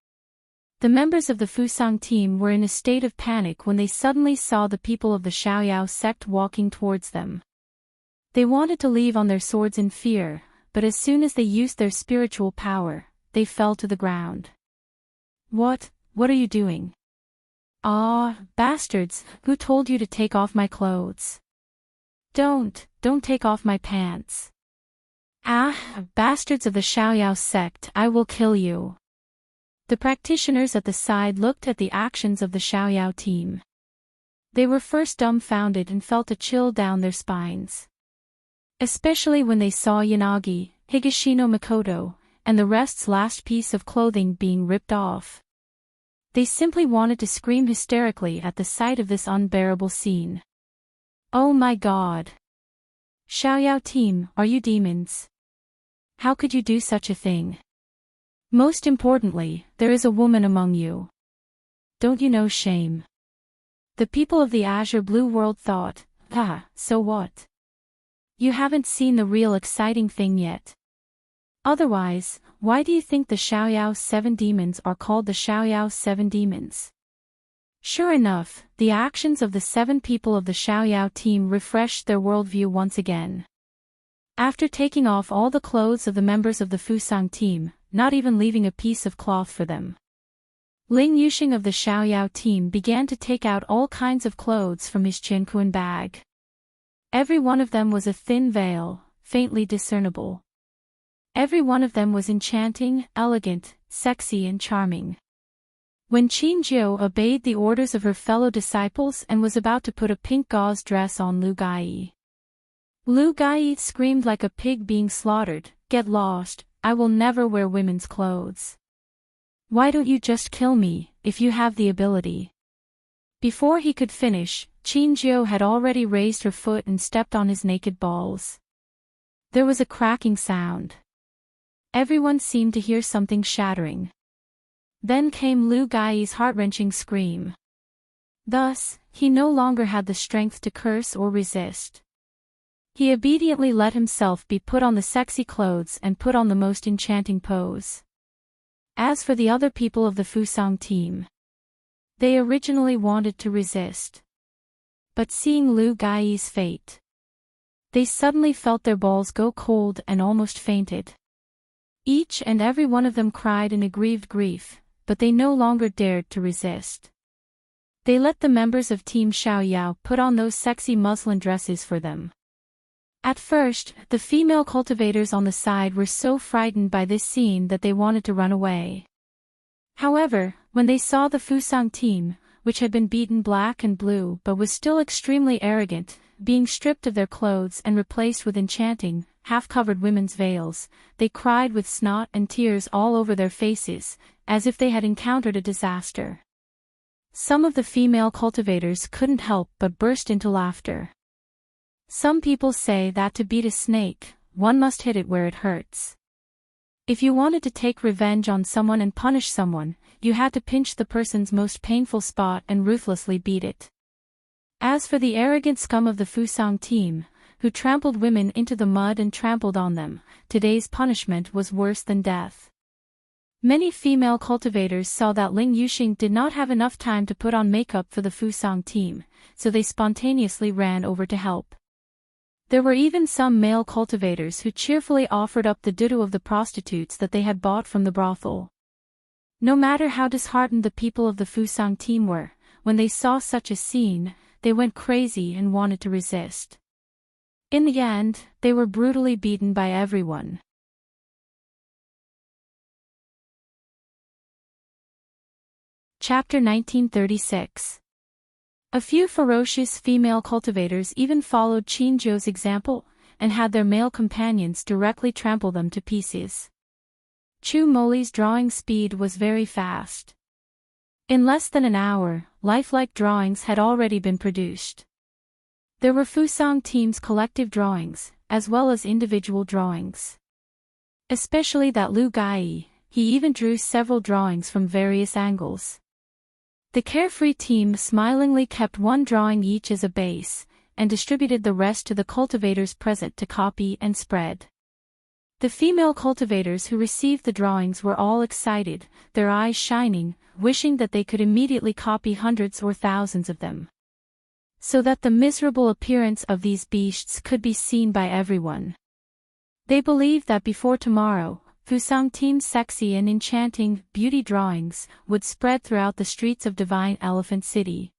A: The members of the Fusang team were in a state of panic when they suddenly saw the people of the Xiaoyao sect walking towards them. They wanted to leave on their swords in fear, but as soon as they used their spiritual power, they fell to the ground. What are you doing? Ah, bastards, who told you to take off my clothes? Don't take off my pants. Ah, bastards of the Xiaoyao sect, I will kill you. The practitioners at the side looked at the actions of the Xiaoyao team. They were first dumbfounded and felt a chill down their spines. Especially when they saw Yanagi, Higashino Makoto, and the rest's last piece of clothing being ripped off. They simply wanted to scream hysterically at the sight of this unbearable scene. Oh my god! Xiaoyao team, are you demons? How could you do such a thing? Most importantly, there is a woman among you. Don't you know shame? The people of the Azure Blue World thought, so what? You haven't seen the real exciting thing yet. Otherwise, why do you think the Xiaoyao 7 demons are called the Xiaoyao 7 demons? Sure enough, the actions of the 7 people of the Xiaoyao team refreshed their worldview once again. After taking off all the clothes of the members of the Fusang team, not even leaving a piece of cloth for them, Ling Yuxing of the Xiaoyao team began to take out all kinds of clothes from his Qianquan bag. Every one of them was a thin veil, faintly discernible. Every one of them was enchanting, elegant, sexy and charming. When Qin Jiu obeyed the orders of her fellow disciples and was about to put a pink gauze dress on Lu Gai, Lu Gai screamed like a pig being slaughtered, "Get lost, I will never wear women's clothes. Why don't you just kill me, if you have the ability?" Before he could finish, Qin Jiu had already raised her foot and stepped on his naked balls. There was a cracking sound. Everyone seemed to hear something shattering. Then came Lu Gai's heart-wrenching scream. Thus, he no longer had the strength to curse or resist. He obediently let himself be put on the sexy clothes and put on the most enchanting pose. As for the other people of the Fusang team, they originally wanted to resist. But seeing Lu Gai's fate, they suddenly felt their balls go cold and almost fainted. Each and every one of them cried in aggrieved grief, but they no longer dared to resist. They let the members of Team Xiaoyao put on those sexy muslin dresses for them. At first, the female cultivators on the side were so frightened by this scene that they wanted to run away. However, when they saw the Fusang team, which had been beaten black and blue but was still extremely arrogant, being stripped of their clothes and replaced with enchanting, half-covered women's veils, they cried with snot and tears all over their faces, as if they had encountered a disaster. Some of the female cultivators couldn't help but burst into laughter. Some people say that to beat a snake, one must hit it where it hurts. If you wanted to take revenge on someone and punish someone, you had to pinch the person's most painful spot and ruthlessly beat it. As for the arrogant scum of the Fusang team, who trampled women into the mud and trampled on them. Today's punishment was worse than death. Many female cultivators saw that Ling Yuxing did not have enough time to put on makeup for the Fusang team, so they spontaneously ran over to help. There were even some male cultivators who cheerfully offered up the doodoo of the prostitutes that they had bought from the brothel. No matter how disheartened the people of the Fusang team were, when they saw such a scene, they went crazy and wanted to resist. In the end, they were brutally beaten by everyone. Chapter 1936. A few ferocious female cultivators even followed Qin Zhou's example, and had their male companions directly trample them to pieces. Chu Moli's drawing speed was very fast. In less than an hour, lifelike drawings had already been produced. There were Fusang team's collective drawings, as well as individual drawings. Especially that Lu Gai, he even drew several drawings from various angles. The carefree team smilingly kept one drawing each as a base, and distributed the rest to the cultivators present to copy and spread. The female cultivators who received the drawings were all excited, their eyes shining, wishing that they could immediately copy hundreds or thousands of them, so that the miserable appearance of these beasts could be seen by everyone. They believed that before tomorrow, Fusang team's sexy and enchanting beauty drawings would spread throughout the streets of Divine Elephant City.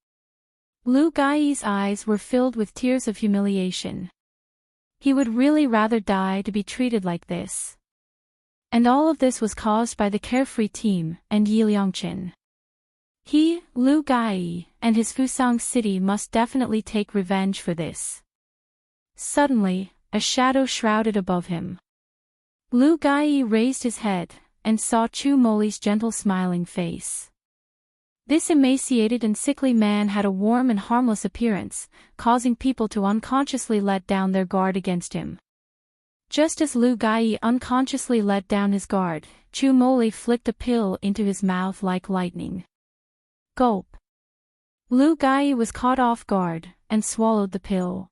A: Lu Gai's eyes were filled with tears of humiliation. He would really rather die to be treated like this. And all of this was caused by the carefree team and Yi Liangqin. He, Lu Gai, and his Fusang city must definitely take revenge for this. Suddenly, a shadow shrouded above him. Lu Gai raised his head, and saw Chu Moli's gentle smiling face. This emaciated and sickly man had a warm and harmless appearance, causing people to unconsciously let down their guard against him. Just as Lu Gai unconsciously let down his guard, Chu Moli flicked a pill into his mouth like lightning. Gulp. Lu Gai was caught off guard, and swallowed the pill.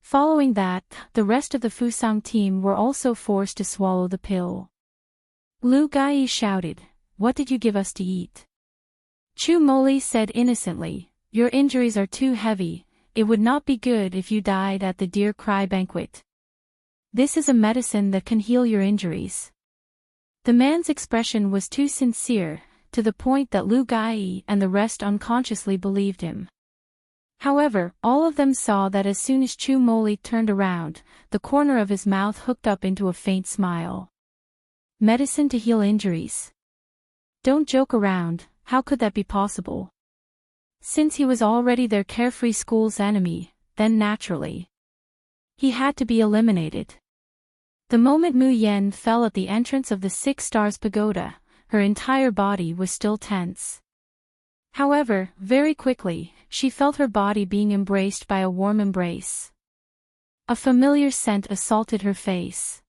A: Following that, the rest of the Fusang team were also forced to swallow the pill. Lu Gai shouted, "What did you give us to eat?" Chu Moli said innocently, "Your injuries are too heavy, it would not be good if you died at the Deer Cry banquet. This is a medicine that can heal your injuries." The man's expression was too sincere, to the point that Lu Gai and the rest unconsciously believed him. However, all of them saw that as soon as Chu Moli turned around, the corner of his mouth hooked up into a faint smile. Medicine to heal injuries. Don't joke around, how could that be possible? Since he was already their carefree school's enemy, then naturally, he had to be eliminated. The moment Mu Yen fell at the entrance of the Six Stars Pagoda, her entire body was still tense. However, very quickly, she felt her body being embraced by a warm embrace. A familiar scent assaulted her face.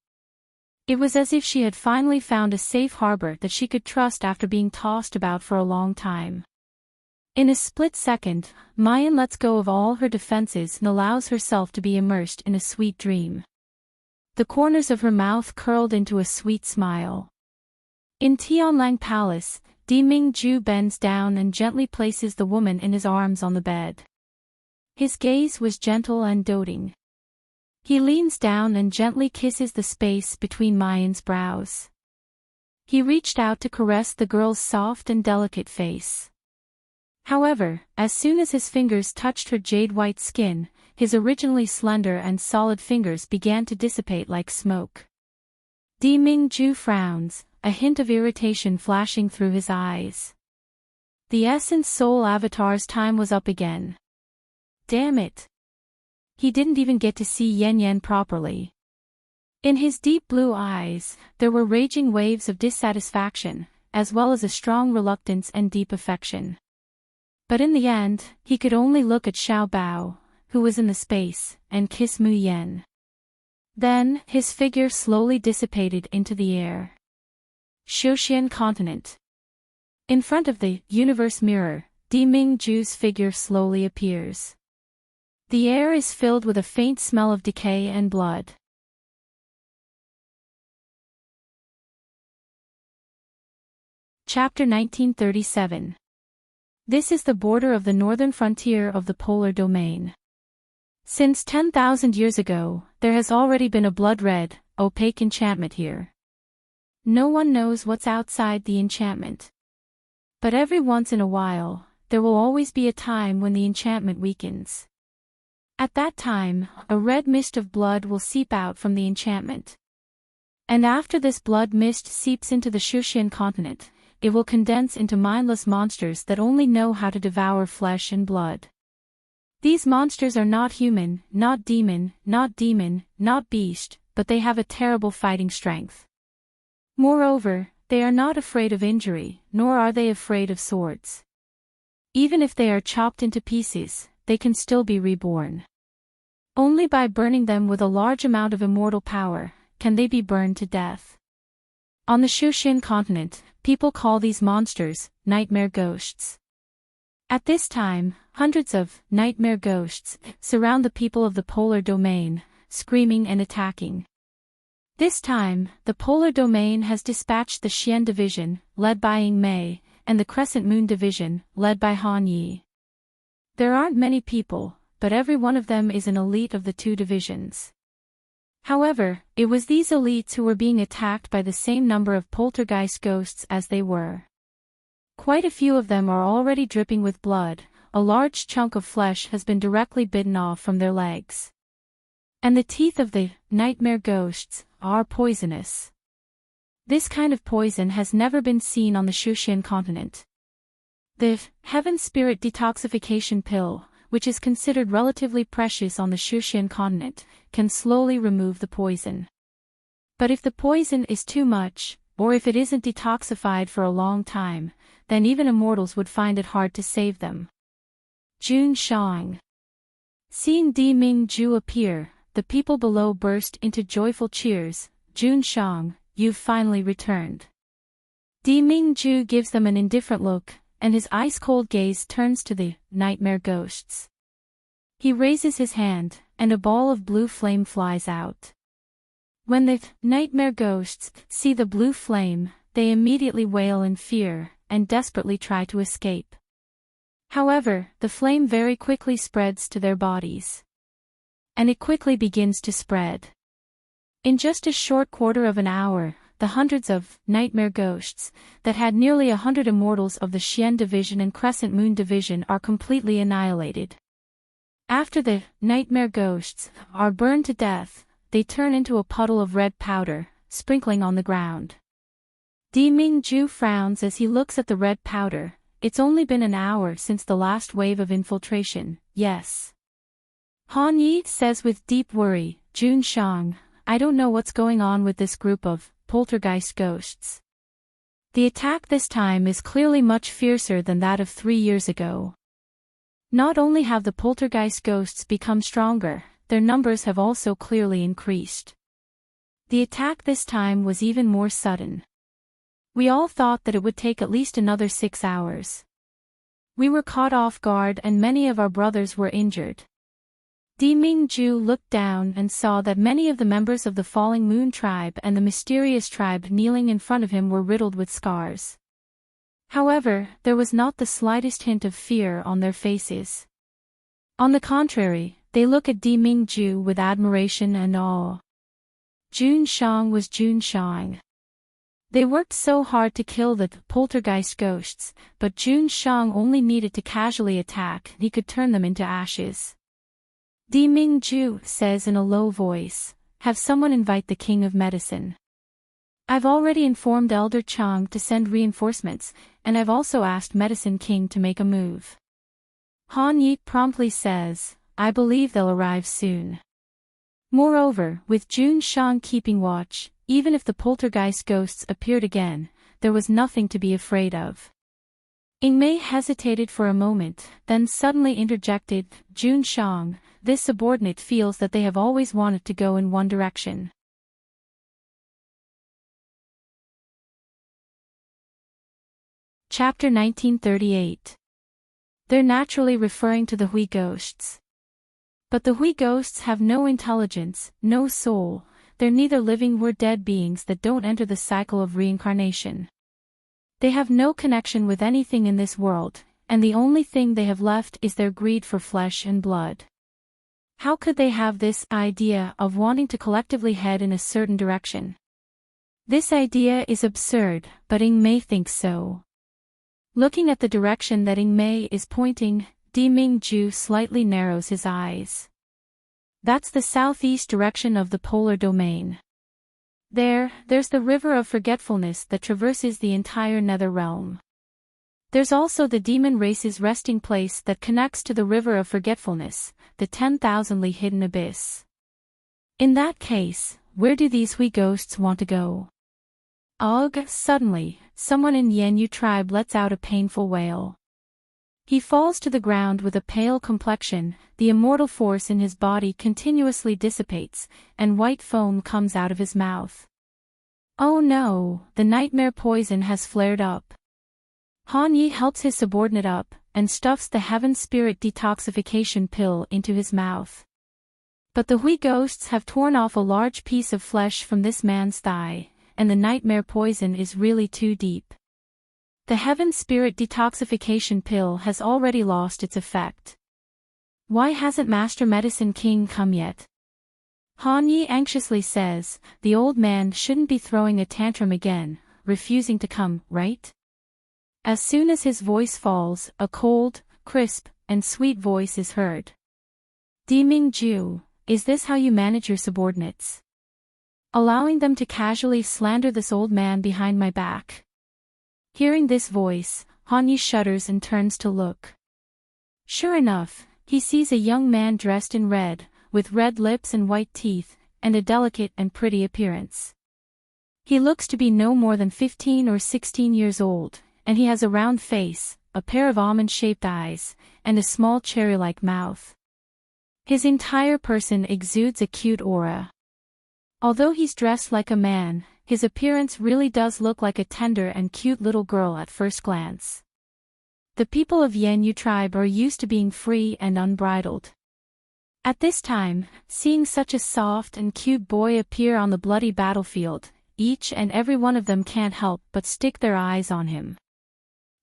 A: It was as if she had finally found a safe harbor that she could trust after being tossed about for a long time. In a split second, Mayan lets go of all her defenses and allows herself to be immersed in a sweet dream. The corners of her mouth curled into a sweet smile. In Tianlang Palace, Di Mingju bends down and gently places the woman in his arms on the bed. His gaze was gentle and doting. He leans down and gently kisses the space between Mayan's brows. He reached out to caress the girl's soft and delicate face. However, as soon as his fingers touched her jade-white skin, his originally slender and solid fingers began to dissipate like smoke. Di Mingju frowns, a hint of irritation flashing through his eyes. The Essence Soul Avatar's time was up again. Damn it! He didn't even get to see Yen Yen properly. In his deep blue eyes, there were raging waves of dissatisfaction, as well as a strong reluctance and deep affection. But in the end, he could only look at Xiao Bao, who was in the space, and kiss Mu Yen. Then, his figure slowly dissipated into the air. Shouxian continent. In front of the universe mirror, Di Mingju's figure slowly appears. The air is filled with a faint smell of decay and blood. Chapter 1937. This is the border of the northern frontier of the polar domain. Since 10,000 years ago, there has already been a blood-red, opaque enchantment here. No one knows what's outside the enchantment. But every once in a while, there will always be a time when the enchantment weakens. At that time, a red mist of blood will seep out from the enchantment. And after this blood mist seeps into the Shushan continent, it will condense into mindless monsters that only know how to devour flesh and blood. These monsters are not human, not demon, not beast, but they have a terrible fighting strength. Moreover, they are not afraid of injury, nor are they afraid of swords. Even if they are chopped into pieces, they can still be reborn. Only by burning them with a large amount of immortal power, can they be burned to death. On the Shushan continent, people call these monsters nightmare ghosts. At this time, hundreds of nightmare ghosts surround the people of the polar domain, screaming and attacking. This time, the polar domain has dispatched the Xian division, led by Ying Mei, and the Crescent Moon division, led by Han Yi. There aren't many people, but every one of them is an elite of the two divisions. However, it was these elites who were being attacked by the same number of poltergeist ghosts as they were. Quite a few of them are already dripping with blood, a large chunk of flesh has been directly bitten off from their legs. And the teeth of the nightmare ghosts are poisonous. This kind of poison has never been seen on the Shushan continent. The Heaven Spirit Detoxification Pill, which is considered relatively precious on the Shushan continent, can slowly remove the poison. But if the poison is too much, or if it isn't detoxified for a long time, then even immortals would find it hard to save them. Jun Shang. Seeing Di Mingju appear, the people below burst into joyful cheers. Jun Shang, you've finally returned. Di Mingju gives them an indifferent look, and his ice-cold gaze turns to the nightmare ghosts. He raises his hand, and a ball of blue flame flies out. When the nightmare ghosts see the blue flame, they immediately wail in fear, and desperately try to escape. However, the flame very quickly spreads to their bodies. And it quickly begins to spread. In just a short quarter of an hour, the hundreds of nightmare ghosts that had nearly 100 immortals of the Xian division and Crescent Moon division are completely annihilated. After the nightmare ghosts are burned to death, they turn into a puddle of red powder, sprinkling on the ground. Di Mingju frowns as he looks at the red powder. It's only been an hour since the last wave of infiltration, yes. Han Yi says with deep worry, Jun Shang, I don't know what's going on with this group of poltergeist ghosts. The attack this time is clearly much fiercer than that of 3 years ago. Not only have the poltergeist ghosts become stronger, their numbers have also clearly increased. The attack this time was even more sudden. We all thought that it would take at least another 6 hours. We were caught off guard and many of our brothers were injured. Di Mingju looked down and saw that many of the members of the Falling Moon tribe and the mysterious tribe kneeling in front of him were riddled with scars. However, there was not the slightest hint of fear on their faces. On the contrary, they look at Di Mingju with admiration and awe. Jun Shang was Jun Shang. They worked so hard to kill the poltergeist ghosts, but Jun Shang only needed to casually attack and he could turn them into ashes. Di Mingju says in a low voice, have someone invite the King of Medicine. I've already informed Elder Chang to send reinforcements, and I've also asked Medicine King to make a move. Han Yi promptly says, I believe they'll arrive soon. Moreover, with Jun Shang keeping watch, even if the poltergeist ghosts appeared again, there was nothing to be afraid of. Ying Mei hesitated for a moment, then suddenly interjected, Jun Shang, this subordinate feels that they have always wanted to go in one direction. Chapter 1938. They're naturally referring to the Hui ghosts. But the Hui ghosts have no intelligence, no soul, they're neither living nor dead beings that don't enter the cycle of reincarnation. They have no connection with anything in this world, and the only thing they have left is their greed for flesh and blood. How could they have this idea of wanting to collectively head in a certain direction? This idea is absurd, but Ing Mei thinks so. Looking at the direction that Ing Mei is pointing, Di Mingju slightly narrows his eyes. That's the southeast direction of the polar domain. There's the river of forgetfulness that traverses the entire nether realm. There's also the demon race's resting place that connects to the river of forgetfulness, the 10,000-li hidden abyss. In that case, where do these Hui ghosts want to go? Ugh! Suddenly, someone in Yanyu tribe lets out a painful wail. He falls to the ground with a pale complexion, the immortal force in his body continuously dissipates, and white foam comes out of his mouth. Oh no, the nightmare poison has flared up. Han Yi helps his subordinate up, and stuffs the heaven spirit detoxification pill into his mouth. But the Hui ghosts have torn off a large piece of flesh from this man's thigh, and the nightmare poison is really too deep. The heaven spirit detoxification pill has already lost its effect. Why hasn't Master Medicine King come yet? Han Yi anxiously says, the old man shouldn't be throwing a tantrum again, refusing to come, right? As soon as his voice falls, a cold, crisp, and sweet voice is heard. Di Mingju, is this how you manage your subordinates? Allowing them to casually slander this old man behind my back? Hearing this voice, Han Yi shudders and turns to look. Sure enough, he sees a young man dressed in red, with red lips and white teeth, and a delicate and pretty appearance. He looks to be no more than 15 or 16 years old, and he has a round face, a pair of almond-shaped eyes, and a small cherry-like mouth. His entire person exudes a cute aura. Although he's dressed like a man, his appearance really does look like a tender and cute little girl at first glance. The people of Yanyu tribe are used to being free and unbridled. At this time, seeing such a soft and cute boy appear on the bloody battlefield, each and every one of them can't help but stick their eyes on him.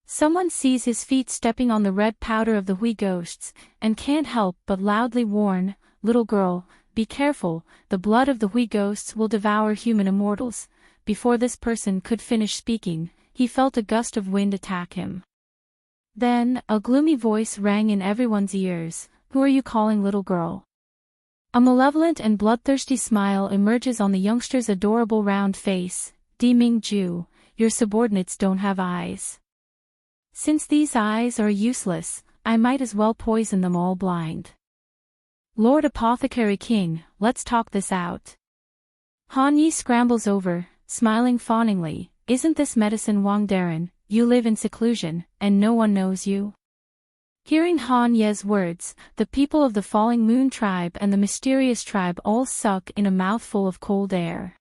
A: Someone sees his feet stepping on the red powder of the Hui ghosts, and can't help but loudly warn, "Little girl, be careful, the blood of the Hui ghosts will devour human immortals." Before this person could finish speaking, he felt a gust of wind attack him. Then, a gloomy voice rang in everyone's ears, "Who are you calling little girl?" A malevolent and bloodthirsty smile emerges on the youngster's adorable round face. "Di Mingju, your subordinates don't have eyes. Since these eyes are useless, I might as well poison them all blind. Lord Apothecary King, let's talk this out." Han Yi scrambles over, smiling fawningly. "Isn't this Medicine Wang Darren? You live in seclusion, and no one knows you?" Hearing Han Ye's words, the people of the Falling Moon tribe and the mysterious tribe all suck in a mouthful of cold air.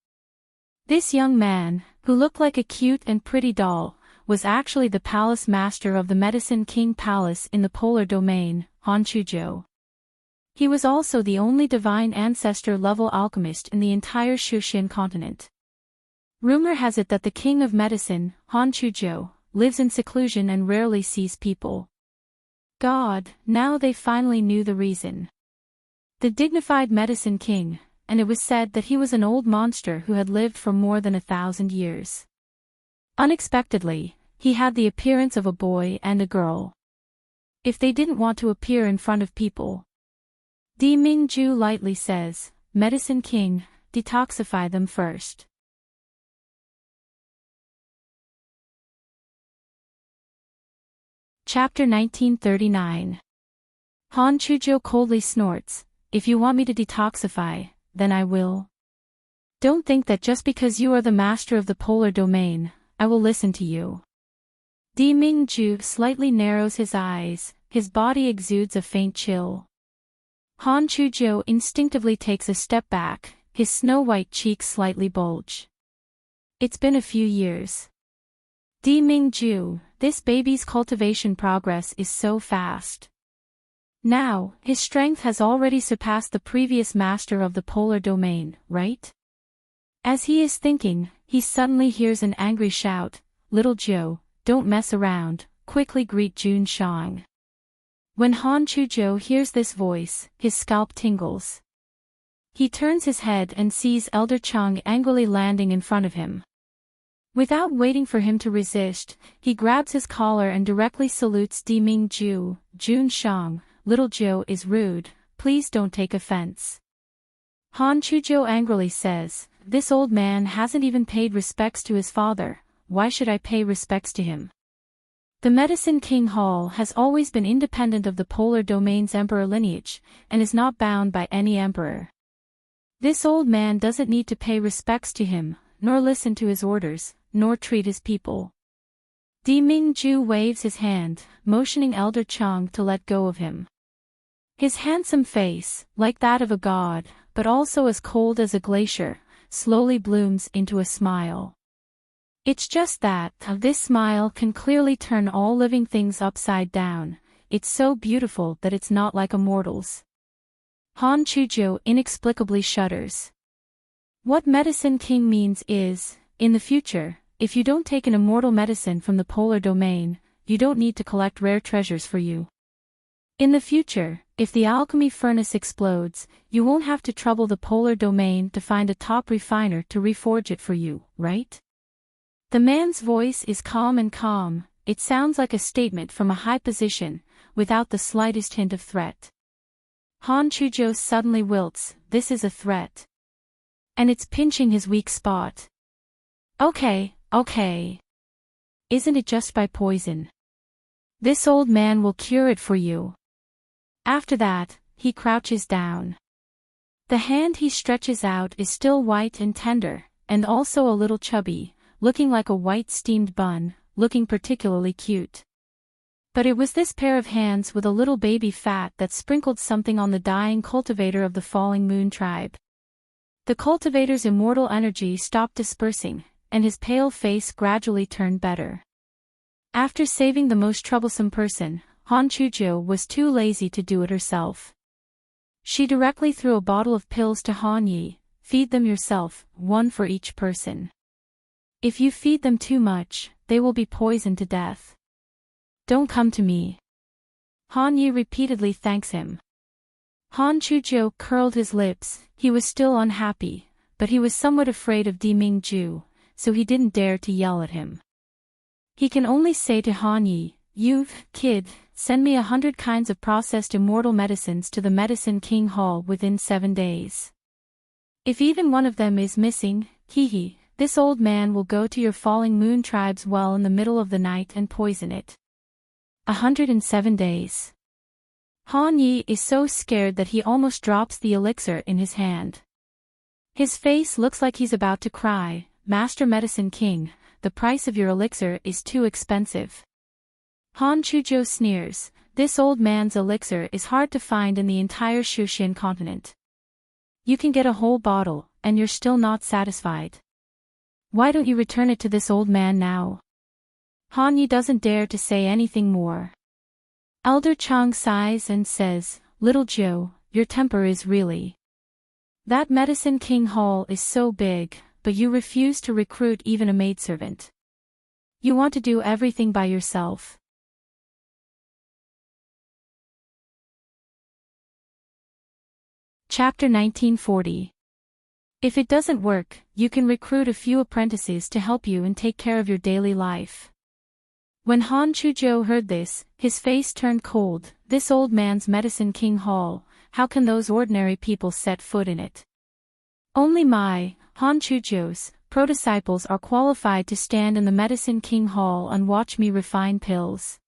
A: This young man, who looked like a cute and pretty doll, was actually the palace master of the Medicine King Palace in the polar domain, Han Chuzhou. He was also the only divine ancestor-level alchemist in the entire Shushan continent. Rumor has it that the king of medicine, Han Chuzhou, lives in seclusion and rarely sees people. God, now they finally knew the reason. The dignified medicine king, and it was said that he was an old monster who had lived for more than 1,000 years. Unexpectedly, he had the appearance of a boy and a girl. If they didn't want to appear in front of people, Di Mingju lightly says, "Medicine King, detoxify them first." Chapter 1939. Han Chuzhou coldly snorts, "If you want me to detoxify, then I will. Don't think that just because you are the master of the polar domain, I will listen to you." Di Mingju slightly narrows his eyes, his body exudes a faint chill. Han Chuzhou instinctively takes a step back, his snow-white cheeks slightly bulge. It's been a few years. Di Mingju, this baby's cultivation progress is so fast. Now, his strength has already surpassed the previous master of the polar domain, right? As he is thinking, he suddenly hears an angry shout, "Little Joe, don't mess around, quickly greet Jun Shang." When Han Chujo hears this voice, his scalp tingles. He turns his head and sees Elder Chung angrily landing in front of him. Without waiting for him to resist, he grabs his collar and directly salutes Di Mingju. "Jun Shang, Little Joe is rude, please don't take offense." Han Chujo angrily says, "This old man hasn't even paid respects to his father, why should I pay respects to him?" The Medicine King Hall has always been independent of the polar domain's emperor lineage, and is not bound by any emperor. This old man doesn't need to pay respects to him, nor listen to his orders, nor treat his people. Di Mingju waves his hand, motioning Elder Chung to let go of him. His handsome face, like that of a god, but also as cold as a glacier, slowly blooms into a smile. It's just that, this smile can clearly turn all living things upside down. It's so beautiful that it's not like a mortal's. Han Chujo inexplicably shudders. What Medicine King means is, in the future, if you don't take an immortal medicine from the polar domain, you don't need to collect rare treasures for you. In the future, if the alchemy furnace explodes, you won't have to trouble the polar domain to find a top refiner to reforge it for you, right? The man's voice is calm and calm, it sounds like a statement from a high position, without the slightest hint of threat. Han Chujo suddenly wilts, this is a threat. And it's pinching his weak spot. Okay. Isn't it just by poison? This old man will cure it for you. After that, he crouches down. The hand he stretches out is still white and tender, and also a little chubby, looking like a white steamed bun, looking particularly cute. But it was this pair of hands with a little baby fat that sprinkled something on the dying cultivator of the Falling Moon tribe. The cultivator's immortal energy stopped dispersing, and his pale face gradually turned better. After saving the most troublesome person, Han Chujo was too lazy to do it herself. She directly threw a bottle of pills to Han Yi, "Feed them yourself, one for each person. If you feed them too much, they will be poisoned to death. Don't come to me." Han Yi repeatedly thanks him. Han Chujo curled his lips, he was still unhappy, but he was somewhat afraid of Di Mingju, so he didn't dare to yell at him. He can only say to Han Yi, "You, kid, send me 100 kinds of processed immortal medicines to the Medicine King Hall within 7 days. If even one of them is missing, this old man will go to your Falling Moon tribe's well in the middle of the night and poison it." 107 days. Han Yi is so scared that he almost drops the elixir in his hand. His face looks like he's about to cry, "Master Medicine King, the price of your elixir is too expensive." Han Chujo sneers, "This old man's elixir is hard to find in the entire Shushin continent. You can get a whole bottle, and you're still not satisfied. Why don't you return it to this old man now?" Han Yi doesn't dare to say anything more. Elder Chung sighs and says, "Little Joe, your temper is really. That Medicine King Hall is so big, but you refuse to recruit even a maidservant. You want to do everything by yourself." Chapter 1940. If it doesn't work, you can recruit a few apprentices to help you and take care of your daily life. When Han Chujo heard this, his face turned cold. This old man's Medicine King Hall, how can those ordinary people set foot in it? Only my, Han Chujo's, prodisciples are qualified to stand in the Medicine King Hall and watch me refine pills.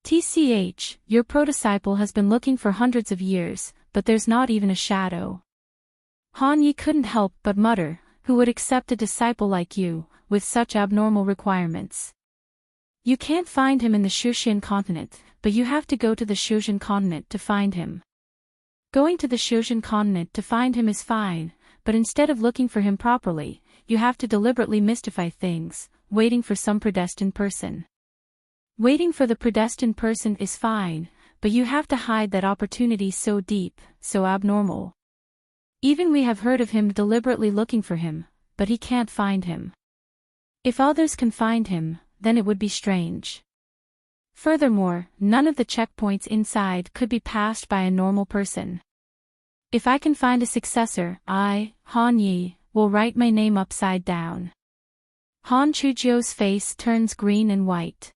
A: TCH, your prodisciple has been looking for hundreds of years, but there's not even a shadow. Han Yi couldn't help but mutter, who would accept a disciple like you, with such abnormal requirements? You can't find him in the Shushin continent, but you have to go to the Shushin continent to find him. Going to the Shushin continent to find him is fine, but instead of looking for him properly, you have to deliberately mystify things, waiting for some predestined person. Waiting for the predestined person is fine, but you have to hide that opportunity so deep, so abnormal. Even we have heard of him deliberately looking for him, but he can't find him. If others can find him, then it would be strange. Furthermore, none of the checkpoints inside could be passed by a normal person. If I can find a successor, I, Han Yi, will write my name upside down. Han Chuzhou's face turns green and white.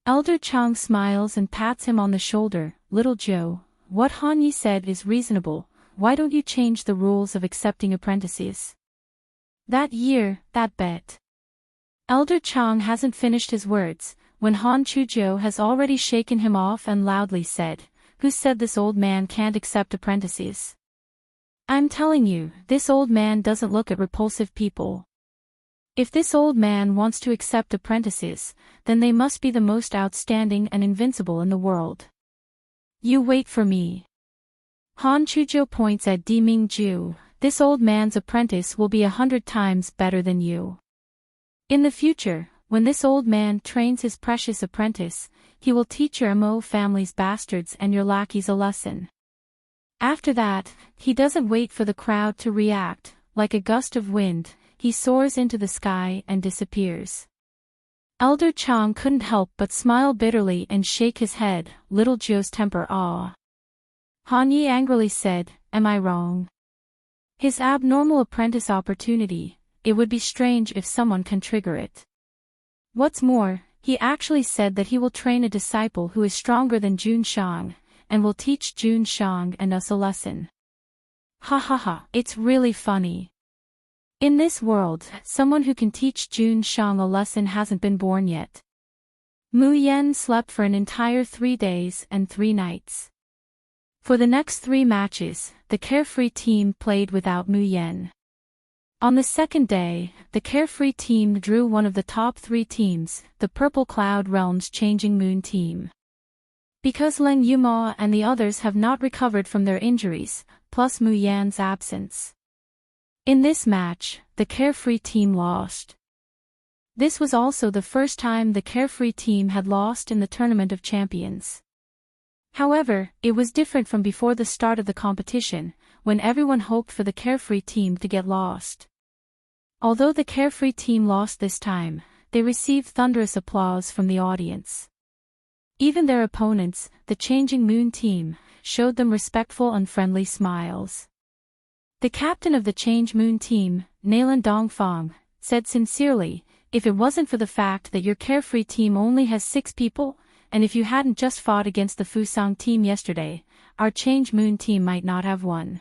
A: Elder Chang smiles and pats him on the shoulder. Little Joe, what Han Yi said is reasonable. Why don't you change the rules of accepting apprentices? That year, that bet. Elder Chang hasn't finished his words, when Han Chuzhou has already shaken him off and loudly said, "Who said this old man can't accept apprentices? I'm telling you, this old man doesn't look at repulsive people. If this old man wants to accept apprentices, then they must be the most outstanding and invincible in the world. You wait for me." Han Chuzhou points at Di Mingju. "This old man's apprentice will be 100 times better than you. In the future, when this old man trains his precious apprentice, he will teach your Mo family's bastards and your lackeys a lesson. After that, he doesn't wait for the crowd to react. Like a gust of wind, he soars into the sky and disappears." Elder Chang couldn't help but smile bitterly and shake his head. Little Joe's temper awe. Han Yi angrily said, "Am I wrong? His abnormal apprentice opportunity, it would be strange if someone can trigger it. What's more, he actually said that he will train a disciple who is stronger than Jun Shang, and will teach Jun Shang and us a lesson. Ha ha ha, it's really funny. In this world, someone who can teach Jun Shang a lesson hasn't been born yet." Mu Yan slept for an entire 3 days and 3 nights. For the next 3 matches, the Carefree team played without Mu Yan. On the second day, the Carefree team drew one of the top 3 teams, the Purple Cloud Realm's Changing Moon team. Because Leng Yuma and the others have not recovered from their injuries, plus Mu Yan's absence. In this match, the Carefree team lost. This was also the first time the Carefree team had lost in the Tournament of Champions. However, it was different from before the start of the competition, when everyone hoped for the Carefree team to get lost. Although the Carefree team lost this time, they received thunderous applause from the audience. Even their opponents, the Changing Moon team, showed them respectful and friendly smiles. The captain of the Change Moon team, Nailan Dongfang, said sincerely, "If it wasn't for the fact that your Carefree team only has 6 people, and if you hadn't just fought against the Fusang team yesterday, our Change Moon team might not have won."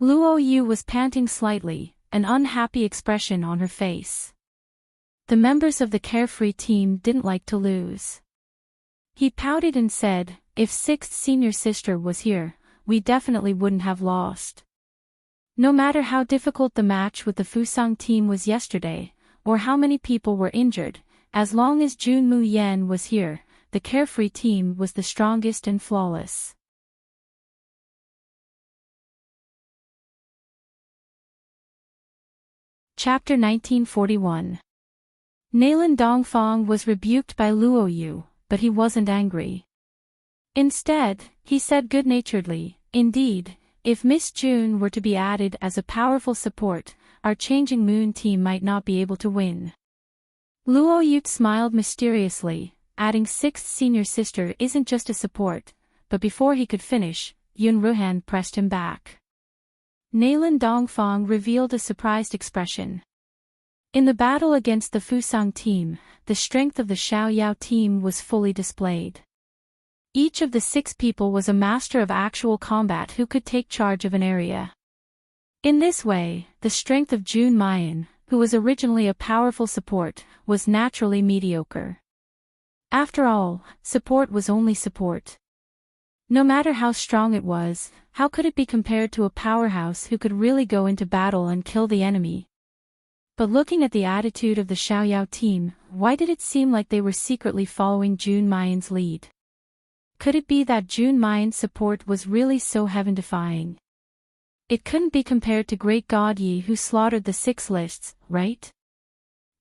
A: Luo Yu was panting slightly, an unhappy expression on her face. The members of the Carefree team didn't like to lose. He pouted and said, "If 6th senior sister was here, we definitely wouldn't have lost. No matter how difficult the match with the Fusang team was yesterday, or how many people were injured, as long as Jun Mu Yan was here, the Carefree team was the strongest and flawless." Chapter 1941. Nailan Dongfang was rebuked by Luo Yu, but he wasn't angry. Instead, he said good-naturedly, "Indeed, if Miss June were to be added as a powerful support, our Changing Moon team might not be able to win." Luo Yu smiled mysteriously, adding 6th senior sister isn't just a support, but before he could finish, Yun Ruhan pressed him back. Nailan Dongfang revealed a surprised expression. In the battle against the Fusang team, the strength of the Xiaoyao team was fully displayed. Each of the 6 people was a master of actual combat who could take charge of an area. In this way, the strength of Jun Mayan, who was originally a powerful support, was naturally mediocre. After all, support was only support. No matter how strong it was, how could it be compared to a powerhouse who could really go into battle and kill the enemy? But looking at the attitude of the Xiaoyao team, why did it seem like they were secretly following Jun Mayan's lead? Could it be that Jun Mayan's support was really so heaven-defying? It couldn't be compared to Great God Yi who slaughtered the 6 lists, right?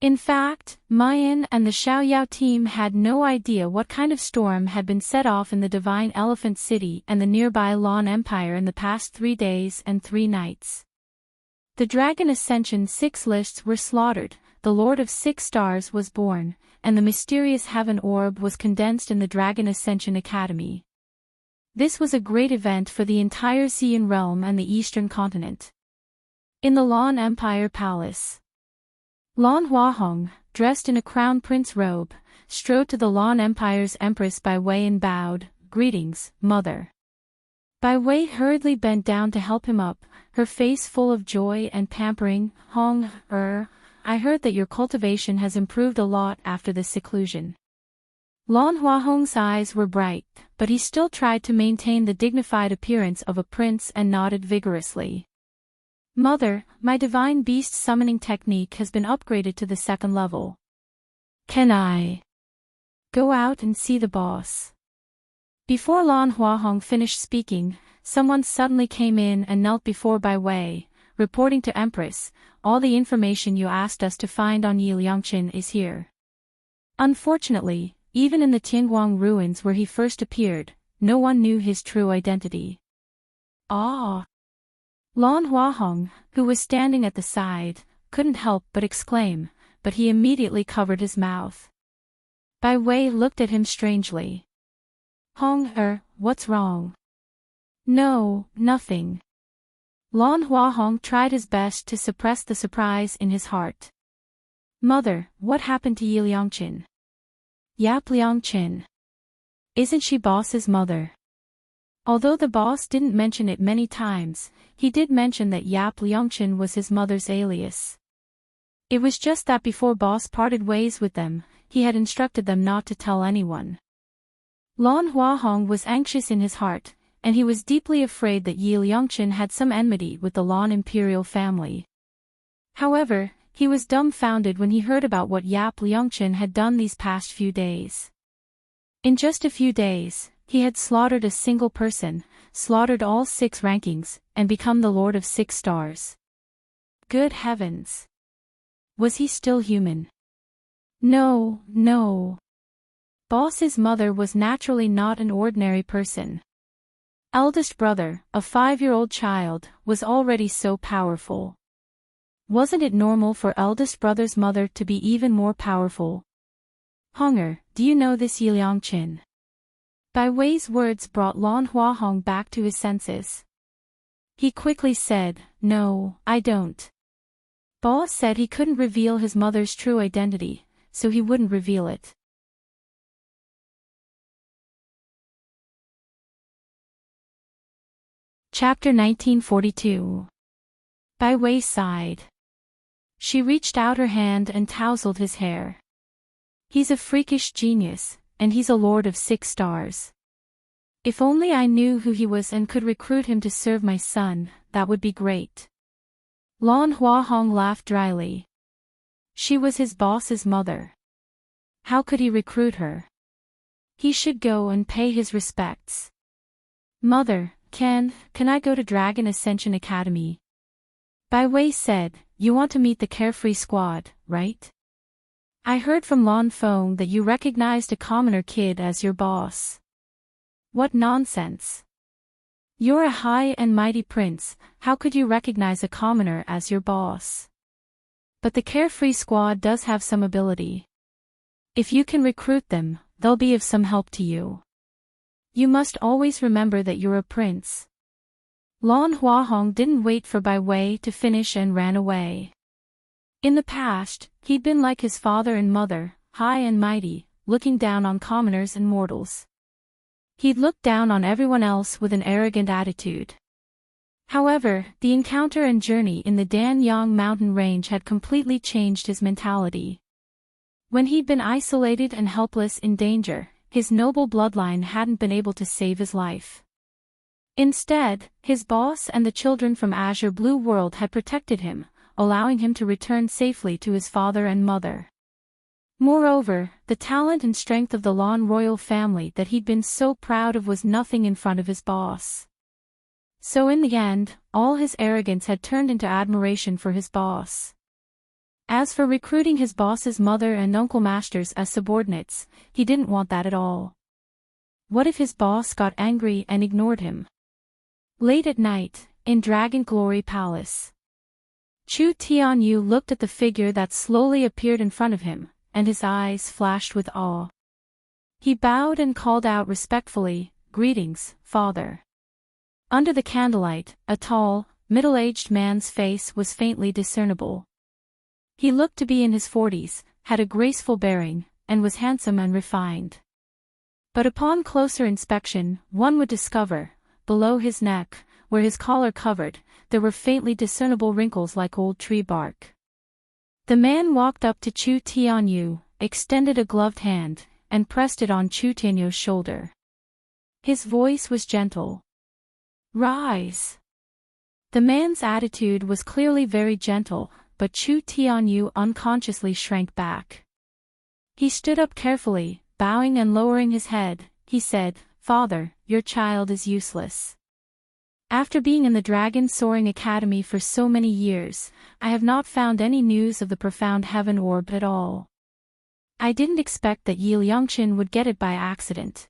A: In fact, Mayan and the Xiaoyao team had no idea what kind of storm had been set off in the Divine Elephant City and the nearby Lawn Empire in the past 3 days and 3 nights. The Dragon Ascension 6 lists were slaughtered, the Lord of 6 Stars was born, and the mysterious Heaven Orb was condensed in the Dragon Ascension Academy. This was a great event for the entire Xian realm and the Eastern continent. In the Lawn Empire Palace, Lan Huahong, dressed in a crown prince robe, strode to the Lawn Empire's Empress Bai Wei and bowed, "Greetings, Mother." Bai Wei hurriedly bent down to help him up, her face full of joy and pampering. "Hong, I heard that your cultivation has improved a lot after this seclusion." Lan Huahong's eyes were bright, but he still tried to maintain the dignified appearance of a prince and nodded vigorously. "Mother, my divine beast summoning technique has been upgraded to the 2nd level. Can I go out and see the boss?" Before Lan Huahong finished speaking, someone suddenly came in and knelt before Bai Wei, reporting to Empress, "All the information you asked us to find on Yi Liangqin is here." Unfortunately, even in the Tianguang ruins where he first appeared, no one knew his true identity. "Ah!" Lan Huahong, who was standing at the side, couldn't help but exclaim, but he immediately covered his mouth. Bai Wei looked at him strangely. "Hong, what's wrong?" "No, nothing." Lan Huahong tried his best to suppress the surprise in his heart. "Mother, what happened to Yi Liangqin?" "Yap Liangqin. Isn't she boss's mother?" Although the boss didn't mention it many times, he did mention that Yap Liangqin was his mother's alias. It was just that before boss parted ways with them, he had instructed them not to tell anyone. Lan Huahong was anxious in his heart, and he was deeply afraid that Yi Liangqin had some enmity with the Lan imperial family. However, he was dumbfounded when he heard about what Yap Liangqin had done these past few days. In just a few days, he had slaughtered a single person, slaughtered all 6 rankings, and become the Lord of 6 Stars. Good heavens! Was he still human? No. Boss's mother was naturally not an ordinary person. Eldest brother, a 5-year-old child, was already so powerful. Wasn't it normal for eldest brother's mother to be even more powerful? "Honger, do you know this Yi Liangqin?" Bai Wei's words brought Lan Huahong back to his senses. He quickly said, "No, I don't." Boss said he couldn't reveal his mother's true identity, so he wouldn't reveal it. Chapter 1942. Bai Wei sighed. She reached out her hand and tousled his hair. "He's a freakish genius, and he's a Lord of 6 Stars. If only I knew who he was and could recruit him to serve my son, that would be great." Lan Huahong laughed dryly. She was his boss's mother. How could he recruit her? He should go and pay his respects. "Mother, can I go to Dragon Ascension Academy?" Bai Wei said, "You want to meet the Carefree Squad, right? I heard from Lan Feng that you recognized a commoner kid as your boss." "What nonsense. You're a high and mighty prince, how could you recognize a commoner as your boss? But the Carefree Squad does have some ability. If you can recruit them, they'll be of some help to you. You must always remember that you're a prince." Lan Huahong didn't wait for Bai Wei to finish and ran away. In the past, he'd been like his father and mother, high and mighty, looking down on commoners and mortals. He'd looked down on everyone else with an arrogant attitude. However, the encounter and journey in the Danyang mountain range had completely changed his mentality. When he'd been isolated and helpless in danger, his noble bloodline hadn't been able to save his life. Instead, his boss and the children from Azure Blue World had protected him, allowing him to return safely to his father and mother. Moreover, the talent and strength of the Lan royal family that he'd been so proud of was nothing in front of his boss. So in the end, all his arrogance had turned into admiration for his boss. As for recruiting his boss's mother and Uncle Masters as subordinates, he didn't want that at all. What if his boss got angry and ignored him? Late at night, in Dragon Glory Palace, Chu Tianyu looked at the figure that slowly appeared in front of him, and his eyes flashed with awe. He bowed and called out respectfully, "Greetings, father." Under the candlelight, a tall, middle-aged man's face was faintly discernible. He looked to be in his 40s, had a graceful bearing, and was handsome and refined. But upon closer inspection, one would discover, below his neck, where his collar covered, there were faintly discernible wrinkles like old tree bark. The man walked up to Chu Tianyu, extended a gloved hand, and pressed it on Chu Tianyu's shoulder. His voice was gentle. "Rise." The man's attitude was clearly very gentle, but Chu Tianyu unconsciously shrank back. He stood up carefully, bowing and lowering his head. He said, "Father, your child is useless. After being in the Dragon Soaring Academy for so many years, I have not found any news of the profound heaven orb at all. I didn't expect that Yi Liangqin would get it by accident."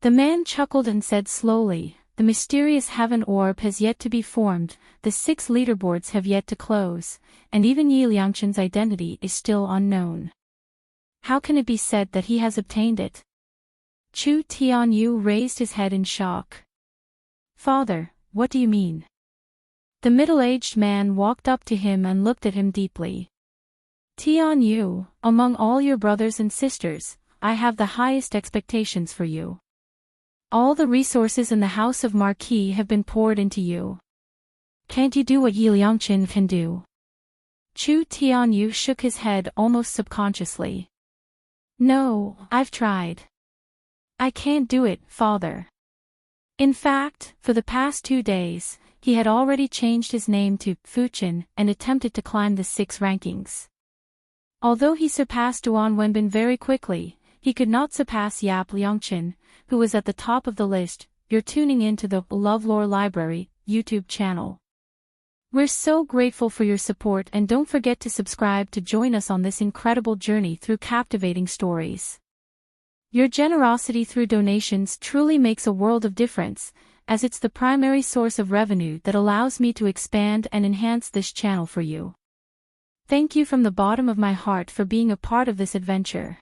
A: The man chuckled and said slowly, "The mysterious heaven orb has yet to be formed, the 6 leaderboards have yet to close, and even Yi Liangqin's identity is still unknown. How can it be said that he has obtained it?" Chu Tianyu raised his head in shock. "Father, what do you mean?" The middle-aged man walked up to him and looked at him deeply. "Tianyu, among all your brothers and sisters, I have the highest expectations for you. All the resources in the House of Marquis have been poured into you. Can't you do what Yi Liangqin can do?" Chu Tianyu shook his head almost subconsciously. "No, I've tried. I can't do it, father." In fact, for the past 2 days, he had already changed his name to Fuchen and attempted to climb the 6 rankings. Although he surpassed Duan Wenbin very quickly, he could not surpass Yap Liangqin, who was at the top of the list. You're tuning in to the LoveLore Library YouTube channel. We're so grateful for your support, and don't forget to subscribe to join us on this incredible journey through captivating stories. Your generosity through donations truly makes a world of difference, as it's the primary source of revenue that allows me to expand and enhance this channel for you. Thank you from the bottom of my heart for being a part of this adventure.